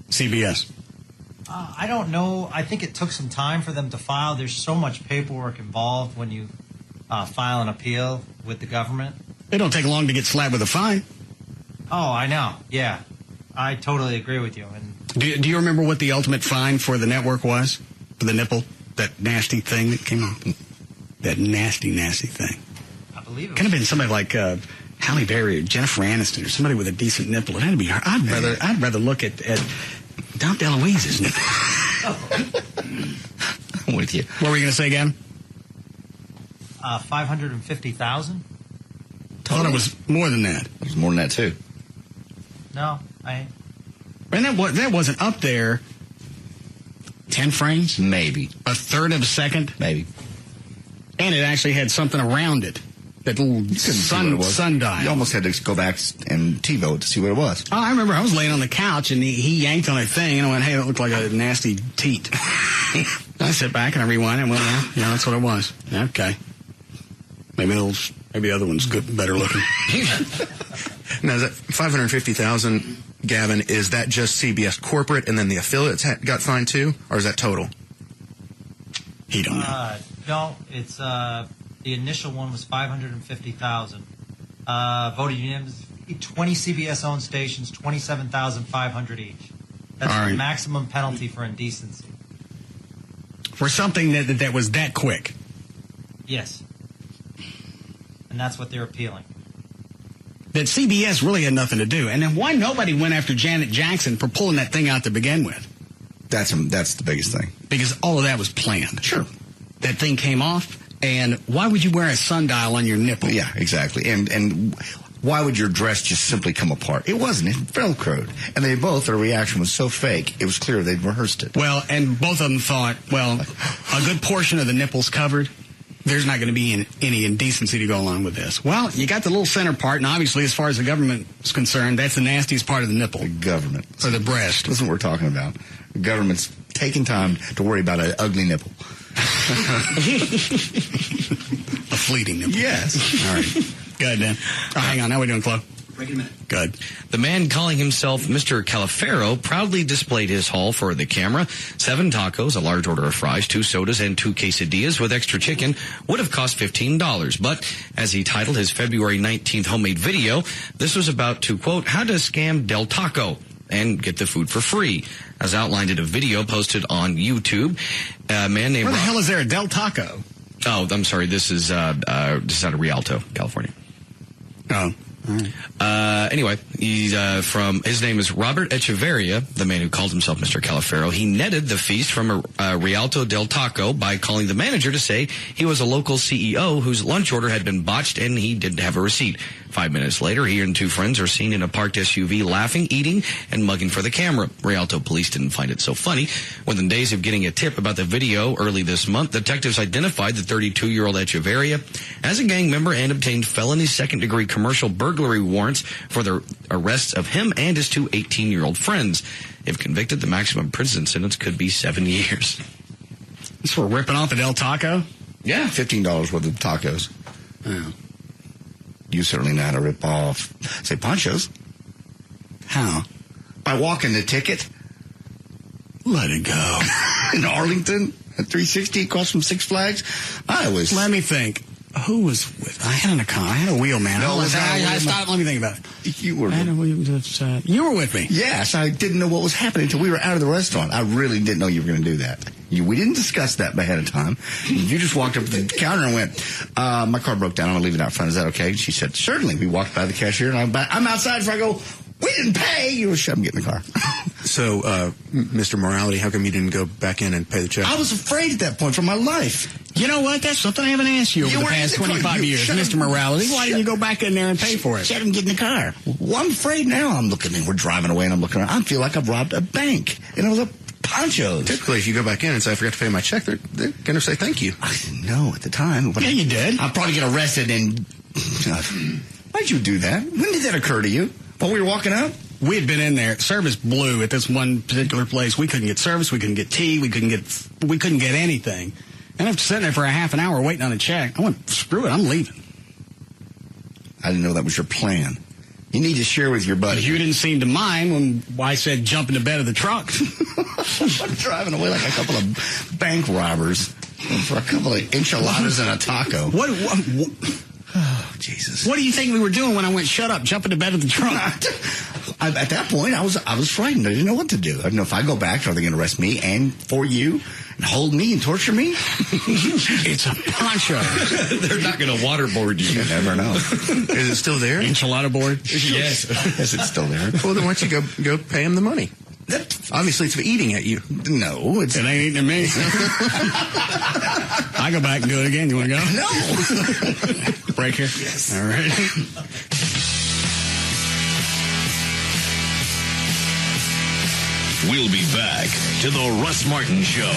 CBS. I don't know. I think it took some time for them to file. There's so much paperwork involved when you file an appeal with the government. It don't take long to get slapped with a fine. Oh, I know. Yeah, I totally agree with you. And do you remember what the ultimate fine for the network was? For the nipple? That nasty thing that came out? That nasty thing. I believe it could have been somebody like Halle Berry or Jennifer Aniston or somebody with a decent nipple. It had to be her. I'd rather look at Dom DeLuise's nipple. I'm with you. What were you going to say, Gavin? 550,000. I thought it was more than that. It was more than that too. No, And that wasn't up there. 10 frames? Maybe. A third of a second? Maybe. And it actually had something around it. That little sundial. You almost had to go back and TiVo it to see what it was. Oh, I remember I was laying on the couch and he yanked on a thing and I went, hey, that looked like a nasty teat. I sat back and I rewind it and went, yeah, that's what it was. Okay. Maybe the other one's better looking. Now, is that 550,000, Gavin, is that just CBS corporate and then the affiliates got fined too? Or is that total? He don't know. No, it's the initial one was 550,000. Voted unanimous. 20 CBS-owned stations, 27,500 each. That's the maximum penalty for indecency. For something that was that quick? Yes. And that's what they're appealing. That CBS really had nothing to do. And then why nobody went after Janet Jackson for pulling that thing out to begin with? That's the biggest thing. Because all of that was planned. Sure. That thing came off, and why would you wear a sundial on your nipple? Yeah, exactly. And why would your dress just simply come apart? It wasn't. It Velcroed. And their reaction was so fake, it was clear they'd rehearsed it. Well, and both of them thought, well, a good portion of the nipple's covered. There's not going to be any indecency to go along with this. Well, you got the little center part, and obviously, as far as the government is concerned, that's the nastiest part of the nipple. The government. Or the breast. That's what we're talking about. The government's taking time to worry about an ugly nipple. A fleeting nipple. Yes. All right. Go ahead, Dan. Oh, hang on. How are we doing, Chloe? Break it a minute. Good. The man calling himself Mr. Calafero proudly displayed his haul for the camera. 7 tacos, a large order of fries, 2 sodas, and 2 quesadillas with extra chicken would have cost $15. But as he titled his February 19th homemade video, this was about to, quote, how to scam Del Taco and get the food for free. As outlined in a video posted on YouTube, a man named... Where the hell is there a Del Taco? Oh, I'm sorry. This is out of Rialto, California. Oh. Anyway, he's his name is Robert Echeverria, the man who called himself Mr. Calafero. He netted the feast from a Rialto del Taco by calling the manager to say he was a local CEO whose lunch order had been botched and he didn't have a receipt. 5 minutes later, he and two friends are seen in a parked SUV laughing, eating, and mugging for the camera. Rialto police didn't find it so funny. Within days of getting a tip about the video early this month, detectives identified the 32-year-old Echeverria as a gang member and obtained felony second-degree commercial burglary warrants for the arrests of him and his two 18-year-old friends. If convicted, the maximum prison sentence could be 7 years. This for ripping off a Del Taco? Yeah, $15 worth of tacos. Yeah. You certainly know how to rip off, say, ponchos. How? By walking the ticket. Let it go. In Arlington, at 360 across from Six Flags. Let me think. Who was with? I had a wheelman. No, Stop. Let me think about it. You were. You were with me. Yes, I didn't know what was happening until we were out of the restaurant. I really didn't know you were going to do that. We didn't discuss that ahead of time. You just walked up to the counter and went, my car broke down. I'm going to leave it out front. Is that okay? She said, certainly. We walked by the cashier, and I'm outside before I go, we didn't pay. You were shut up and get in the car. So, Mr. Morality, how come you didn't go back in and pay the check? I was afraid at that point for my life. You know what? That's something I haven't asked you over the past 25 years, Mr. Morality. Why didn't you go back in there and pay for it? Shut him, get in the car. Well, I'm afraid now. I'm looking, and we're driving away, and I'm looking around. I feel like I've robbed a bank, and it was a ponchos. Typically, if you go back in and say, I forgot to pay my check, they're going to say thank you. I didn't know at the time. Yeah, you did. I'll probably get arrested and... Why'd you do that? When did that occur to you? When we were walking out? We had been in there. Service blew at this one particular place. We couldn't get service. We couldn't get tea. We couldn't get anything. And after sitting there for a half an hour waiting on a check, I went, screw it, I'm leaving. I didn't know that was your plan. You need to share with your buddy. You didn't seem to mind when I said jump in the bed of the truck. I'm driving away like a couple of bank robbers for a couple of enchiladas and a taco. What oh, Jesus. What do you think we were doing when I went, shut up, jump in the bed of the truck? At that point, I was frightened. I didn't know what to do. I didn't know if I go back, are they going to arrest me and for you and hold me and torture me? It's a poncho. They're not going to waterboard you. You never know. Is it still there? Enchilada board? Yes. Yes, it's still there. Well, then why don't you go pay him the money? Obviously, it's eating at you. No, it ain't eating at me. I go back and do it again. You want to go? No. Break here? Yes. All right. We'll be back to the Russ Martin Show.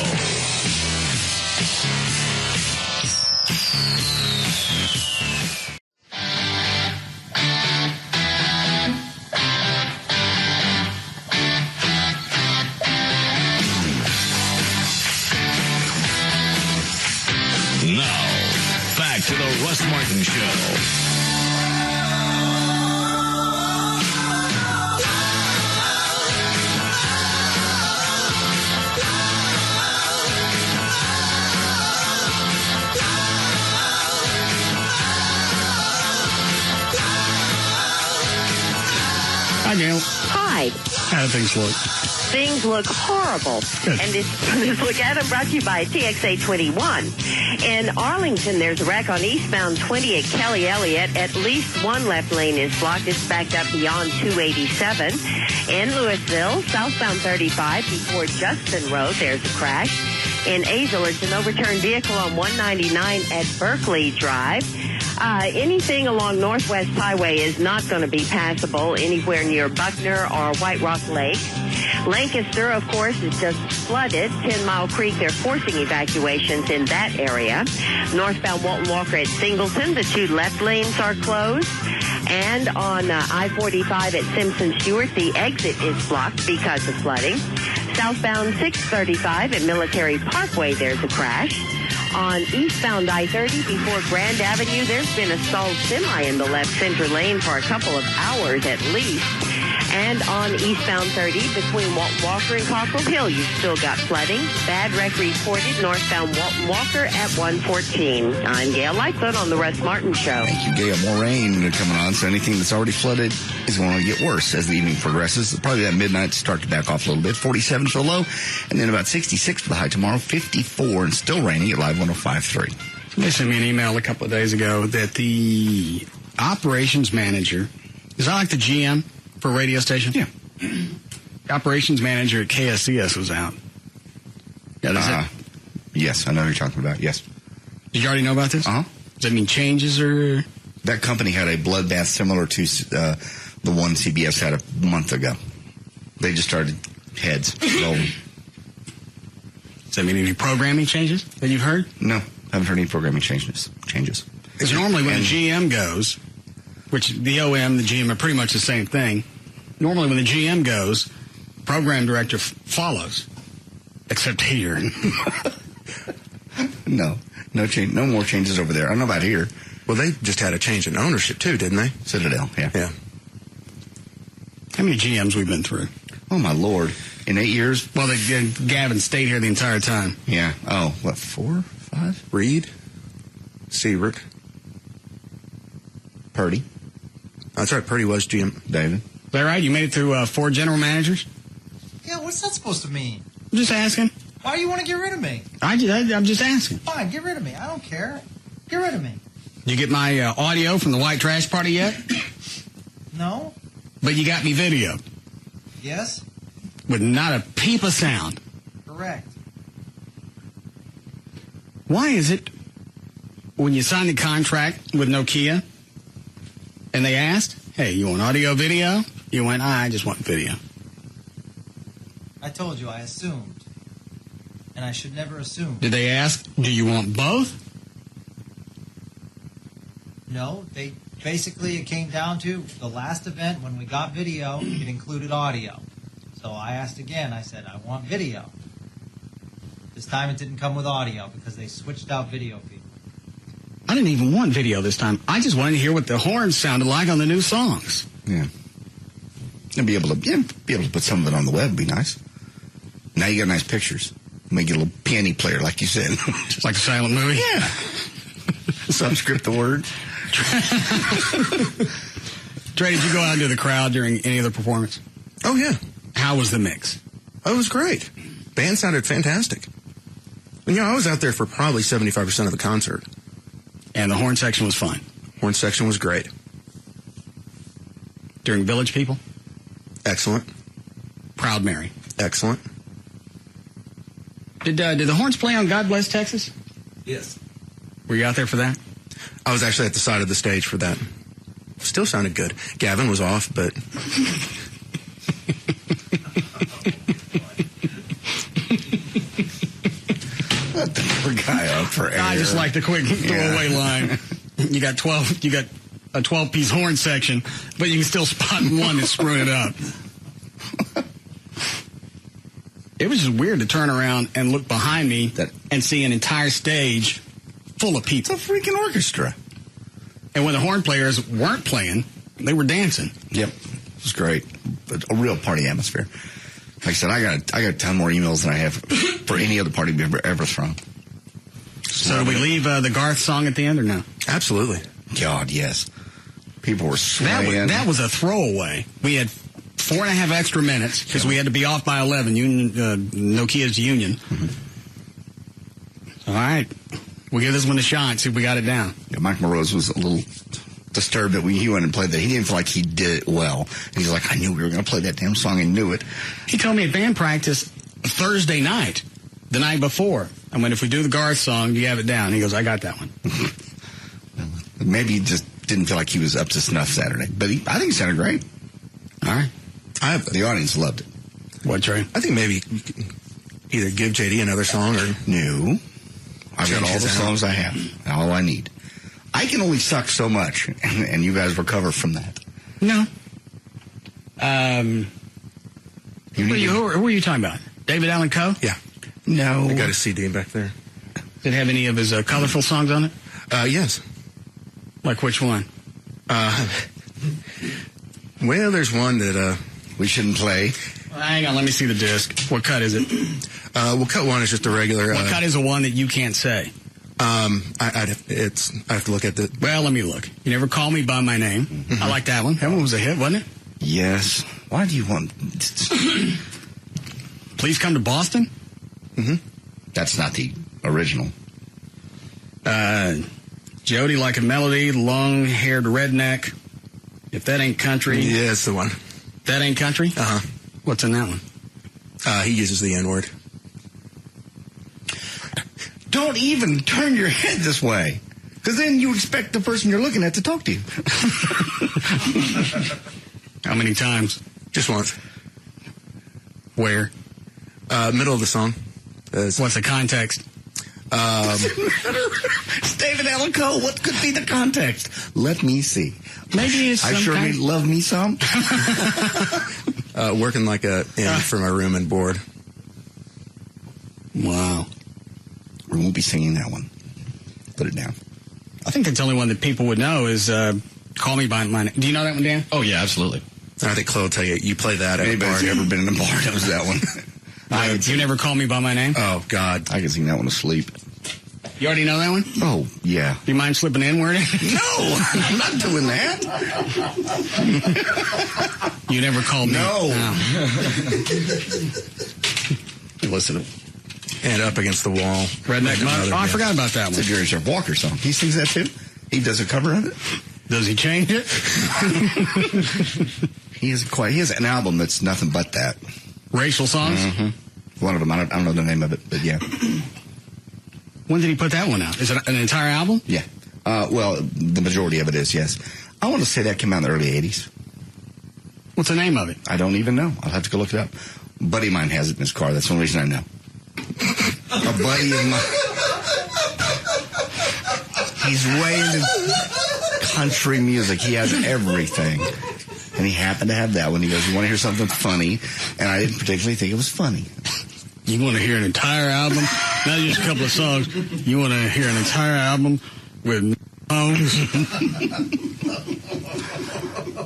Now, back to the Russ Martin Show. Hi, Gail. Hi. How do things look? Things look horrible. Good. And this Look At 'em brought to you by TXA 21. In Arlington, there's a wreck on eastbound 20 at KLLI. At least one left lane is blocked. It's backed up beyond 287. In Louisville, southbound 35 before Justin Road, there's a crash. In Azle, it's an overturned vehicle on 199 at Berkeley Drive. Anything along Northwest Highway is not going to be passable anywhere near Buckner or White Rock Lake. Lancaster, of course, is just flooded. 10 Mile Creek, they're forcing evacuations in that area. Northbound Walton Walker at Singleton, the two left lanes are closed. And on I-45 at Simpson Stewart, the exit is blocked because of flooding. Southbound 635 at Military Parkway, there's a crash. On eastbound I-30 before Grand Avenue, there's been a stalled semi in the left center lane for a couple of hours at least. And on eastbound 30 between Walton Walker and Cockrell Hill, you've still got flooding. Bad wreck reported northbound Walton Walker at 114. I'm Gail Lightfoot on the Russ Martin Show. Thank you, Gail. More rain coming on, so anything that's already flooded is going to get worse as the evening progresses. Probably that midnight start to back off a little bit. 47 for the low, and then about 66 for the high tomorrow. 54 and still raining at Live 105.3. They sent me an email a couple of days ago that the operations manager, is that like the GM for a radio station? Yeah. The operations manager at KSCS was out. Yeah, that's it. Yes, I know what you're talking about. Yes. Did you already know about this? Uh-huh. Does that mean changes or? That company had a bloodbath similar to the one CBS had a month ago. They just started heads rolling. Does that mean any programming changes that you've heard? No, haven't heard any programming changes. Because normally when the GM goes, which the OM, the GM are pretty much the same thing. Normally when the GM goes, program director follows. Except here. No change. No more changes over there. I don't know about here. Well, they just had a change in ownership too, didn't they? Citadel, yeah. How many GMs we've been through? Oh my Lord! In 8 years? Well, Gavin stayed here the entire time. Yeah. Oh, what? 4, 5? Reed, Siebert, Purdy. That's right. Purdy was GM. David. Is that right? You made it through 4 general managers? Yeah, what's that supposed to mean? I'm just asking. Why do you want to get rid of me? I'm just asking. Fine, get rid of me. I don't care. Get rid of me. Did you get my audio from the white trash party yet? No. But you got me video. Yes. With not a peep of sound. Correct. Why is it when you signed the contract with Nokia and they asked, hey, you want audio, video? You went, I just want video. I told you I assumed. And I should never assume. Did they ask, do you want both? No, it came down to the last event when we got video, it included audio. So I asked again, I said, I want video. This time it didn't come with audio because they switched out video people. I didn't even want video this time. I just wanted to hear what the horns sounded like on the new songs. Yeah. And be able to put some of it on the web would be nice. Now you got nice pictures. Make it a little piano player, like you said. Just like a silent movie? Yeah. Subscript the word. Trey, did you go out into the crowd during any of the performance? Oh, yeah. How was the mix? Oh, it was great. Band sounded fantastic. You know, I was out there for probably 75% of the concert. And the horn section was fine? Horn section was great. During Village People? Excellent. Proud Mary? Excellent. Did the horns play on God Bless Texas? Yes. Were you out there for that? I was actually at the side of the stage for that. Still sounded good. Gavin was off, but... Let the poor guy up for air. I just like the quick throwaway line. You got a 12-piece horn section, but you can still spot one that's screwing it up. It was just weird to turn around and look behind me and see an entire stage full of people. It's a freaking orchestra. And when the horn players weren't playing, they were dancing. Yep. It was great. But a real party atmosphere. Like I said, I got a ton more emails than I have for any other party we've ever thrown. So do we leave the Garth song at the end or no? Absolutely. God, yes. People were swaying. That was a throwaway. We had 4.5 extra minutes because we had to be off by 11. Nokia's union. Mm-hmm. All right. We'll give this one a shot, see if we got it down. Yeah, Mike Morose was a little disturbed that he went and played that. He didn't feel like he did it well. And he's like, I knew we were going to play that damn song and knew it. He told me at band practice Thursday night, the night before. I went, if we do the Garth song, do you have it down? He goes, I got that one. Maybe he just didn't feel like he was up to snuff Saturday. But I think he sounded great. All right. The audience loved it. What, Trey? I think maybe either give JD another song or... No. I've got all the songs I have. All I need. I can only suck so much, and you guys recover from that. No. Who are you talking about? David Allan Coe? Yeah. No. I got a CD back there. Did it have any of his colorful songs on it? Yes. Like which one? Well, there's one that we shouldn't play. Hang on, let me see the disc. What cut is it? Well, cut one is just a regular. What cut is the one that you can't say? I have to look at the. Well, let me look. You Never Call Me By My Name. Mm-hmm. I like that one. That one was a hit, wasn't it? Yes. Why do you want? Please Come to Boston. Mm-hmm. That's not the original. Jody Like a Melody, Long-Haired Redneck. If That Ain't Country. Yeah, it's the one. That Ain't Country? Uh-huh. What's in that one? He uses the N-word. Don't even turn your head this way. Because then you expect the person you're looking at to talk to you. How many times? Just once. Where? Middle of the song. What's the context? It's David Allen Coe. What could be the context? Let me see. Maybe it's I sure need love me some. Working like a in for my room and board. Wow. We won't be singing that one. Put it down. I think that's the only one that people would know is Call Me By My Name. Do you know that one, Dan? Oh, yeah, absolutely. I think Chloe will tell you play that at a bar. Anybody's ever been in a bar knows that one. You never Call Me By My Name? Oh, God. I can sing that one asleep. You already know that one? Oh, yeah. Do you mind slipping in word? No, I'm not doing that. You never called me? No. Listen to And Up Against the Wall. Redneck Mother. Oh, I forgot about that one. It's a Jerry Jeff Walker song. He sings that too? He does a cover of it? Does he change it? He has an album that's nothing but that. Racial songs? Mm-hmm. One of them. I don't know the name of it, but yeah. When did he put that one out? Is it an entire album? Yeah. Well, the majority of it is, yes. I want to say that came out in the early 80s. What's the name of it? I don't even know. I'll have to go look it up. A buddy of mine has it in his car. That's the only reason I know. A buddy of mine. He's way into country music. He has everything. And he happened to have that one. He goes, you want to hear something funny? And I didn't particularly think it was funny. You want to hear an entire album? Not just a couple of songs. You want to hear an entire album with songs?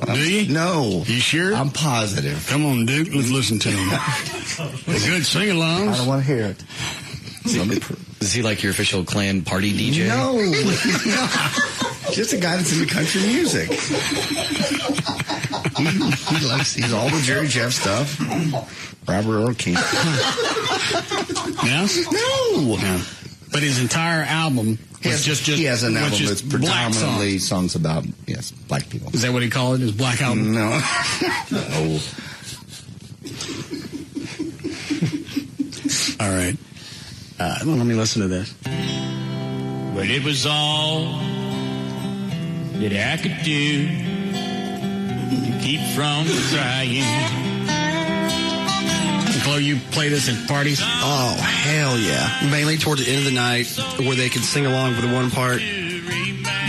Do you? No. You sure? I'm positive. Come on, Duke. Let's listen to him. A good sing-alongs. I don't want to hear it. Is he like your official Klan party DJ? No. Just a guy that's into country music. He's all the Jerry Jeff stuff. Robert Earl King. Yeah? No. But his entire album was he has an album that's predominantly songs about, black people. Is that what he called it? His black album? No. No. All right. Let me listen to this. But it was all that I could do to keep from crying. Chloe, you play this at parties? Oh, hell yeah. Mainly towards the end of the night where they can sing along with the one part.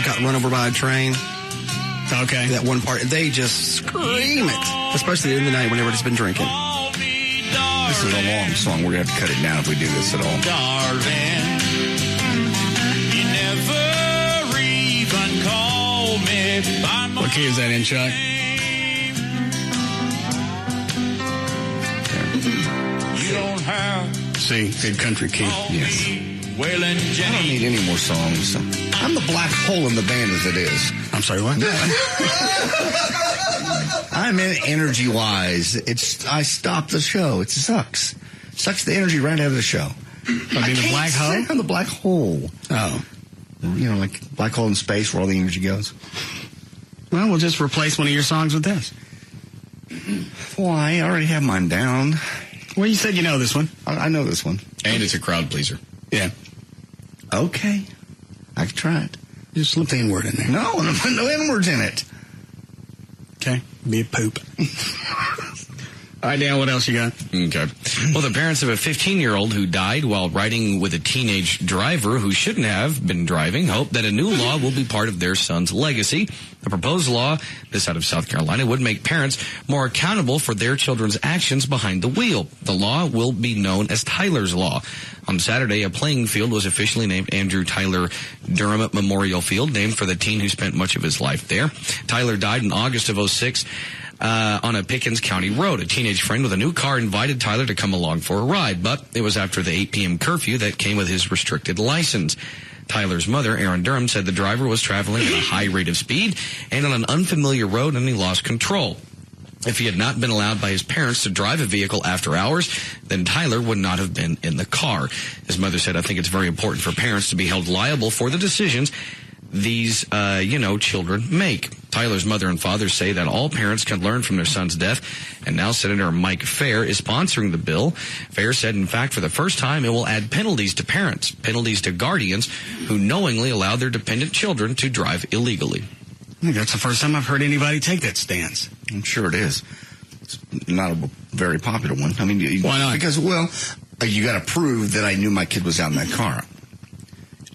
Got run over by a train. Okay. That one part. They just scream it. Especially at the end of the night when everybody's been drinking. This is a long song. We're going to have to cut it down if we do this at all. Darling, you never even call me by my What key is that in, Chuck? You don't have C, good country key. Yes. Waylon Jennings. I don't need any more songs. I'm the black hole in the band as it is. I'm sorry, what? I mean, energy-wise, I stopped the show. It sucks. Sucks the energy right out of the show. I mean, the black hole? I'm the black hole. Oh. Like black hole in space where all the energy goes. Well, we'll just replace one of your songs with this. Why? I already have mine down. Well, you said you know this one. I know this one. And it's a crowd pleaser. Yeah. Okay. I can try it. Just slip the N-word in there. No, I'm putting no N-words in it. Okay. Be a poop. All right, Dan, what else you got? Okay. Well, the parents of a 15-year-old who died while riding with a teenage driver who shouldn't have been driving hope that a new law will be part of their son's legacy. The proposed law, this out of South Carolina, would make parents more accountable for their children's actions behind the wheel. The law will be known as Tyler's Law. On Saturday, a playing field was officially named Andrew Tyler Durham Memorial Field, named for the teen who spent much of his life there. Tyler died in August of 2006. On a Pickens County road. A teenage friend with a new car invited Tyler to come along for a ride, but it was after the 8 p.m. curfew that came with his restricted license. Tyler's mother, Erin Durham, said the driver was traveling at a high rate of speed and on an unfamiliar road, and he lost control. If he had not been allowed by his parents to drive a vehicle after hours, then Tyler would not have been in the car. His mother said, I think it's very important for parents to be held liable for the decisions these, children make. Tyler's mother and father say that all parents can learn from their son's death, and now Senator Mike Fair is sponsoring the bill. Fair said, in fact, for the first time, it will add penalties to parents, penalties to guardians who knowingly allow their dependent children to drive illegally. I think that's the first time I've heard anybody take that stance. I'm sure it is. It's not a very popular one. I mean, why not? Because, you got to prove that I knew my kid was out in that car.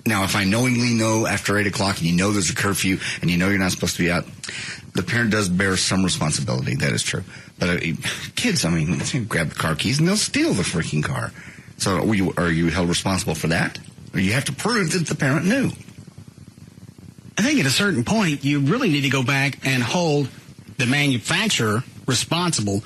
Now, if I knowingly know after 8 o'clock and you know there's a curfew and you know you're not supposed to be out, the parent does bear some responsibility. That is true. But kids, they grab the car keys and they'll steal the freaking car. So are you held responsible for that? Or you have to prove that the parent knew? I think at a certain point, you really need to go back and hold the manufacturer responsible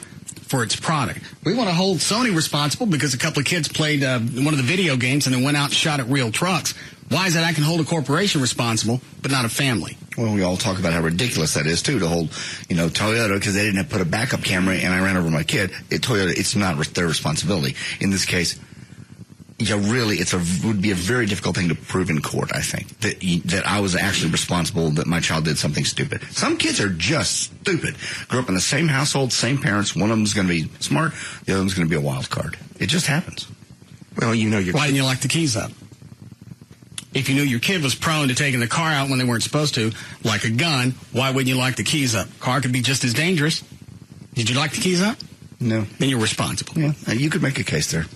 for its product. We want to hold Sony responsible because a couple of kids played one of the video games and then went out and shot at real trucks. Why is it I can hold a corporation responsible, but not a family? Well, we all talk about how ridiculous that is, too, to hold, Toyota, because they didn't have put a backup camera and I ran over my kid. Toyota, it's not their responsibility. In this case, would be a very difficult thing to prove in court, I think, that I was actually responsible, that my child did something stupid. Some kids are just stupid. Grew up in the same household, same parents. One of them's going to be smart. The other one's going to be a wild card. It just happens. Well, why didn't you lock the keys up? If you knew your kid was prone to taking the car out when they weren't supposed to, like a gun, why wouldn't you lock the keys up? Car could be just as dangerous. Did you lock the keys up? No. Then you're responsible. Yeah, you could make a case there.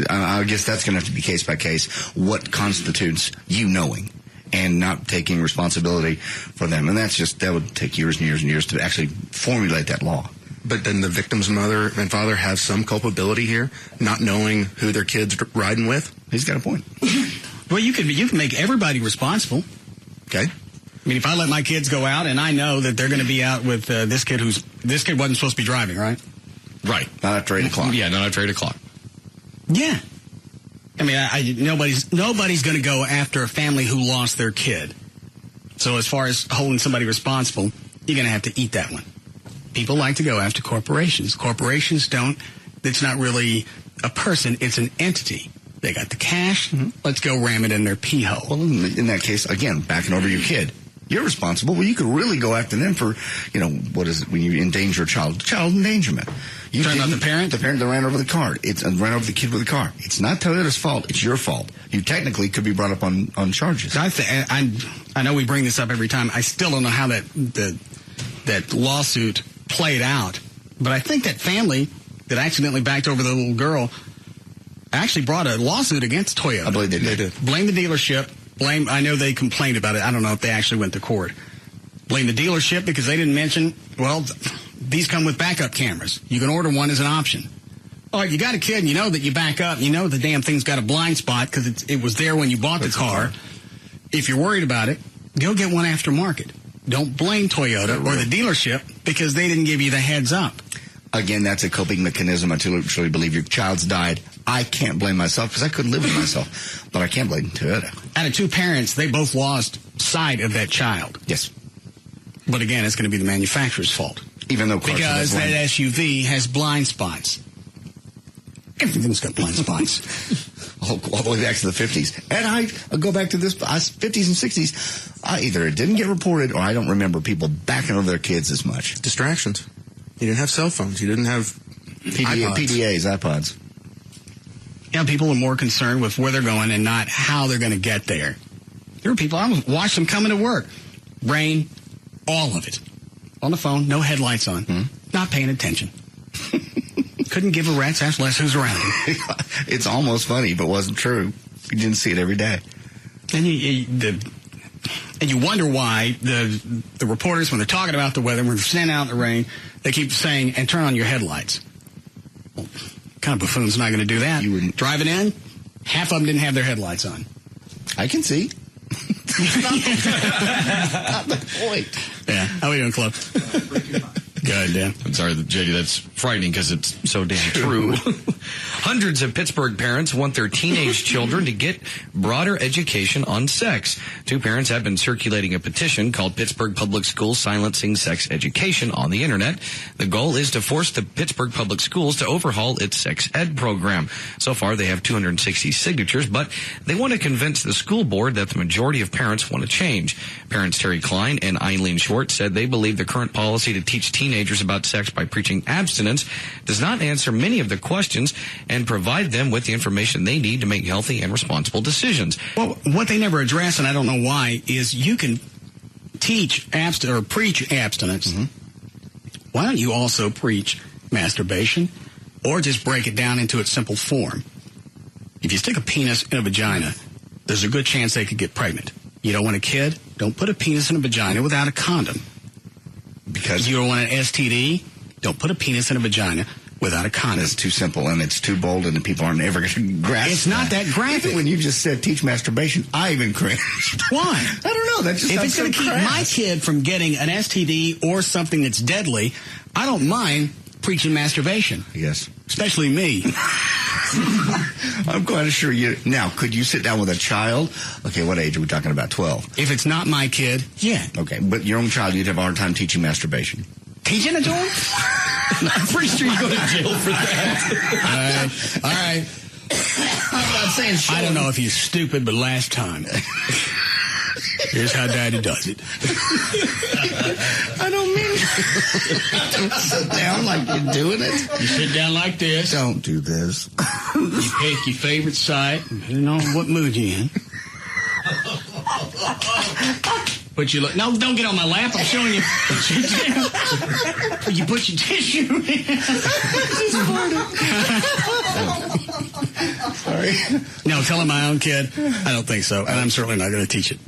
I guess that's going to have to be case by case. What constitutes you knowing and not taking responsibility for them? And that would take years and years and years to actually formulate that law. But then the victim's mother and father have some culpability here, not knowing who their kid's riding with? He's got a point. Well, you can make everybody responsible. Okay. I mean, if I let my kids go out and I know that they're going to be out with this kid wasn't supposed to be driving, right? Right. Not after 8 o'clock. Yeah, not after 8 o'clock. Yeah. I mean, nobody's going to go after a family who lost their kid. So as far as holding somebody responsible, you're going to have to eat that one. People like to go after corporations. Corporations it's not really a person, it's an entity. They got the cash. Mm-hmm. Let's go ram it in their pee hole. Well, in that case, again, backing over your kid. You're responsible. Well, you could really go after them for, what is it when you endanger a child? Child endangerment. You talking about the parent? The parent that ran over the car. Ran over the kid with the car. It's not Toyota's fault. It's your fault. You technically could be brought up on charges. I know we bring this up every time. I still don't know how that lawsuit played out. But I think that family that accidentally backed over the little girl actually brought a lawsuit against Toyota. I believe they did. Blame the dealership. I know they complained about it. I don't know if they actually went to court. Blame the dealership because they didn't mention, these come with backup cameras. You can order one as an option. Oh, you got a kid and you know that you back up. You know the damn thing's got a blind spot because it was there when you bought the car. If you're worried about it, go get one aftermarket. Don't blame Toyota or the dealership because they didn't give you the heads up. Again, that's a coping mechanism. I truly believe your child's died. I can't blame myself because I couldn't live with myself. But I can't blame Toyota. Out of two parents, they both lost sight of that child. Yes. But again, it's going to be the manufacturer's fault. Even though because that SUV has blind spots. Everything's got blind spots. all the way back to the 50s. And I go back to this 50s and 60s. Either it didn't get reported or I don't remember people backing over their kids as much. Distractions. You didn't have cell phones. You didn't have PDAs, iPods. Yeah, people are more concerned with where they're going and not how they're going to get there. There are people, I watched them coming to work. Rain, all of it. On the phone, no headlights on. Not paying attention. Couldn't give a rat's ass less who's around him. It's almost funny, but wasn't true. You didn't see it every day. And you wonder why the reporters, when they're talking about the weather, when they're standing out in the rain, they keep saying, and turn on your headlights. Well, kind of buffoon's not going to do that. You wouldn't. Driving in, half of them didn't have their headlights on. I can see. Not the point. Yeah. How are we doing, Cliff? Good, Dan. I'm sorry, JD, that's frightening because it's so damn true. Hundreds of Pittsburgh parents want their teenage children to get broader education on sex. Two parents have been circulating a petition called Pittsburgh Public Schools Silencing Sex Education on the Internet. The goal is to force the Pittsburgh Public Schools to overhaul its sex ed program. So far, they have 260 signatures, but they want to convince the school board that the majority of parents want to change. Parents Terry Klein and Eileen Schwartz said they believe the current policy to teach teenagers about sex by preaching abstinence does not answer many of the questions and provide them with the information they need to make healthy and responsible decisions. Well, what they never address, and I don't know why, is you can teach or preach abstinence. Mm-hmm. Why don't you also preach masturbation, or just break it down into its simple form? If you stick a penis in a vagina, there's a good chance they could get pregnant. You don't want a kid? Don't put a penis in a vagina without a condom. Because you don't want an STD? Don't put a penis in a vagina without a condom. It's too simple and it's too bold, and the people aren't ever going to grasp. It's not that graphic. When you just said teach masturbation, I even cringed. Why? I don't know. That just if it's going to keep my kid from getting an STD or something that's deadly, I don't mind preaching masturbation. Yes. Especially me. I'm quite sure you. Now, could you sit down with a child? Okay, what age are we talking about? 12. If it's not my kid, yeah. Okay, but your own child, you'd have a hard time teaching masturbation. Teaching it to him? I'm pretty sure you go to jail for that. All right. I'm not saying I don't know if he's stupid, but last time. Here's how Daddy does it. I don't mean don't sit down like you're doing it. You sit down like this. Don't do this. You pick your favorite side. You know what mood you're in. But you look. No, don't get on my lap. I'm showing you. You put your tissue in. Sorry. No, telling my own kid, I don't think so, and I'm certainly not going to teach it.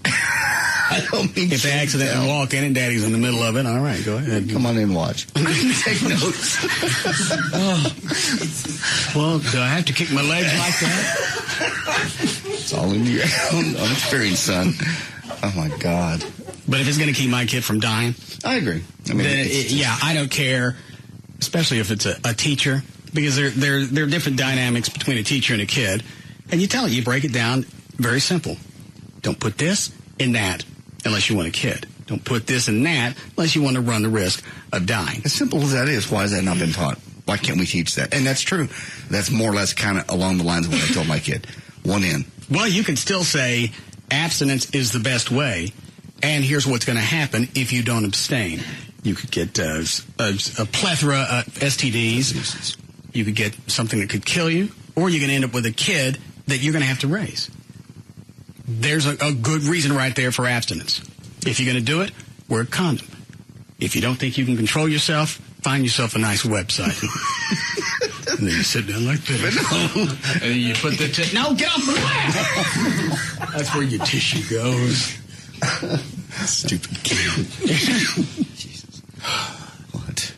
I don't mean if they accidentally walk in and Daddy's in the middle of it, all right, go ahead. Come on in and watch. Take notes. Well, do I have to kick my legs like that? It's all in your own experience, son. Oh, my God. But if it's going to keep my kid from dying, I agree. I mean, I don't care, especially if it's a teacher, because there are different dynamics between a teacher and a kid. And you tell it, you break it down very simple. Don't put this in that unless you want a kid. Don't put this in that unless you want to run the risk of dying. As simple as that is, why has that not been taught? Why can't we teach that? And that's true. That's more or less kind of along the lines of what I told my kid. One in. Well, you can still say abstinence is the best way, and here's what's going to happen if you don't abstain. You could get a plethora of STDs. You could get something that could kill you, or you're going to end up with a kid that you're going to have to raise. There's a good reason right there for abstinence. If you're going to do it, wear a condom. If you don't think you can control yourself, find yourself a nice website. And then you sit down like this. And then you put the no, get off the lap! That's where your tissue goes. Stupid kid. Jesus. What?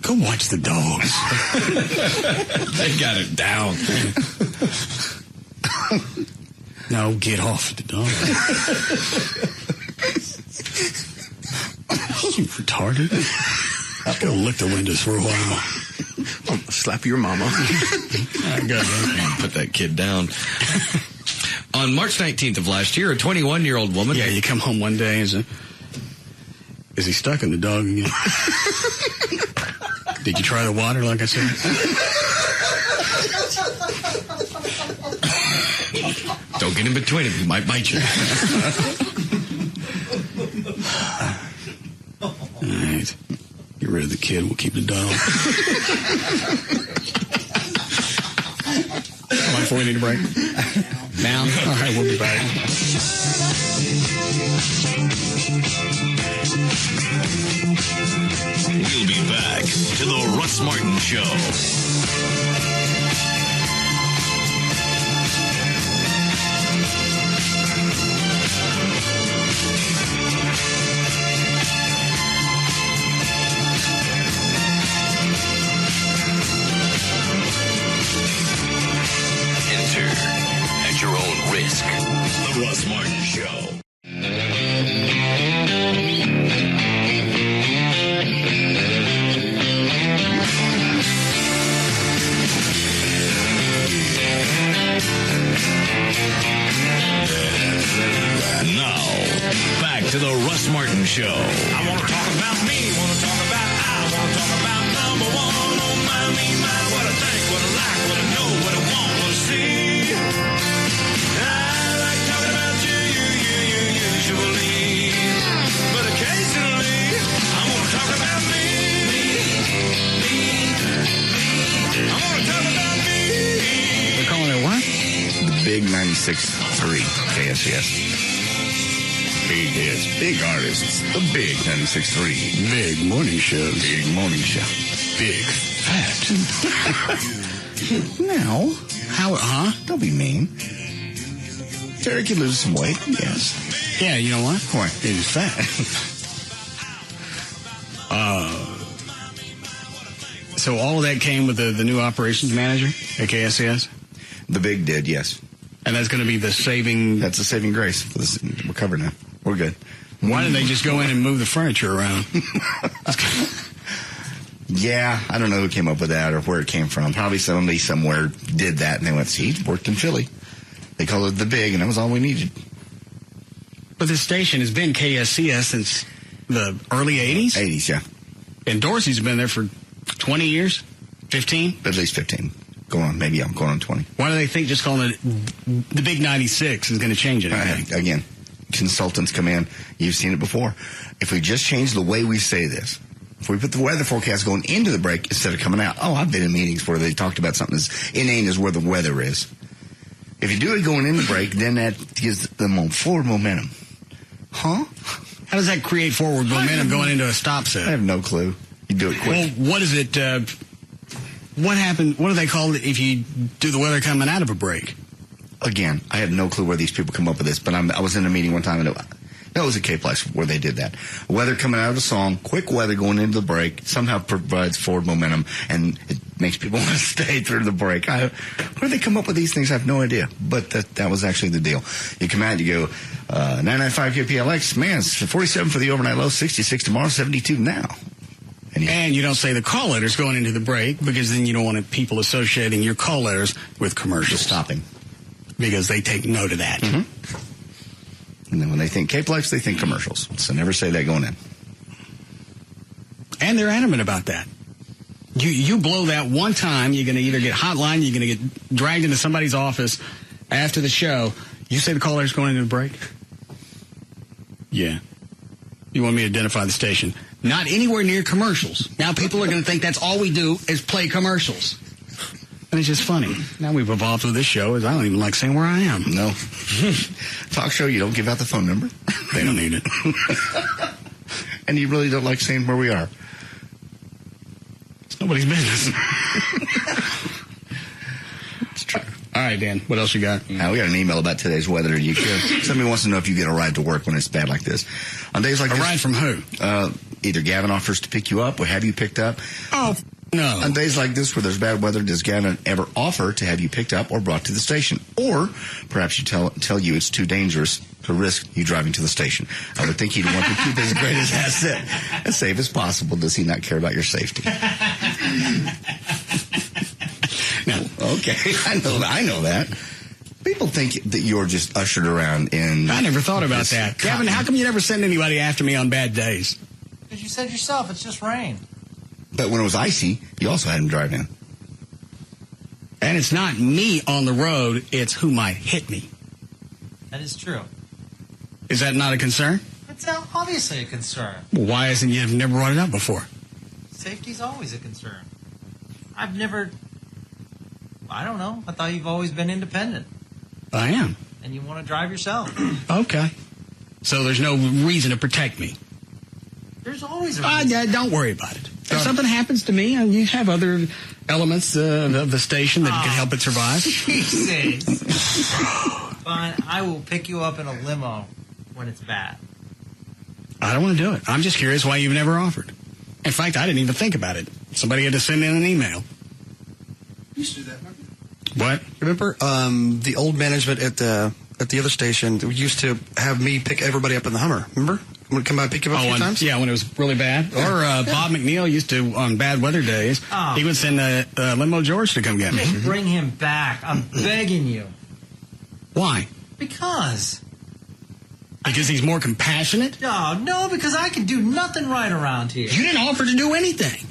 Go watch the dogs. They got it down. No, get off the dog. You retarded. Let's go lick the windows for a while. Slap your mama. I got to put that kid down. On March 19th of last year, a 21-year-old woman... Yeah, you come home one day and say, is he stuck in the dog again? Did you try the water like I said? Don't get in between him. He might bite you. All right. Get rid of the kid. We'll keep the dog. How long before we need a break? Now? All right, we'll be back. We'll be back to the Russ Martin Show. Enter at your own risk. The Russ Martin Show. Martin Show. I want to talk about me, want to talk about I, want to talk about number one. Oh, my, me, my, what I think, what I like, what I know, what I want, what I see. I like talking about you usually. But occasionally, I want to talk about me. I want to talk about me. They're calling it what? The Big 96.3 KSCS. Big hits, big artists, the Big 96.3. Big morning show. Big morning show. Big fat. Now, how, don't be mean. Derek could lose some weight, yes. Yeah, you know what? Why? He's fat. So all of that came with the new operations manager at KSCS? The Big did, yes. And that's going to be the saving... That's the saving grace. We're covered now. We're good. Why didn't they just go in and move the furniture around? Yeah, I don't know who came up with that or where it came from. Probably somebody somewhere did that, and they went, see, it worked in Philly. They called it the Big, and that was all we needed. But this station has been KSCS since the early 80s? 80s, yeah. And Dorsey's been there for 20 years? 15? At least 15. Going on 20. Why do they think just calling it the Big 96 is going to change it? Again, consultants come in. You've seen it before. If we just change the way we say this, if we put the weather forecast going into the break instead of coming out. Oh, I've been in meetings where they talked about something as inane as where the weather is. If you do it going in the break, then that gives them forward momentum. Huh? How does that create forward momentum going into a stop set? I have no clue. You do it quick. Well, what is it... what happened? What do they call it if you do the weather coming out of a break? Again, I have no clue where these people come up with this, but I was in a meeting one time, and it was at K-Plex where they did that. Weather coming out of the song, quick weather going into the break, somehow provides forward momentum, and it makes people want to stay through the break. Where do they come up with these things? I have no idea, but that was actually the deal. You come out and you go, 995 KPLX, man, it's 47 for the overnight low, 66 tomorrow, 72 now. And you don't say the call letters going into the break because then you don't want people associating your call letters with commercials. Just stopping. Because they take note of that. Mm-hmm. And then when they think K-Plex, they think commercials. So never say that going in. And they're adamant about that. You blow that one time, you're going to either get hotline, you're going to get dragged into somebody's office after the show. You say the call letter's going into the break? Yeah. You want me to identify the station? Not anywhere near commercials. Now people are going to think that's all we do is play commercials. And it's just funny. Now we've evolved with this show is I don't even like saying where I am. No. Talk show, you don't give out the phone number. They don't need it. And you really don't like saying where we are. It's nobody's business. It's true. All right, Dan, what else you got? Now, we got an email about today's weather. Somebody wants to know if you get a ride to work when it's bad like this. On days like a this, ride from who? Either Gavin offers to pick you up or have you picked up. Oh, no. On days like this where there's bad weather, does Gavin ever offer to have you picked up or brought to the station? Or perhaps you tell you it's too dangerous to risk you driving to the station. I would think he'd want to keep his greatest asset as safe as possible. Does he not care about your safety? No. Okay, I know that. People think that you're just ushered around in... I never thought about that. Gavin, how come you never send anybody after me on bad days? Because you said yourself, it's just rain. But when it was icy, you also had him drive in. And it's not me on the road, it's who might hit me. That is true. Is that not a concern? It's obviously a concern. Well, why hasn't you never brought it up before? Safety's always a concern. I don't know. I thought you've always been independent. I am. And you want to drive yourself. Okay. So there's no reason to protect me. There's always a reason. Yeah, don't worry about it. If something happens to me, you have other elements of the station that can help it survive. Jesus. Fine, I will pick you up in a limo when it's bad. I don't want to do it. I'm just curious why you've never offered. In fact, I didn't even think about it. Somebody had to send in an email. You used to do that, remember? What? Remember the old management at the other station used to have me pick everybody up in the Hummer. Remember? I'm going to come by and pick you up a few times? Yeah, when it was really bad. Yeah. Or Bob McNeil used to, on bad weather days, he would send Limo George to come get me. Just bring him back. I'm begging you. Why? Because Because he's more compassionate? No, because I can do nothing right around here. You didn't offer to do anything.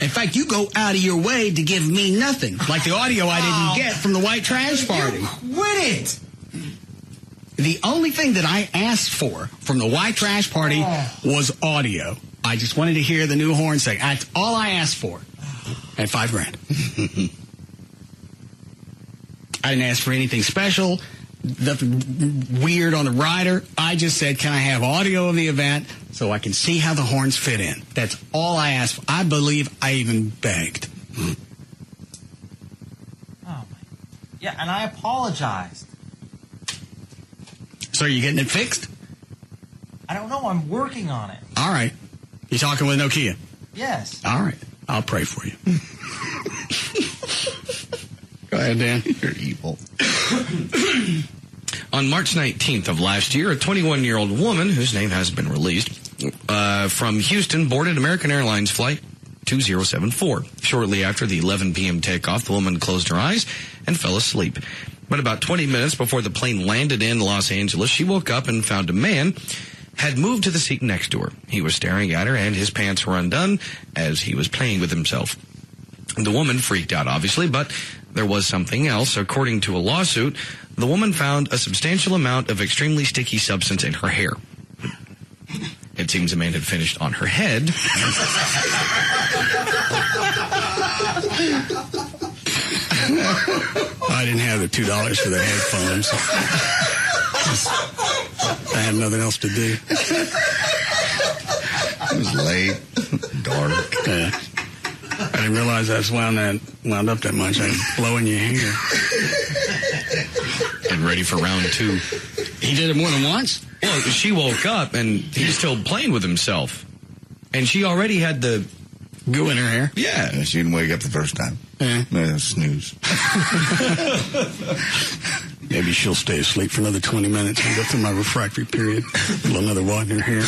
In fact, you go out of your way to give me nothing. Like the audio I didn't get from the white trash party. Quit it! The only thing that I asked for from the white trash party was audio. I just wanted to hear the new horn sing. That's all I asked for. At $5,000. I didn't ask for anything special, nothing weird on the rider. I just said, can I have audio of the event so I can see how the horns fit in? That's all I asked for. I believe I even begged. Oh, my. Yeah, and I apologized. So are you getting it fixed? I don't know. I'm working on it. All right. You talking with Nokia? Yes. All right. I'll pray for you. Go ahead, Dan. You're evil. On March 19th of last year, a 21-year-old woman, whose name hasn't been released, from Houston boarded American Airlines Flight 2074. Shortly after the 11 p.m. takeoff, the woman closed her eyes and fell asleep. But about 20 minutes before the plane landed in Los Angeles, she woke up and found a man had moved to the seat next to her. He was staring at her, and his pants were undone as he was playing with himself. The woman freaked out, obviously, but there was something else. According to a lawsuit, the woman found a substantial amount of extremely sticky substance in her hair. It seems the man had finished on her head. I didn't have the $2 for the headphones. I had nothing else to do. It was late, dark. Yeah. I didn't realize I was wound up that much. I was blowing your hair. And ready for round 2. He did it more than once? Well, she woke up and he was still playing with himself. And she already had the goo in her hair? Yeah. She didn't wake up the first time. Yeah. Snooze. Maybe she'll stay asleep for another 20 minutes and go through my refractory period. Another wad in her hair.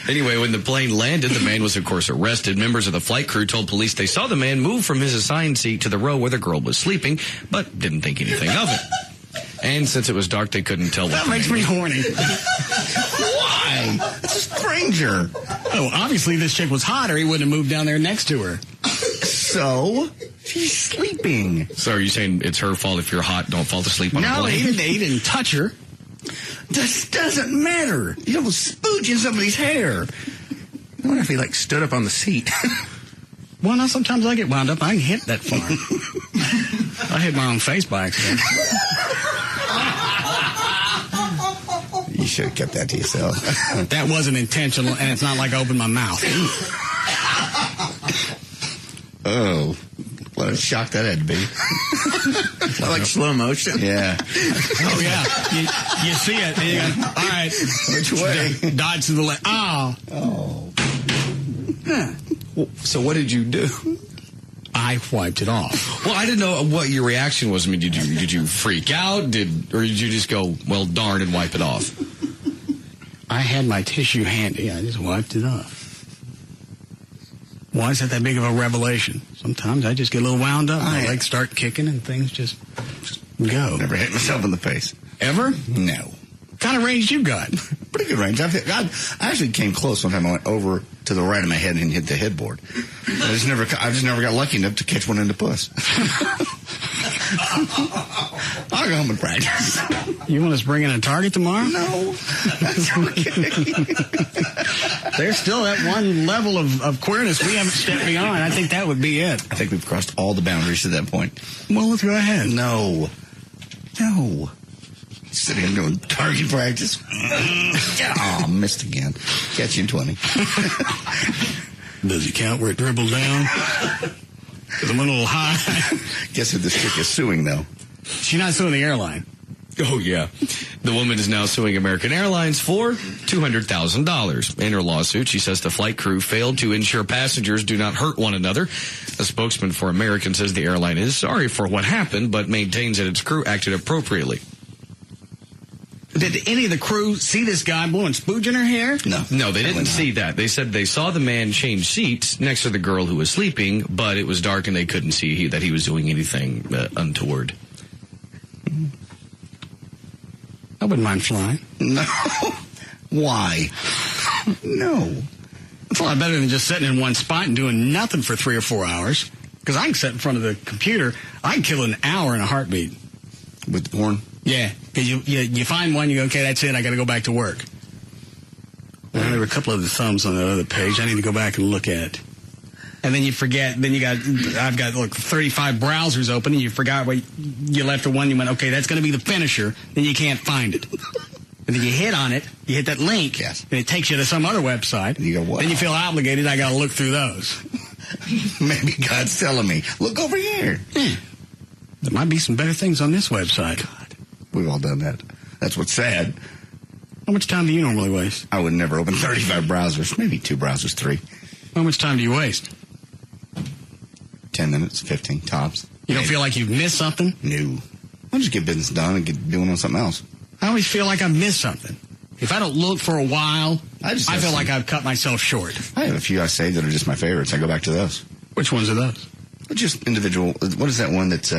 Anyway, when the plane landed, the man was, of course, arrested. Members of the flight crew told police they saw the man move from his assigned seat to the row where the girl was sleeping, but didn't think anything of it. And since it was dark, they couldn't tell what that makes me horny. Why? It's a stranger. Oh, obviously this chick was hot or he wouldn't have moved down there next to her. So? She's sleeping. So are you saying it's her fault if you're hot, don't fall asleep on a plane? No, he didn't touch her. This doesn't matter. You don't spooge in somebody's hair. I wonder if he, stood up on the seat. Well, no, sometimes I get wound up. I can hit that far. I hit my own face by accident. You should have kept that to yourself. That wasn't intentional, and it's not like I opened my mouth. Oh, what a shock that had to be. Like slow motion? Yeah. Oh, yeah. You see it. And you go, all right. Which way? Dodge to the left. Oh. Huh. So what did you do? I wiped it off. Well, I didn't know what your reaction was. I mean, did you freak out? Or did you just go, well, darn, and wipe it off? I had my tissue handy. I just wiped it off. Why is that big of a revelation? Sometimes I just get a little wound up. My legs start kicking and things just go. Never hit myself in the face. Ever? No. What kind of range you got? Pretty good range. I actually came close one time. I went over to the right of my head and hit the headboard. I just never got lucky enough to catch one in the puss. I'll go home and practice. You want us to bring in a target tomorrow? No. That's okay. There's still that one level of queerness we haven't stepped beyond. I think that would be it. I think we've crossed all the boundaries to that point. Well, let's go ahead. No. Sitting here doing target practice. Oh, missed again. Catch you in 20. Does it count where it dribbled down? Because I'm a little high. Guess who this chick is suing, though? She's not suing the airline. Oh, yeah. The woman is now suing American Airlines for $200,000. In her lawsuit, she says the flight crew failed to ensure passengers do not hurt one another. A spokesman for American says the airline is sorry for what happened, but maintains that its crew acted appropriately. Did any of the crew see this guy blowing spooge in her hair? No, they didn't see that. They said they saw the man change seats next to the girl who was sleeping, but it was dark and they couldn't see that he was doing anything untoward. wouldn't mind flying. No. Why? No. It's a lot better than just sitting in one spot and doing nothing for 3 or 4 hours. Because I can sit in front of the computer. I can kill an hour in a heartbeat. With porn? Yeah. Because you find one, you go, okay, that's it. I got to go back to work. Well, there were a couple of the thumbs on the other page. I need to go back and look at. And then you forget. Then I've got like 35 browsers open, and you forgot what you left the one. You went, okay, that's going to be the finisher. Then you can't find it. And then you hit on it. You hit that link. Yes. And it takes you to some other website. And you go, wow. Then you feel obligated. I got to look through those. Maybe God's telling me, look over here. Yeah. There might be some better things on this website. God, we've all done that. That's what's sad. How much time do you normally waste? I would never open 35 browsers. Maybe 2 browsers, 3. How much time do you waste? 10 minutes, 15 tops. You don't feel like you've missed something? No. I'll just get business done and get doing on something else. I always feel like I've missed something. If I don't look for a while, I feel like I've cut myself short. I have a few I saved that are just my favorites. I go back to those. Which ones are those? Just individual. What is that one that's...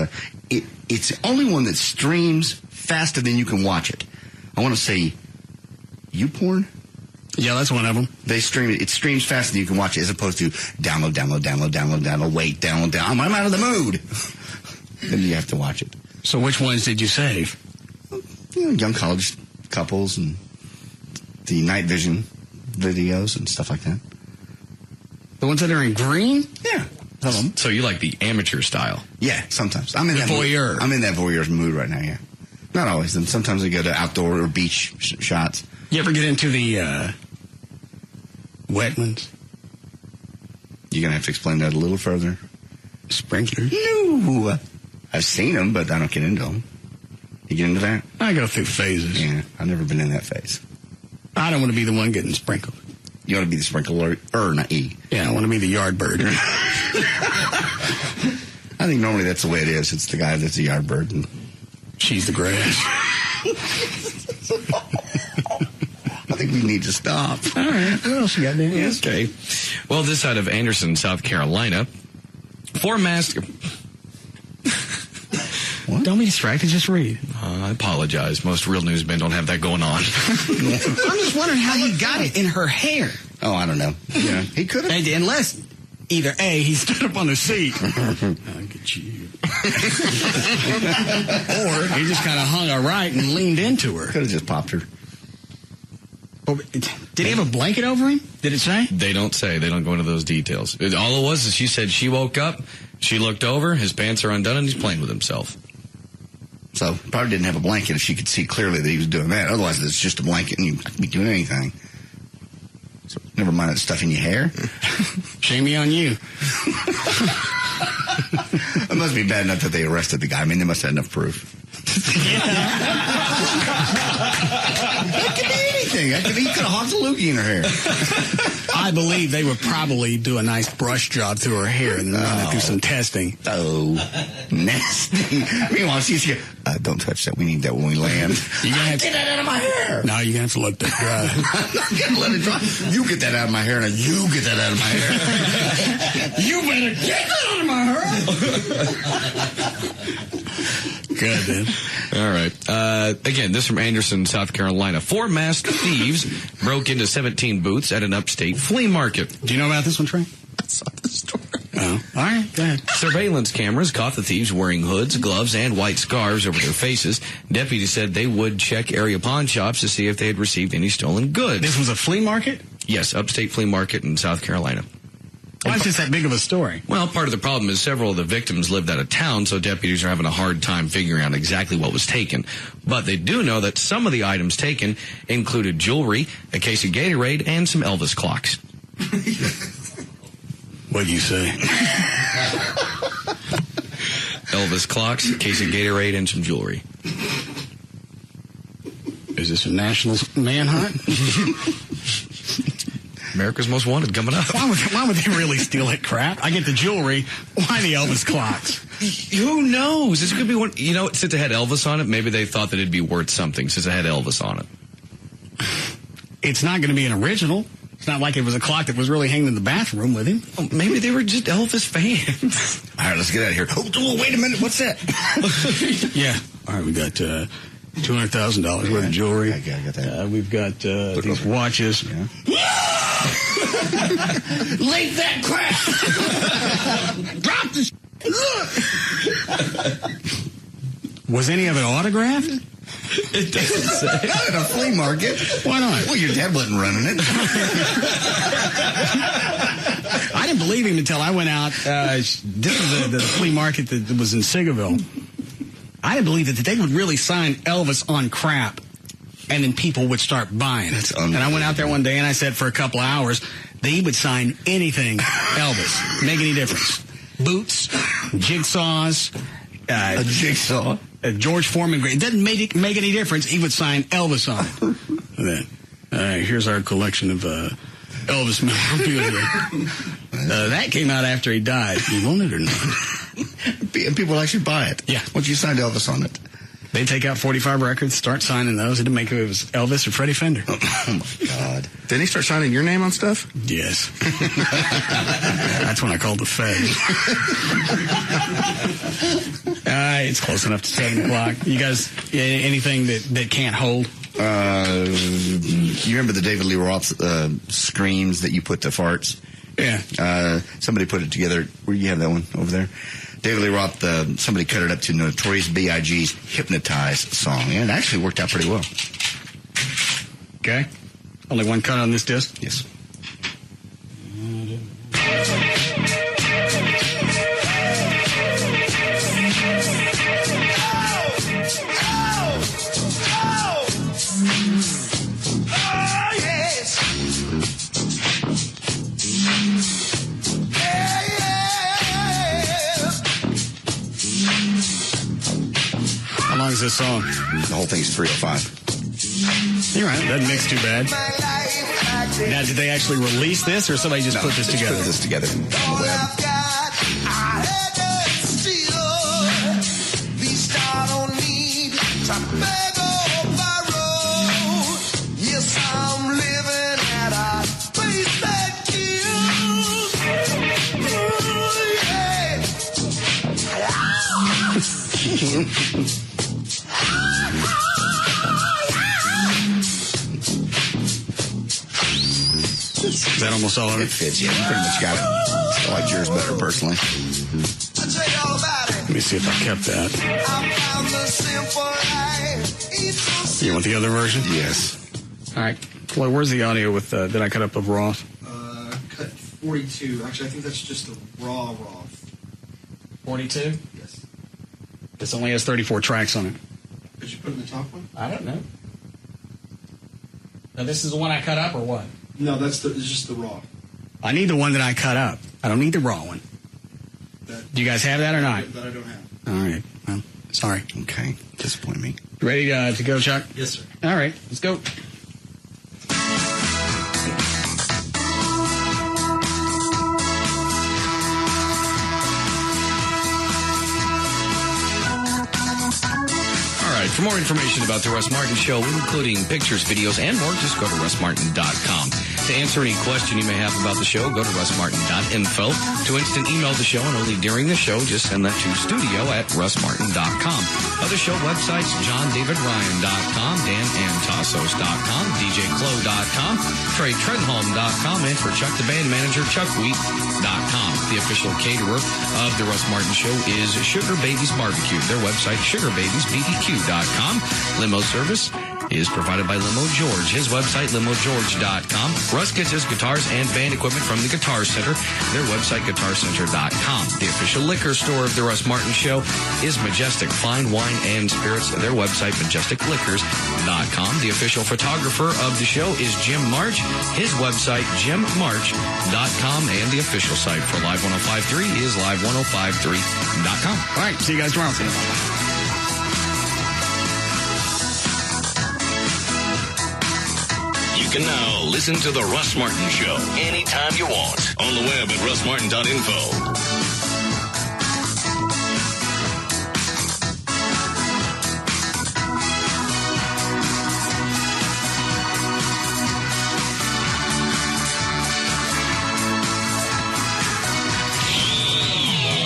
it's the only one that streams faster than you can watch it. I want to say YouPorn? Yeah, that's one of them. They stream it. It streams faster than you can watch it, as opposed to download, wait, download. I'm out of the mood. Then you have to watch it. So which ones did you save? Young college couples and the night vision videos and stuff like that. The ones that are in green? Yeah. So you like the amateur style? Yeah, sometimes. I'm in the that voyeur. I'm in that voyeur mood right now, yeah. Not always. Then sometimes I go to outdoor or beach shots. You ever get into the wet ones? You're going to have to explain that a little further. Sprinklers? No. I've seen them, but I don't get into them. You get into that? I go through phases. Yeah, I've never been in that phase. I don't want to be the one getting sprinkled. You want to be the sprinkler, not E. Yeah, I want to be the yard bird. I think normally that's the way it is. It's the guy that's the yard bird. And she's the grass. I think we need to stop. All right. What else you got there? Yes. Okay. Well, this side of Anderson, South Carolina, 4 masked... What? Don't be distracted. Just read. I apologize. Most real newsmen don't have that going on. I'm just wondering how he got it in her hair. Oh, I don't know. Yeah, he could have. Unless either A, he stood up on the seat. Look at you. Or he just kind of hung her right and leaned into her. Could have just popped her. Oh, did he have a blanket over him? Did it say? They don't say. They don't go into those details. All it was is she said she woke up, she looked over, his pants are undone, and he's playing with himself. So probably didn't have a blanket if she could see clearly that he was doing that. Otherwise, it's just a blanket and you could be doing anything. So never mind that stuff in your hair. Shame me on you. It must be bad enough that they arrested the guy. I mean, they must have enough proof. That could be anything. He could have honked a loogie in her hair. I believe they would probably do a nice brush job through her hair and then do some testing. Oh, nasty. Meanwhile, she's here. Don't touch that. We need that when we land. You're gonna have get that out of my hair. No, you're going to have to let that dry. I'm not going to let it dry. You get that out of my hair, and you get that out of my hair. You better get that out of my hair. Good, then. All right. Again, this from Anderson, South Carolina. 4 masked thieves broke into 17 booths at an upstate flea market. Do you know about this one, Trey? I saw the story. Oh, all right, go ahead. Surveillance cameras caught the thieves wearing hoods, gloves, and white scarves over their faces. Deputies said they would check area pawn shops to see if they had received any stolen goods. This was a flea market? Yes, upstate flea market in South Carolina. Why is this that big of a story? Well, part of the problem is several of the victims lived out of town, so deputies are having a hard time figuring out exactly what was taken. But they do know that some of the items taken included jewelry, a case of Gatorade, and some Elvis clocks. What do you say? Elvis clocks, a case of Gatorade, and some jewelry. Is this a national manhunt? America's Most Wanted coming up. Why would they really steal that crap? I get the jewelry. Why the Elvis clocks? Who knows? This could be one. You know, since it had Elvis on it, maybe they thought that it'd be worth something since it had Elvis on it. It's not going to be an original. It's not like it was a clock that was really hanging in the bathroom with him. Oh, maybe they were just Elvis fans. All right, let's get out of here. Oh, wait a minute. What's that? Yeah. All right, we got $200,000 worth of jewelry. I got that. We've got these watches. Yeah. Leave that crap! Drop the Was any of it autographed? It doesn't say. Not at a flea market. Why not? Well, your dad wasn't running it. I didn't believe him until I went out. This is the flea market that was in Seagoville. I didn't believe that they would really sign Elvis on crap, and then people would start buying it. And I went out there one day, and I said for a couple of hours, they would sign anything Elvis. Make any difference. Boots, jigsaws. A jigsaw. George Foreman. It doesn't make any difference. He would sign Elvis on it. And then, here's our collection of Elvis memorabilia. That came out after he died. You want it or not? People actually buy it. Yeah. Once you signed Elvis on it. They take out 45 records, start signing those. It didn't make it was Elvis or Freddie Fender. Oh, my God. Didn't he start signing your name on stuff? Yes. That's when I called the feds. It's close enough to 7 o'clock. You guys, anything that can't hold? You remember the David Lee Roth screams that you put to farts? Yeah. Somebody put it together. Where you have that one over there? David Lee Roth, somebody cut it up to Notorious B.I.G.'s Hypnotize song. And it actually worked out pretty well. Okay. Only one cut on this disc? Yes. How long is this song? The whole thing's 3:05. You're right. Doesn't mix too bad. Now, did they actually release this, or somebody just put this together? Put this together on the web. Is that almost all of it? It fits, yeah. You pretty much got it. I like yours better, personally. Let me see if I kept that. You want the other version? Yes. All right. Floyd, where's the audio with that I cut up of Roth? Cut 42. Actually, I think that's just the raw Roth. 42? Yes. This only has 34 tracks on it. Did you put in the top one? I don't know. Now, this is the one I cut up, or what? No, it's just the raw. I need the one that I cut up. I don't need the raw one. Do you guys have that or not? That I don't have. All right. Well, sorry. Okay. Disappoint me. Ready to go, Chuck? Yes, sir. All right. Let's go. For more information about the Russ Martin Show, including pictures, videos, and more, just go to russmartin.com. To answer any question you may have about the show, go to russmartin.info. To instant email the show, and only during the show, just send that to studio@russmartin.com. Other show websites, johndavidryan.com, danantasos.com, djclo.com, treytrenholm.com, and for Chuck the Band Manager, chuckwheat.com. The official caterer of the Russ Martin Show is Sugar Babies Barbecue. Their website, sugarbabiesbbq.com. Limo service is provided by Limo George. His website, limogeorge.com. Russ gets his guitars and band equipment from the Guitar Center. Their website, guitarcenter.com. The official liquor store of the Russ Martin Show is Majestic Fine Wine and Spirits. Their website, majesticliquors.com. The official photographer of the show is Jim March. His website, jimmarch.com. And the official site for Live 105.3 is live1053.com. All right. See you guys tomorrow. You can now listen to The Russ Martin Show anytime you want on the web at russmartin.info.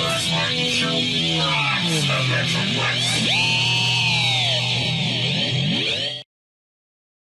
Russ Martin Show.